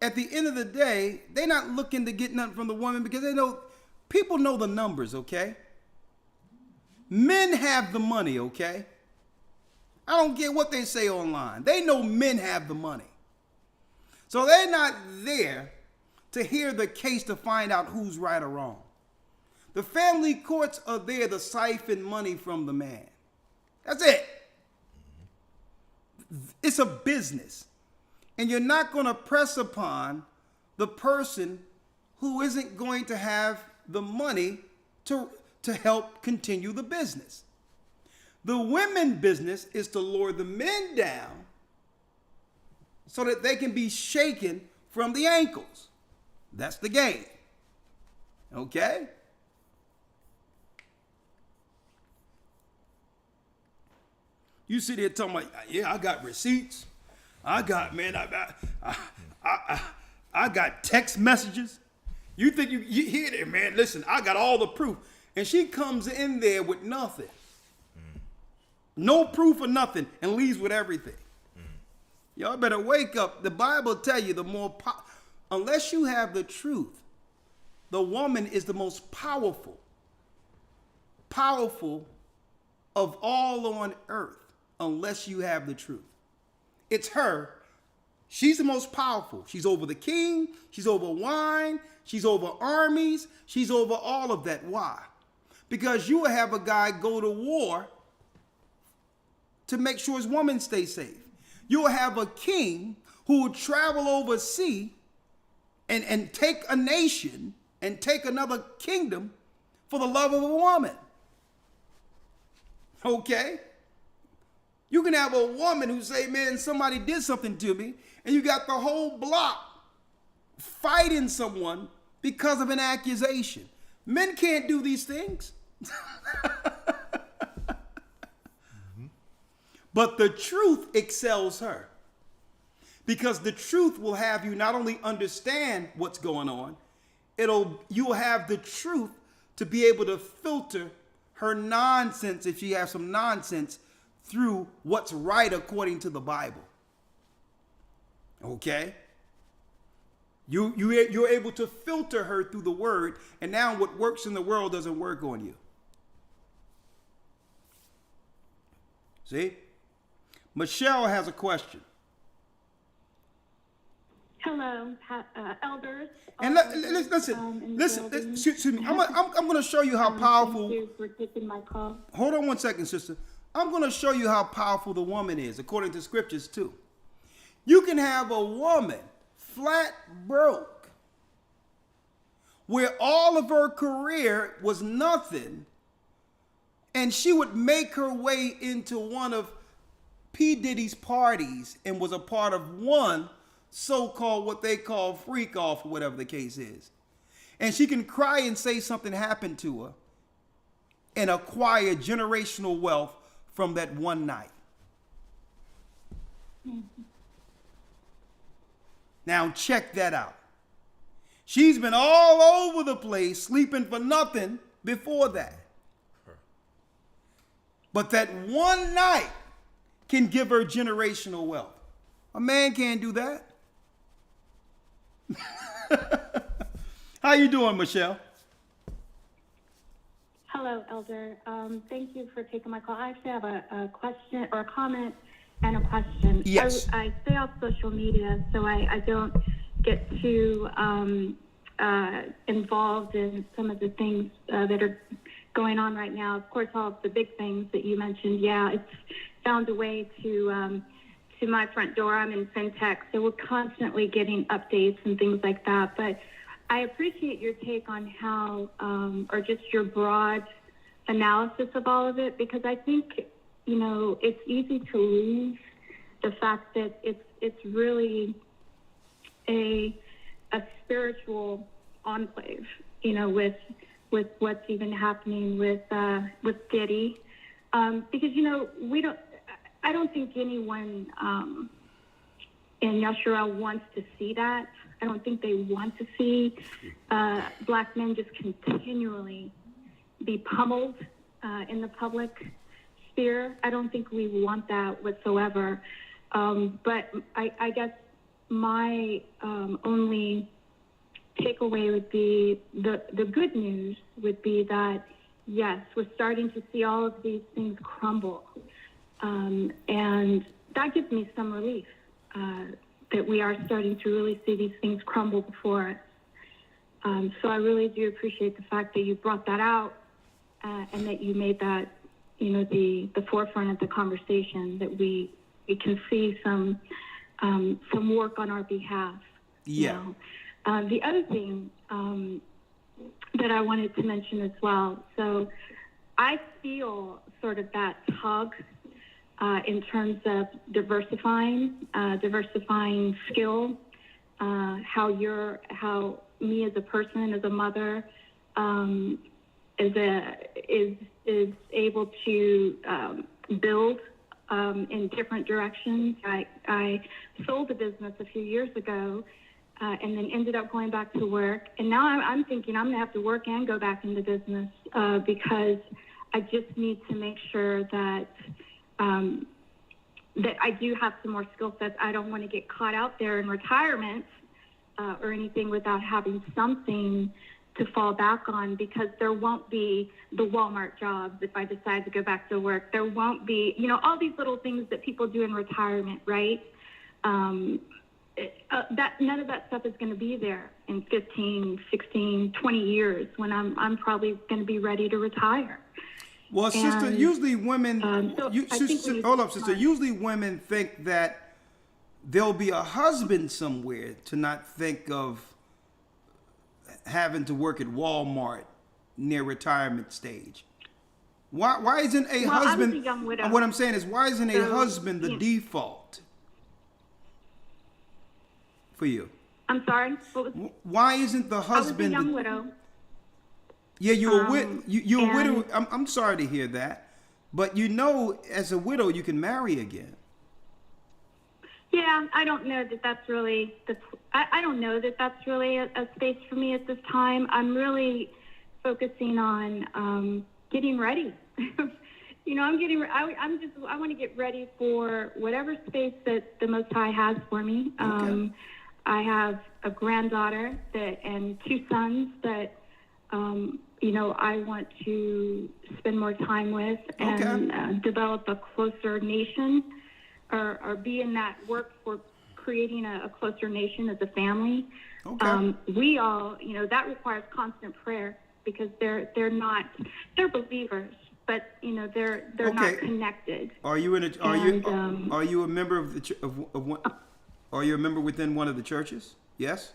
at the end of the day, they're not looking to get nothing from the woman because they know, people know the numbers, okay? Men have the money, okay? I don't care what they say online. They know men have the money. So they're not there to hear the case to find out who's right or wrong. The family courts are there to siphon money from the man. That's it. It's a business. And you're not going to press upon the person who isn't going to have the money to help continue the business. The women business is to lure the men down so that they can be shaken from the ankles. That's the game. Okay? You sit here talking about, yeah, I got receipts. I got text messages. You think you hear that, man? Listen, I got all the proof. And she comes in there with nothing. No proof or nothing, and leaves with everything. Y'all better wake up. The Bible tell you unless you have the truth, the woman is the most powerful of all on earth, unless you have the truth. It's her. She's the most powerful. She's over the king. She's over wine. She's over armies. She's over all of that. Why? Because you will have a guy go to war to make sure his woman stays safe. You'll have a king who will travel overseas and take a nation and take another kingdom for the love of a woman. Okay? You can have a woman who say, man, somebody did something to me, and you got the whole block fighting someone because of an accusation. Men can't do these things. But the truth excels her. Because the truth will have you not only understand what's going on, you'll have the truth to be able to filter her nonsense, if she has some nonsense, through what's right according to the Bible. Okay? You're able to filter her through the word, and now what works in the world doesn't work on you. See? Michelle has a question. Hello, elders. And listen, excuse me. I'm going to show you how powerful. Thank you for taking my call. Hold on one second, sister. I'm going to show you how powerful the woman is, according to scriptures too. You can have a woman flat broke, where all of her career was nothing, and she would make her way into one of P. Diddy's parties and was a part of one so-called what they call freak off, or whatever the case is. And she can cry and say something happened to her and acquire generational wealth from that one night. Now check that out. She's been all over the place sleeping for nothing before that. But that one night can give her generational wealth. A man can't do that. How you doing, Michelle? Hello, Elder. Thank you for taking my call. I actually have a question or a comment and a question. Yes. I stay off social media, so I don't get too involved in some of the things that are going on right now. Of course, all of the big things that you mentioned, yeah, it's found a way to my front door. I'm in fintech, so we're constantly getting updates and things like that. But I appreciate your take on how, or just your broad analysis of all of it, because I think, you know, it's easy to lose the fact that it's really a spiritual enclave, you know, with what's even happening with Diddy, because, you know, I don't think anyone in YASHAYA wants to see that. I don't think they want to see black men just continually be pummeled in the public sphere. I don't think we want that whatsoever. But I guess my only takeaway would be the good news would be that, yes, we're starting to see all of these things crumble. And that gives me some relief that we are starting to really see these things crumble before us. So I really do appreciate the fact that you brought that out and that you made that, you know, the forefront of the conversation, that we can see some work on our behalf. Yeah. You know? The other thing that I wanted to mention as well, so I feel sort of that tug in terms of diversifying skill, how me as a person, as a mother, is able to build in different directions. I sold a business a few years ago, and then ended up going back to work. And now I'm thinking I'm gonna have to work and go back into business because I just need to make sure that that I do have some more skill sets. I don't want to get caught out there in retirement or anything without having something to fall back on, because there won't be the Walmart jobs if I decide to go back to work. There won't be, you know, all these little things that people do in retirement, right? That none of that stuff is going to be there in 15, 16, 20 years when I'm probably going to be ready to retire. Well, sister, usually women, hold up, sister. Usually women think that there'll be a husband somewhere, to not think of having to work at Walmart near retirement stage. Why isn't a husband? I was a young widow. What I'm saying is, why isn't a husband the default for you? I'm sorry. Why isn't the husband? I was a young widow. Yeah, you're a widow. I'm sorry to hear that. But you know, as a widow, you can marry again. Yeah, I don't know that that's really I don't know that that's really a space for me at this time. I'm really focusing on getting ready. You know, I want to get ready for whatever space that the Most High has for me. Okay. I have a granddaughter and 2 sons that you know, I want to spend more time with and develop a closer nation. Or be in that work for creating a closer nation as a family. Okay. We all, you know, that requires constant prayer because they're believers, but you know they're not connected. Are you are you a member of the of one? Are you a member within one of the churches? Yes.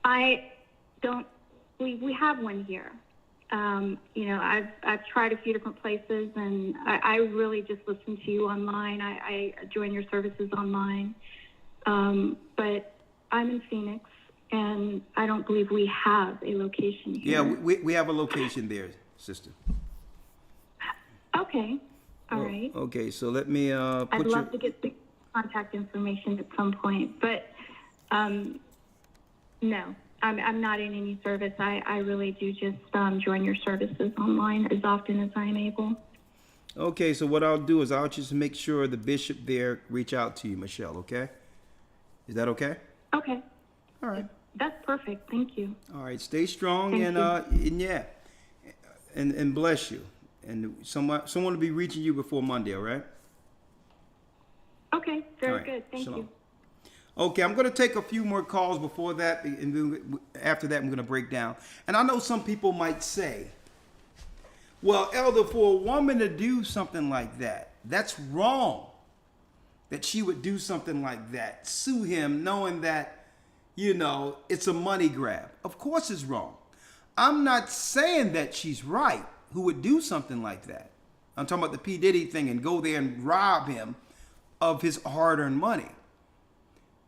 I don't. We have one here. You know, I've tried a few different places, and I really just listen to you online. I join your services online, but I'm in Phoenix, and I don't believe we have a location here. Yeah, we have a location there, sister. Okay, all right. Okay, so let me put I'd love to get the contact information at some point, but no. I'm not in any service. I really do just join your services online as often as I'm able. Okay, so what I'll do is I'll just make sure the bishop there reach out to you, Michelle, okay? Is that okay? Okay. All right. That's perfect. Thank you. All right, stay strong and yeah, and bless you. And someone will be reaching you before Monday, all right? Okay, very good. Thank you. Okay, I'm going to take a few more calls before that, and then after that, I'm going to break down. And I know some people might say, well, Elder, for a woman to do something like that, that's wrong. That she would do something like that, sue him knowing that, you know, it's a money grab. Of course it's wrong. I'm not saying that she's right who would do something like that. I'm talking about the P. Diddy thing and go there and rob him of his hard-earned money.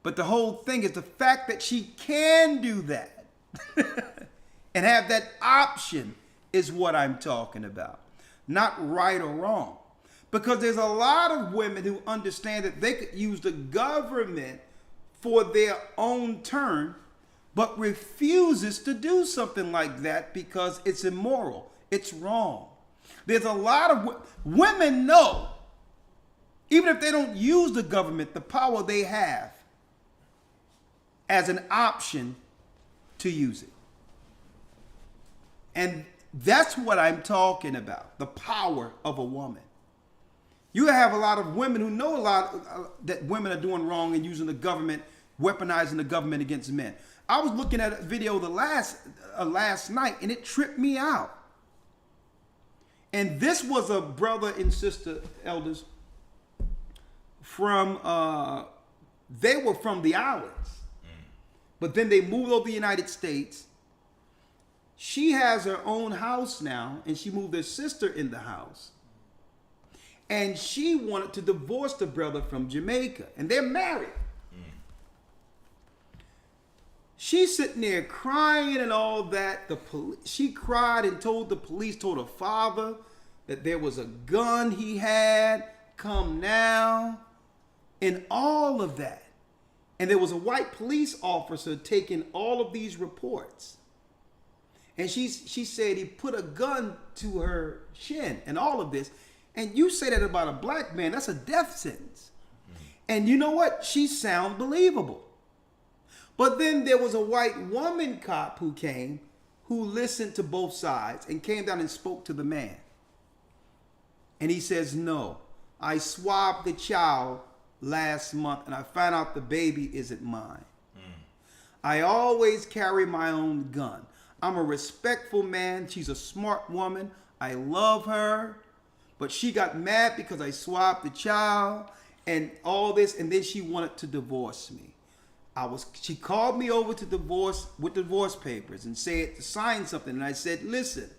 But the whole thing is the fact that she can do that and have that option is what I'm talking about. Not right or wrong. Because there's a lot of women who understand that they could use the government for their own turn, but refuses to do something like that because it's immoral. It's wrong. There's a lot of women know, even if they don't use the government, the power they have as an option to use it. And that's what I'm talking about, the power of a woman. You have a lot of women who know a lot that women are doing wrong and using the government, weaponizing the government against men. I was looking at a video last night and it tripped me out. And this was a brother and sister, elders, from, they were from the islands. But then they moved over to the United States. She has her own house now, and she moved her sister in the house. And she wanted to divorce the brother from Jamaica, and they're married. She's sitting there crying and all that. She cried and told the police, told her father that there was a gun he had, come now, and all of that. And there was a white police officer taking all of these reports. And she said he put a gun to her chin and all of this. And you say that about a black man, that's a death sentence. And you know what? She sounds believable. But then there was a white woman cop who came, who listened to both sides and came down and spoke to the man. And he says, no, I swabbed the child last month and I found out the baby isn't mine. I always carry my own gun. I'm a respectful man. She's a smart woman. I love her. But she got mad because I swabbed the child and all this, and then she wanted to divorce me. She called me over to divorce with divorce papers and said to sign something. And I said, listen,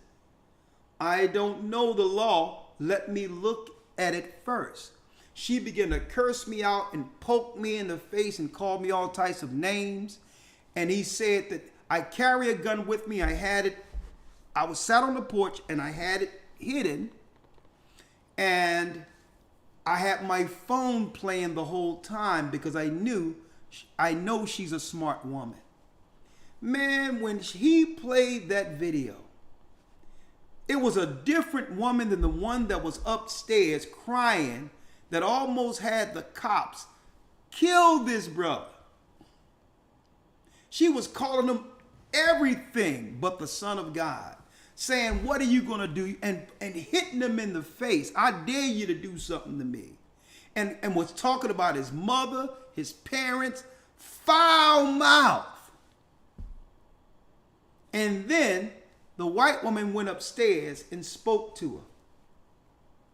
I don't know the law. Let me look at it first. She began to curse me out and poke me in the face and call me all types of names. And he said that I carry a gun with me. I was sat on the porch and I had it hidden And I had my phone playing the whole time because I know she's a smart woman. Man, when he played that video, it was a different woman than the one that was upstairs crying that almost had the cops kill this brother. She was calling him everything but the Son of God, saying, what are you going to do? And hitting him in the face. I dare you to do something to me. And was talking about his mother, his parents, foul mouth. And then the white woman went upstairs and spoke to her.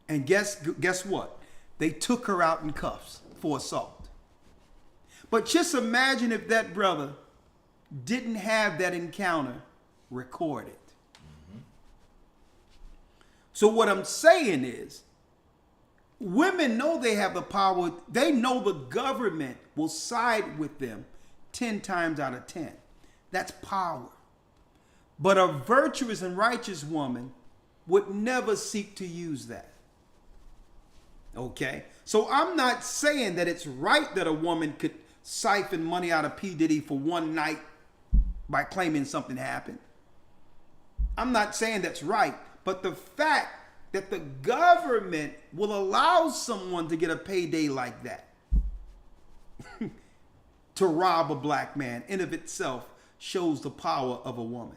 And guess what? They took her out in cuffs for assault. But just imagine if that brother didn't have that encounter recorded. So what I'm saying is, women know they have the power. They know the government will side with them 10 times out of 10. That's power. But a virtuous and righteous woman would never seek to use that. Okay? So I'm not saying that it's right that a woman could siphon money out of P. Diddy for one night by claiming something happened. I'm not saying that's right. But the fact that the government will allow someone to get a payday like that to rob a black man in of itself shows the power of a woman.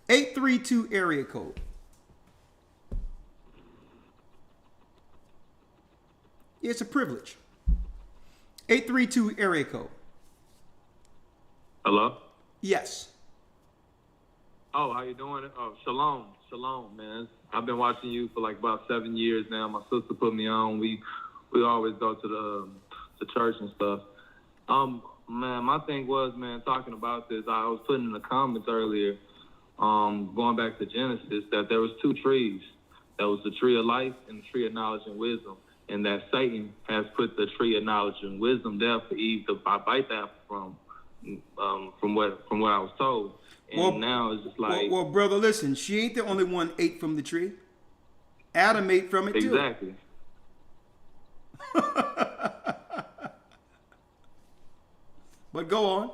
832 area code. It's a privilege. 832 area code. Hello? Yes. Oh, how you doing? Oh, shalom, man. I've been watching you for like about 7 years now. My sister put me on. We always go to the church and stuff. Man, my thing was, man, talking about this, I was putting in the comments earlier, going back to Genesis, that there was two trees. There was the tree of life and the tree of knowledge and wisdom. And that Satan has put the tree of knowledge and wisdom there for Eve to bite that from what I was told. And now it's just like... Well, brother, listen, she ain't the only one ate from the tree. Adam ate from it too. Exactly. But go on.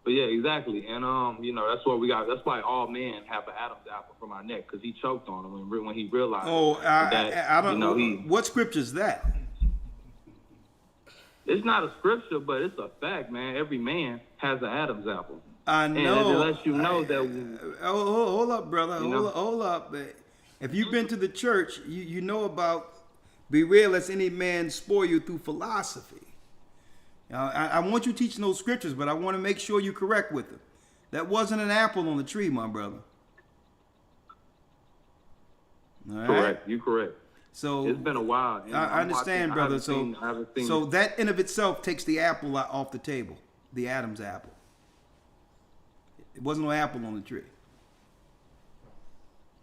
But yeah, exactly. And, that's what we got. That's why all men have an Adam's apple from our neck, because he choked on him when he realized I don't know. What scripture is that? It's not a scripture, but it's a fact, man. Every man has an Adam's apple. I know. And it lets you know that... Hold up, brother. Hold up. If you've been to the church, you know about beware lest any man spoil you through philosophy. I want you teaching those scriptures, but I want to make sure you're correct with them. That wasn't an apple on the tree, my brother. All right? Correct. You correct. So it's been a while. I understand, brother. So that in of itself takes the apple off the table, the Adam's apple. It wasn't no apple on the tree.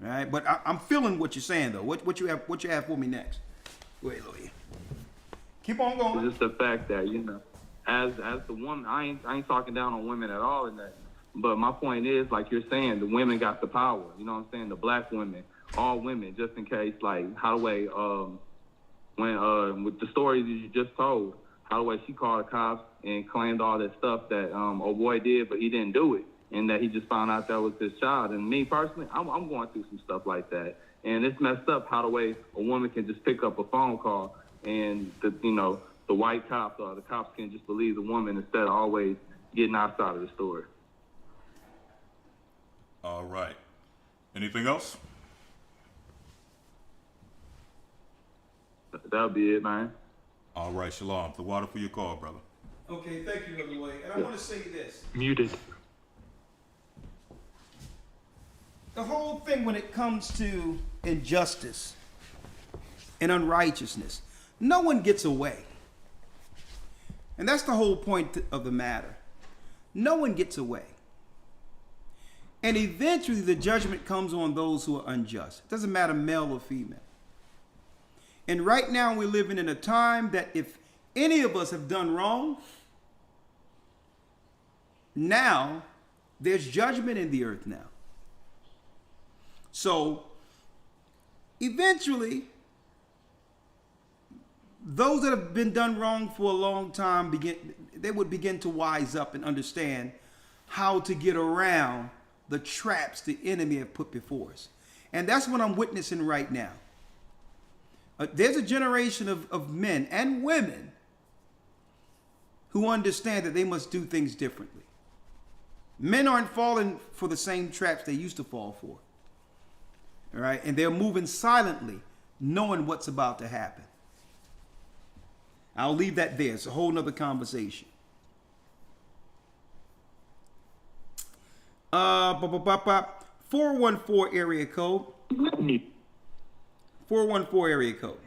All right, but I'm feeling what you're saying though. What you have for me next? Wait, Louis. Keep on going. It's just the fact that as the woman, I ain't talking down on women at all in that. But my point is, like you're saying, the women got the power. You know what I'm saying? The black women, all women, just in case, like Holloway, with the stories that you just told, Holloway, she called the cops and claimed all that stuff that old boy did, but he didn't do it, and that he just found out that was his child. And me personally, I'm going through some stuff like that, and it's messed up how the way a woman can just pick up a phone call and the white cops or the cops can just believe the woman instead of always getting outside of the story. All right. Anything else? That'll be it, man. All right, Shalom. The water for your call, brother. Okay, thank you, Brother Wade. And I want to say this. Muted. The whole thing when it comes to injustice and unrighteousness, no one gets away. And that's the whole point of the matter. No one gets away. And eventually the judgment comes on those who are unjust. It doesn't matter male or female. And right now we're living in a time that if any of us have done wrong, now there's judgment in the earth now. So eventually, those that have been done wrong for a long time would begin to wise up and understand how to get around the traps the enemy have put before us. And that's what I'm witnessing right now. There's a generation of men and women who understand that they must do things differently. Men aren't falling for the same traps they used to fall for. All right? And they're moving silently, knowing what's about to happen. I'll leave that there. It's a whole nother conversation. 414 area code. 414 area code.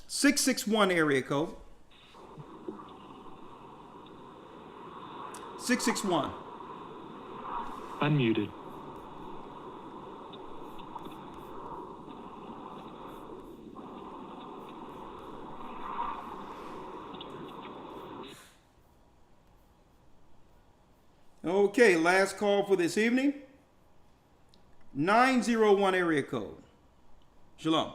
(661) area code. 661. Unmuted. Okay, last call for this evening. 901 area code. Shalom.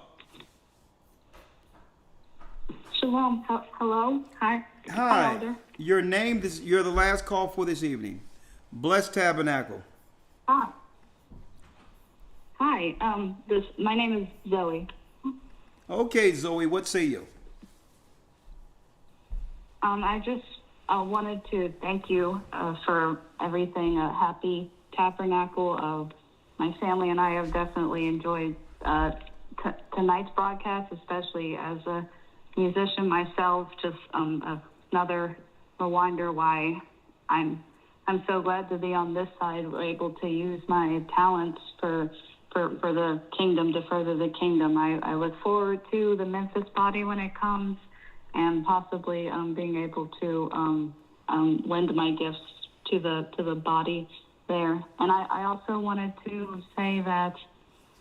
Shalom. Hello. Hi. Hi. Elder. Your name, you're the last call for this evening. Blessed Tabernacle. Hi. Hi. My name is Zoe. Okay, Zoe, what say you? I just wanted to thank you for everything. Happy Tabernacle. My family and I have definitely enjoyed tonight's broadcast, especially as a musician myself. Just another reminder why I'm so glad to be on this side. We're able to use my talents for the kingdom, to further the kingdom. I look forward to the Memphis body when it comes, and possibly being able to lend my gifts to the body there. And I also wanted to say that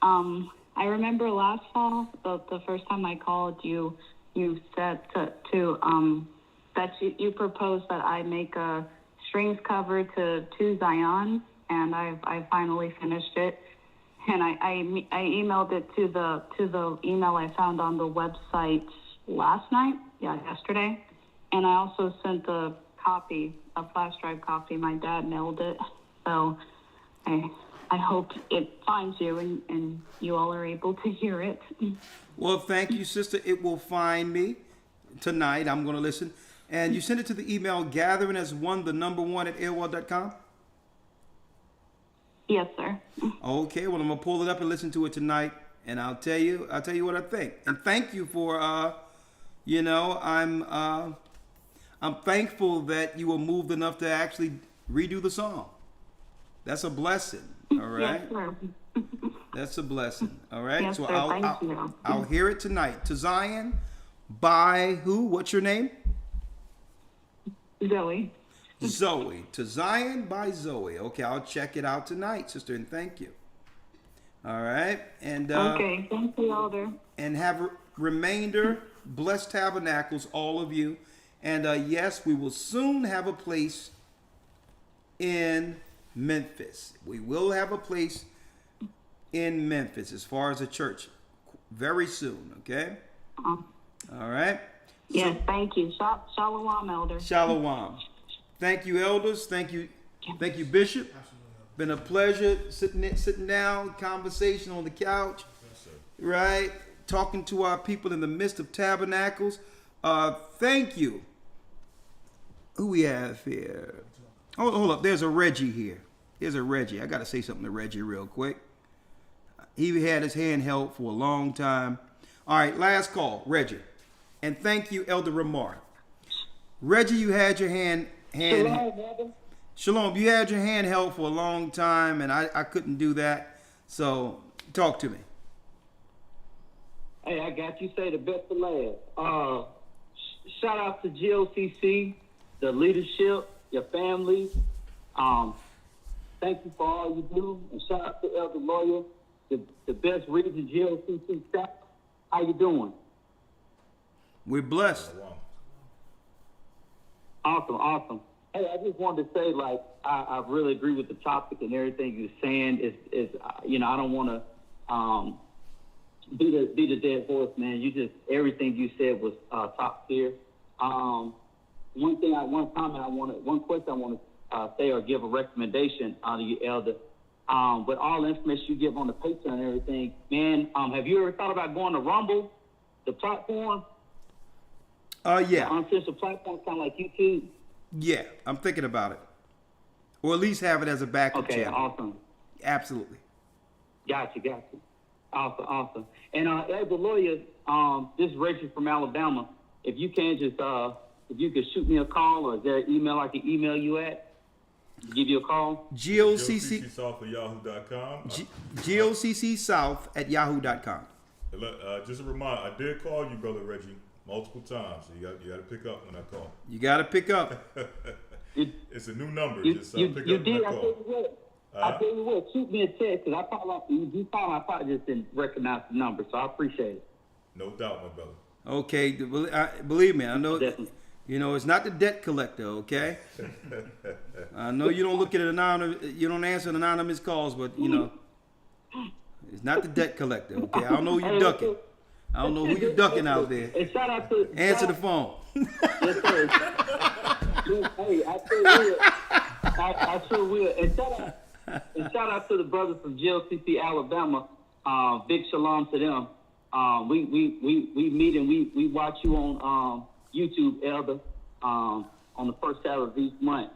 I remember last fall, the first time I called you, you said that you proposed that I make a strings cover to Zion, and I finally finished it. And I emailed it to the email I found on the website yesterday. And I also sent a flash drive copy. My dad mailed it. So I hope it finds you and you all are able to hear it. Well, thank you, sister. It will find me tonight. I'm going to listen. And you send it to the email gatheringas1 Yes, sir. Okay, well, I'm going to pull it up and listen to it tonight. And I'll tell you what I think. And thank you for, I'm thankful that you were moved enough to actually redo the song. That's a blessing. All right. Yes, sir. That's a blessing. All right. Yes, So sir. Thank you. I'll hear it tonight. To Zion by who? What's your name? Zoe. Zoe. To Zion by Zoe. Okay, I'll check it out tonight, sister, and thank you. All right. And okay, thank you, Elder. And have a remainder blessed tabernacles, all of you. And yes, we will soon have a place in Memphis. We will have a place in Memphis as far as a church very soon, okay? All right? Yes, thank you. Shalom, Elder. Shalom. Thank you, elders. Thank you, Bishop. Been a pleasure sitting down, conversation on the couch, right? Talking to our people in the midst of tabernacles. Thank you. Who we have here? Oh, hold up. There's a Reggie here. There's a Reggie. I got to say something to Reggie real quick. He had his hand held for a long time. All right, last call, Reggie. And thank you, Elder Ramar. Reggie, you had your hand. Shalom, brother. Shalom, you had your hand held for a long time, and I couldn't do that. So talk to me. Hey, I got you. Say the best for last. Shout out to GOCC, the leadership, your family. Thank you for all you do. And shout out to Elder Lawyer, the best region GOCC staff. How you doing? We're blessed. Awesome. Hey, I just wanted to say, like, I really agree with the topic and everything you're saying. Is you know, I don't want to be the dead horse, man. Everything you said was top tier. One question I want to say or give a recommendation to you, Elder. With all the information you give on the Patreon and everything, man, have you ever thought about going to Rumble, the platform? Yeah. The uncensored platform, kind of like YouTube. Yeah, I'm thinking about it. Or at least have it as a backup channel. Okay, awesome. Absolutely. Gotcha. Awesome. And as a lawyer, this is Rachel from Alabama. If you can just, if you could shoot me a call, or is there an email I can email you at? Give you a call? GOCC South at yahoo.com. GOCC South at yahoo.com. Just a reminder, I did call you, Brother Reggie, multiple times. So you got to pick up when I call. You got to pick up. It's a new number. Just you pick up did. when I I call. tell you what, shoot me a text, because I probably just didn't recognize the number, so I appreciate it. No doubt, my brother. Okay, believe me, I know. Definitely. You know, it's not the debt collector, okay? I know you don't look at you don't answer anonymous calls, but you know, it's not the debt collector, okay? I don't know who you're ducking. I don't know who you're ducking out there. And shout out to answer the phone. Yes, sir. Hey, I sure will. And shout out to the brothers from GLCC Alabama. Big shalom to them. We meet and we watch you on YouTube, Elder, on the first Saturday of each month.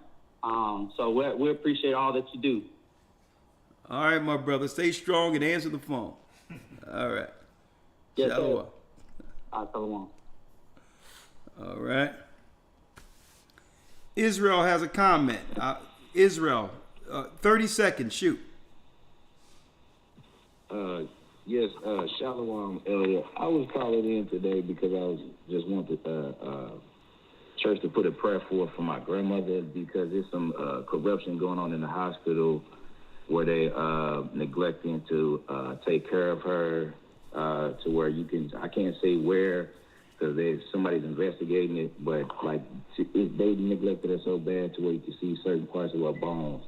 So we appreciate all that you do. All right, my brother. Stay strong and answer the phone. All right. Yes, Shalom. Shalom. All right. Israel has a comment. Israel, 30 seconds. Shoot. Yes, Shalom, Elliot. I was calling in today because I just wanted church to put a prayer forth for my grandmother, because there's some corruption going on in the hospital where they neglecting to take care of her to where I can't say where, because somebody's investigating it, but like they neglected her so bad to where you can see certain parts of her bones,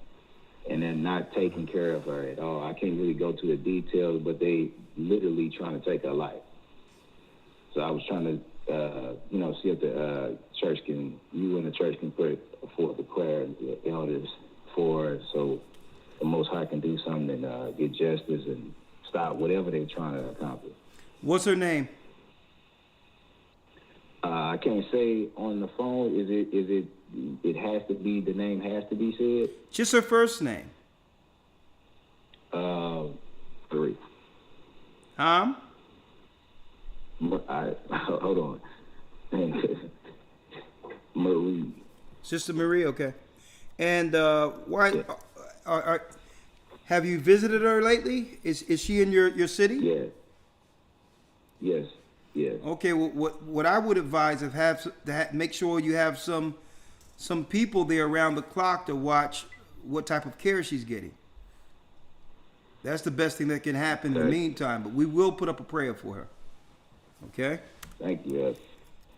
and they're not taking care of her at all. I can't really go to the details, but they literally trying to take her life. So I was trying to, see if the you and the church can put forth a prayer, the elders, for so the Most High can do something and get justice and stop whatever they're trying to accomplish. What's her name? I can't say on the phone. It has to be, the name has to be said? Just her first name. 3. Hold on. Marie. Sister Marie, okay. And why have you visited her lately? Is she in your city? Yes. Okay. Well, what I would advise is make sure you have some people there around the clock to watch what type of care she's getting. That's the best thing that can happen in the meantime. But we will put up a prayer for her. Okay? Thank you.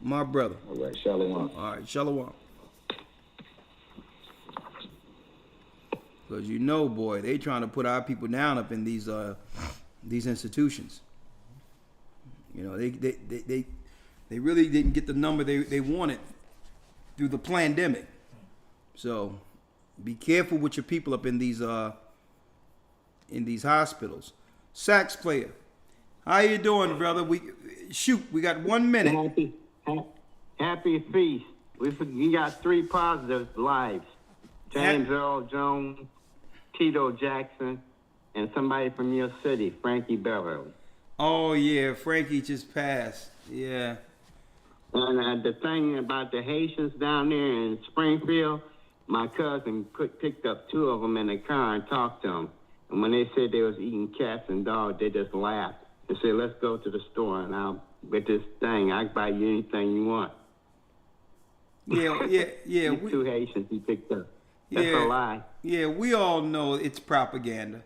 My brother. All right. Shalom. All right. Shalom. Because boy, they trying to put our people down up in these institutions. They really didn't get the number they wanted through the pandemic. So be careful with your people up in these hospitals. Sax player, how you doing, brother? We got 1 minute. Happy feast. We got 3 positive lives. James Earl Jones, Tito Jackson, and somebody from your city, Frankie Beverly. Oh yeah, Frankie just passed. Yeah. And the thing about the Haitians down there in Springfield, my cousin picked up 2 of them in the car and talked to them. And when they said they was eating cats and dogs, they just laughed and said, "Let's go to the store and I'll get this thing. I'll buy you anything you want." Yeah. These 2 Haitians he picked up. That's a lie. Yeah, we all know it's propaganda.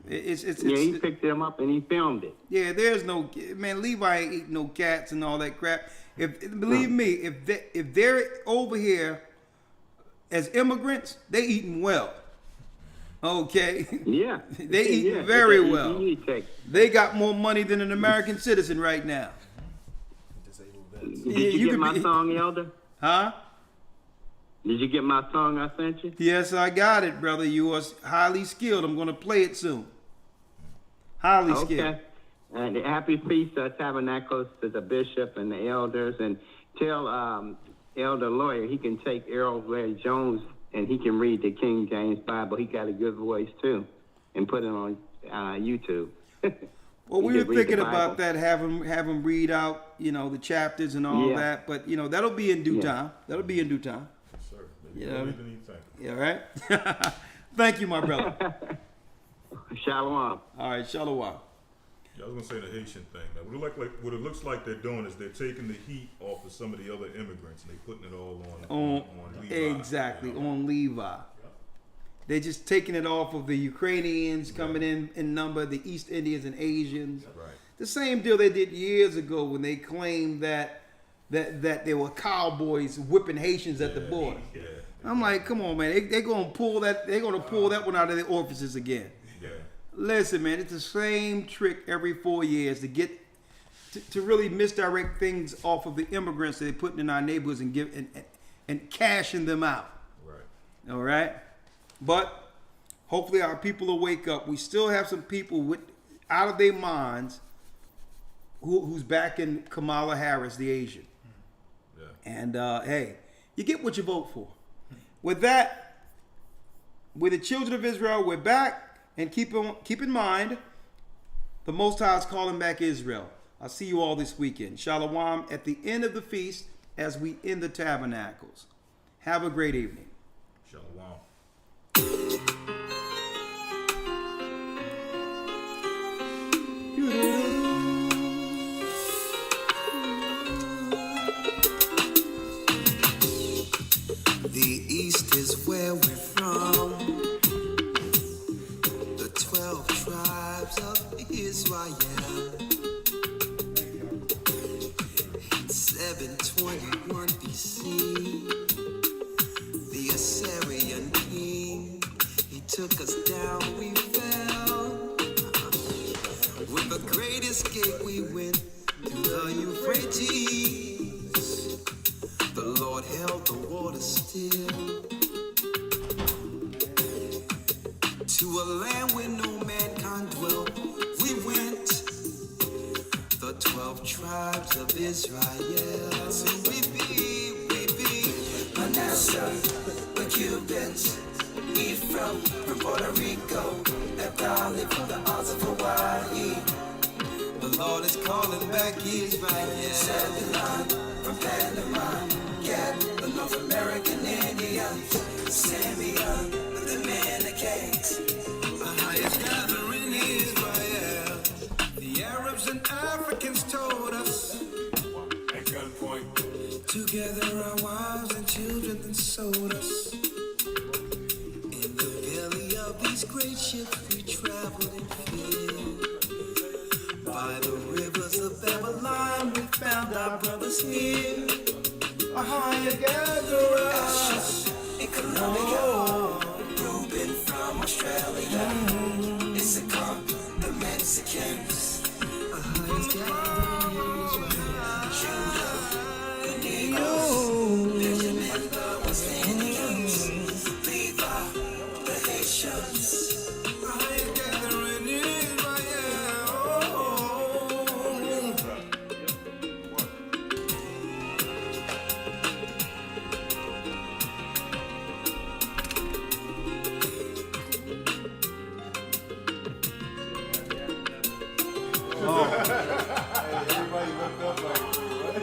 He picked them up and he filmed it. Yeah, there's no man. Levi ain't eating no cats and all that crap. Believe me, if they're over here, as immigrants, they eating well. Okay. Yeah. They eat very well. They got more money than an American citizen right now. Did you get my song, Elder? Huh? Did you get my song I sent you? Yes, I got it, brother. You are highly skilled. I'm going to play it soon. Highly skilled. Okay. And happy feast of tabernacles to the bishop and the elders, and tell Elder Lawyer he can take Errol Ray Jones and he can read the King James Bible. He got a good voice too, and put it on YouTube. Well, we were thinking about that, have him read out, the chapters and all that. But that'll be in due time. That'll be in due time. Yes, sir. Anything. Yeah, right. Thank you, my brother. Shalom. All right, shalom. Yeah, I was gonna say the Haitian thing. Man. What it looks like they're doing is they're taking the heat off of some of the other immigrants and they're putting it all on Levi. Exactly, on Levi. They're just taking it off of the Ukrainians coming in number, the East Indians and Asians. Right. The same deal they did years ago when they claimed that they were cowboys whipping Haitians at the border. Yeah. I'm like, come on, man. They're gonna pull that. They're gonna pull that one out of their orifices again. Yeah. Listen, man, it's the same trick every 4 years to get to really misdirect things off of the immigrants that they're putting in our neighborhoods and cashing them out. Right. All right. But hopefully our people will wake up. We still have some people out of their minds who's backing Kamala Harris, the Asian. Yeah. And hey, you get what you vote for. With that, with the children of Israel, we're back. And keep in mind, the Most High is calling back Israel. I'll see you all this weekend. Shalom at the end of the feast as we end the tabernacles. Have a great evening. Shalom. The East is where we're from. 12 tribes of Israel. In 721 BC, the Assyrian king, he took us down, we fell. With the great escape, we went through the Euphrates. The Lord held the water still. To a land where no mankind dwelt, we went. The 12 tribes of Israel. So we be Manasseh, the Cubans, Ephraim from Puerto Rico, Naphtali from the Isles of Hawaii. The Lord is calling back Israel. Zebulon from Panama, Gad, the North American Indians, Simeon, the Manakites. AHAYAH gathering Israel. The Arabs and Africans told us at gunpoint. Together our wives and children then sold us. In the belly of these great ships we traveled in fear. By the rivers of Babylon we found our brothers here. AHAYAH gather us. Reuben from Australia, Issachar, the Mexican,